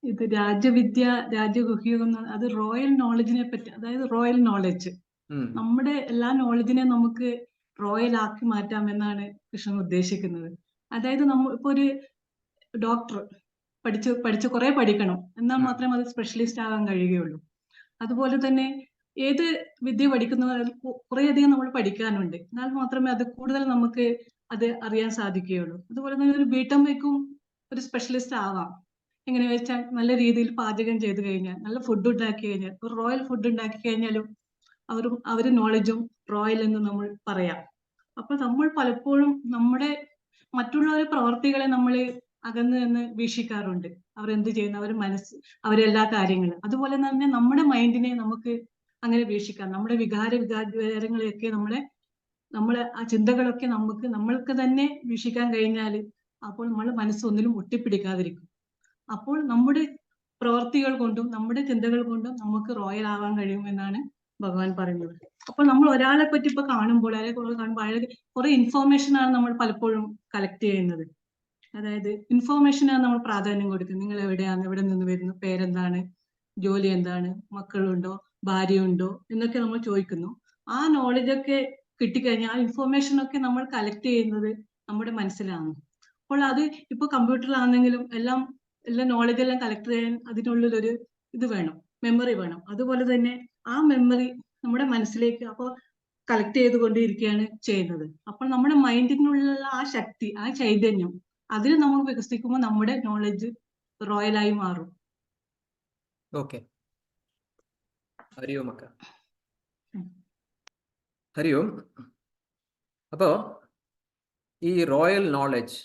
ഇത് രാജവിദ്യ, രാജഗുഹ്യം, അത് റോയൽ നോളജിനെ പറ്റി, അതായത് റോയൽ നോളജ്, നമ്മുടെ എല്ലാ നോളജിനെ നമുക്ക് റോയൽ ആക്കി മാറ്റാം എന്നാണ് കൃഷ്ണൻ ഉദ്ദേശിക്കുന്നത്. അതായത് ഇപ്പൊ ഒരു ഡോക്ടർ പഠിച്ച് കുറെ പഠിക്കണം, എന്നാൽ മാത്രമേ അത് സ്പെഷ്യലിസ്റ്റ് ആകാൻ കഴിയുകയുള്ളൂ. അതുപോലെ തന്നെ ഏത് വിദ്യ പഠിക്കുന്നവരും കുറേയധികം നമ്മൾ പഠിക്കാനുണ്ട്, എന്നാൽ മാത്രമേ അത് കൂടുതൽ നമുക്ക് അത് അറിയാൻ സാധിക്കുകയുള്ളൂ. അതുപോലെ തന്നെ ഒരു വീട്ടമ്മയ്ക്കും ഒരു സ്പെഷ്യലിസ്റ്റ് ആവാം. എങ്ങനെയാ വെച്ചാൽ നല്ല രീതിയിൽ പാചകം ചെയ്ത് കഴിഞ്ഞാൽ, നല്ല ഫുഡ് ഉണ്ടാക്കി കഴിഞ്ഞാൽ, ഒരു റോയൽ ഫുഡ് ഉണ്ടാക്കി കഴിഞ്ഞാലും അവര് നോളജും റോയൽ എന്ന് നമ്മൾ പറയാം. അപ്പൊ നമ്മൾ പലപ്പോഴും നമ്മുടെ മറ്റുള്ളവരുടെ പ്രവർത്തികളെ നമ്മൾ അകന്ന് നിന്ന് വീക്ഷിക്കാറുണ്ട്. അവരെന്ത് ചെയ്യുന്നു, അവരെല്ലാ കാര്യങ്ങളും. അതുപോലെ തന്നെ നമ്മുടെ മൈൻഡിനെ നമുക്ക് അങ്ങനെ വീക്ഷിക്കാം. നമ്മുടെ വികാരങ്ങളെയൊക്കെ നമ്മളെ ആ ചിന്തകളൊക്കെ നമ്മൾക്ക് തന്നെ വീക്ഷിക്കാൻ കഴിഞ്ഞാൽ അപ്പോൾ നമ്മുടെ മനസ്സൊന്നിലും ഒട്ടിപ്പിടിക്കാതിരിക്കും. അപ്പോൾ നമ്മുടെ പ്രവർത്തികൾ കൊണ്ടും നമ്മുടെ ചിന്തകൾ കൊണ്ടും നമുക്ക് റോയൽ ആവാൻ കഴിയുമെന്നാണ് ഭഗവാൻ പറയുന്നത്. അപ്പോൾ നമ്മൾ ഒരാളെ പറ്റി ഇപ്പൊ കാണുമ്പോൾ കുറെ ഇൻഫോർമേഷനാണ് നമ്മൾ പലപ്പോഴും കളക്ട് ചെയ്യുന്നത്. അതായത് ഇൻഫോർമേഷനാണ് നമ്മൾ പ്രാധാന്യം കൊടുക്കുന്നത്. നിങ്ങൾ എവിടെയാണ്, എവിടെ നിന്ന് വരുന്നു, പേരെന്താണ്, ജോലി എന്താണ്, മക്കളുണ്ടോ, ഭാര്യയുണ്ടോ എന്നൊക്കെ നമ്മൾ ചോദിക്കുന്നു. ആ നോളജൊക്കെ കിട്ടിക്കഴിഞ്ഞാൽ ആ ഇൻഫോർമേഷനൊക്കെ നമ്മൾ കളക്ട് ചെയ്യുന്നത് നമ്മുടെ മനസ്സിലാണ്. അപ്പോൾ അത് ഇപ്പൊ കമ്പ്യൂട്ടറിലാണെങ്കിലും എല്ലാ നോളജ് എല്ലാം കളക്ട് ചെയ്യാൻ അതിനുള്ളിലൊരു ഇത് വേണം, മെമ്മറി വേണം. അതുപോലെ തന്നെ ആ മെമ്മറി നമ്മുടെ മനസ്സിലേക്ക് അപ്പോൾ കളക്ട് ചെയ്തുകൊണ്ടിരിക്കുകയാണ് ചെയ്യുന്നത്. അപ്പോൾ നമ്മുടെ മൈൻഡിനുള്ള ആ ശക്തി, ആ ചൈതന്യം, അതിൽ നമ്മൾ വികസിക്കുമ്പോൾ നമ്മുടെ നോളജ് റോയലായി മാറും. ഓക്കെ, ഹരിയോം അക്ക. ഹരിയോം. അപ്പോ ഈ റോയൽ നോളജ്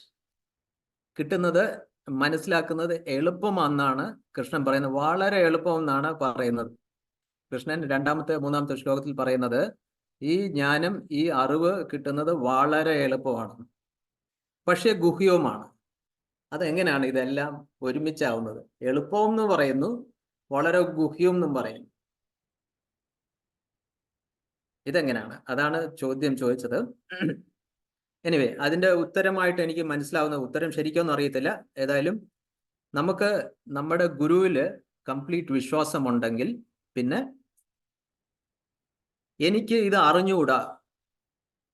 കിട്ടുന്നത്, മനസ്സിലാക്കുന്നത് എളുപ്പമെന്നാണ് കൃഷ്ണൻ പറയുന്നത്. വളരെ എളുപ്പമെന്നാണ് പറയുന്നത്. കൃഷ്ണൻ 2ാമത്തെ 3ാമത്തെ ശ്ലോകത്തിൽ പറയുന്നത് ഈ ജ്ഞാനം, ഈ അറിവ് കിട്ടുന്നത് വളരെ എളുപ്പമാണ്, പക്ഷെ ഗുഹ്യവുമാണ്. അതെങ്ങനെയാണ് ഇതെല്ലാം ഒരുമിച്ചാവുന്നത്? എളുപ്പം എന്ന് പറയുന്നു, വളരെ ഗുഹ്യം എന്നും പറയുന്നു. ഇതെങ്ങനെയാണ്? അതാണ് ചോദ്യം ചോദിച്ചത്. എനിവേ, അതിന്റെ ഉത്തരമായിട്ട് എനിക്ക് മനസ്സിലാവുന്ന, ഉത്തരം ശരിക്കൊന്നും അറിയത്തില്ല. ഏതായാലും നമുക്ക് നമ്മുടെ ഗുരുവില് കംപ്ലീറ്റ് വിശ്വാസമുണ്ടെങ്കിൽ പിന്നെ എനിക്ക് ഇത് അറിഞ്ഞുകൂടാ,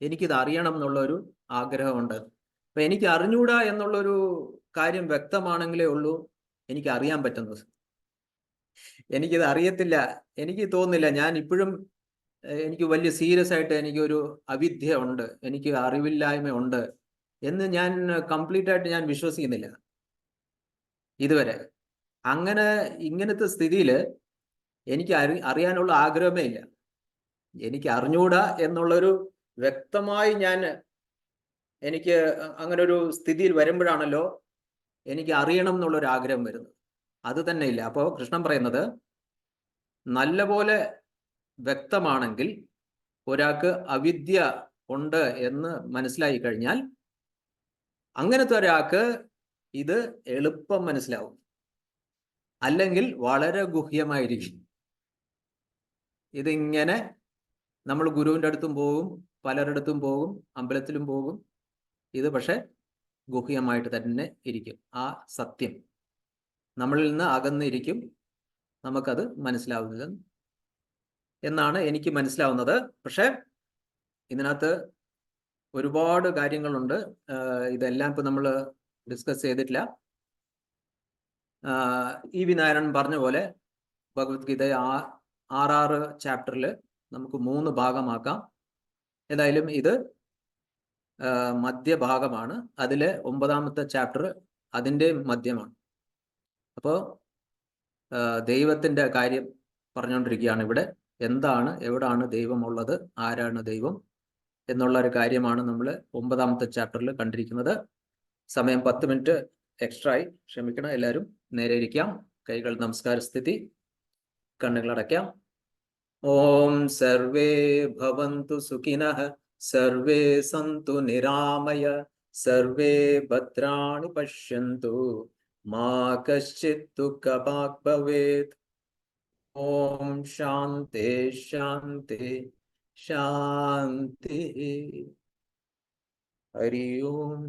എനിക്കിത് അറിയണം എന്നുള്ളൊരു ആഗ്രഹമുണ്ട്. അപ്പൊ എനിക്ക് അറിഞ്ഞുകൂടാ എന്നുള്ളൊരു കാര്യം വ്യക്തമാണെങ്കിലേ ഉള്ളൂ എനിക്ക് അറിയാൻ പറ്റുന്നത്. എനിക്കിത് അറിയത്തില്ല, എനിക്ക് തോന്നുന്നില്ല. ഞാൻ ഇപ്പോഴും എനിക്ക് വലിയ സീരിയസ് ആയിട്ട് എനിക്കൊരു അവിദ്യ ഉണ്ട്, എനിക്ക് അറിവില്ലായ്മ ഉണ്ട് എന്ന് ഞാൻ കംപ്ലീറ്റ് ആയിട്ട് ഞാൻ വിശ്വസിക്കുന്നില്ല ഇതുവരെ. അങ്ങനെ ഇങ്ങനത്തെ സ്ഥിതിയിൽ എനിക്ക് അറിയാനുള്ള ആഗ്രഹമേ ഇല്ല. എനിക്ക് അറിഞ്ഞൂടാ എന്നുള്ളൊരു വ്യക്തമായി എനിക്ക് അങ്ങനെ ഒരു സ്ഥിതിയിൽ വരുമ്പോഴാണല്ലോ എനിക്ക് അറിയണം എന്നുള്ളൊരു ആഗ്രഹം വരുന്നത്. അത് തന്നെ ഇല്ല. അപ്പോൾ കൃഷ്ണൻ പറയുന്നത് നല്ലപോലെ വ്യക്തമാണെങ്കിൽ ഒരാൾക്ക് അവിദ്യ ഉണ്ട് എന്ന് മനസ്സിലായി കഴിഞ്ഞാൽ അങ്ങനത്തെ ഒരാൾക്ക് ഇത് എളുപ്പം മനസ്സിലാവും, അല്ലെങ്കിൽ വളരെ ഗുഹ്യമായിരിക്കും. ഇതിങ്ങനെ നമ്മൾ ഗുരുവിൻ്റെ അടുത്തും പോകും, പലരിടത്തും പോകും, അമ്പലത്തിലും പോകും, ഇത് പക്ഷെ ഗുഹ്യമായിട്ട് തന്നെ ഇരിക്കും. ആ സത്യം നമ്മളിൽ നിന്ന് അകന്നിരിക്കും, നമുക്കത് മനസ്സിലാവുന്നില്ല എന്നാണ് എനിക്ക് മനസ്സിലാവുന്നത്. പക്ഷെ ഇതിനകത്ത് ഒരുപാട് കാര്യങ്ങളുണ്ട്. ഇതെല്ലാം ഇപ്പം നമ്മൾ ഡിസ്കസ് ചെയ്തിട്ടില്ല. ഇ.വി. നാരായണൻ പറഞ്ഞ പോലെ ഭഗവത്ഗീത 6 ചാപ്റ്ററിൽ നമുക്ക് 3 ഭാഗമാക്കാം. ഏതായാലും ഇത് മധ്യഭാഗമാണ്. അതിൽ 9ാമത്തെ ചാപ്റ്റർ അതിൻ്റെ മധ്യമാണ്. അപ്പോൾ ദൈവത്തിൻ്റെ കാര്യം പറഞ്ഞുകൊണ്ടിരിക്കുകയാണ് ഇവിടെ. എന്താണ്, എവിടാണ് ദൈവമുള്ളത്, ആരാണ് ദൈവം എന്നുള്ള ഒരു കാര്യമാണ് നമ്മൾ 9ാമത്തെ ചാപ്റ്ററിൽ കണ്ടിരിക്കുന്നത്. സമയം 10 മിനിറ്റ് എക്സ്ട്രാ ആയി, ക്ഷമിക്കണം. എല്ലാവരും നേരെ ഇരിക്കാം, കൈകൾ നമസ്കാര സ്ഥിതി, കണ്ണുകൾ അടയ്ക്കാം. ഓം സർവേ ഭവന്തു സുഖിനഃ, സർവേ സന്തു നിരാമയ, സർവേ ഭദ്രാണി പശ്യന്തു, മാ കശ്ചിത് ദുഃഖഭാഗ് ഭവേത്. ഓം ശാന്തി ശാന്തി ശാന്തി. ഹരി ഓം.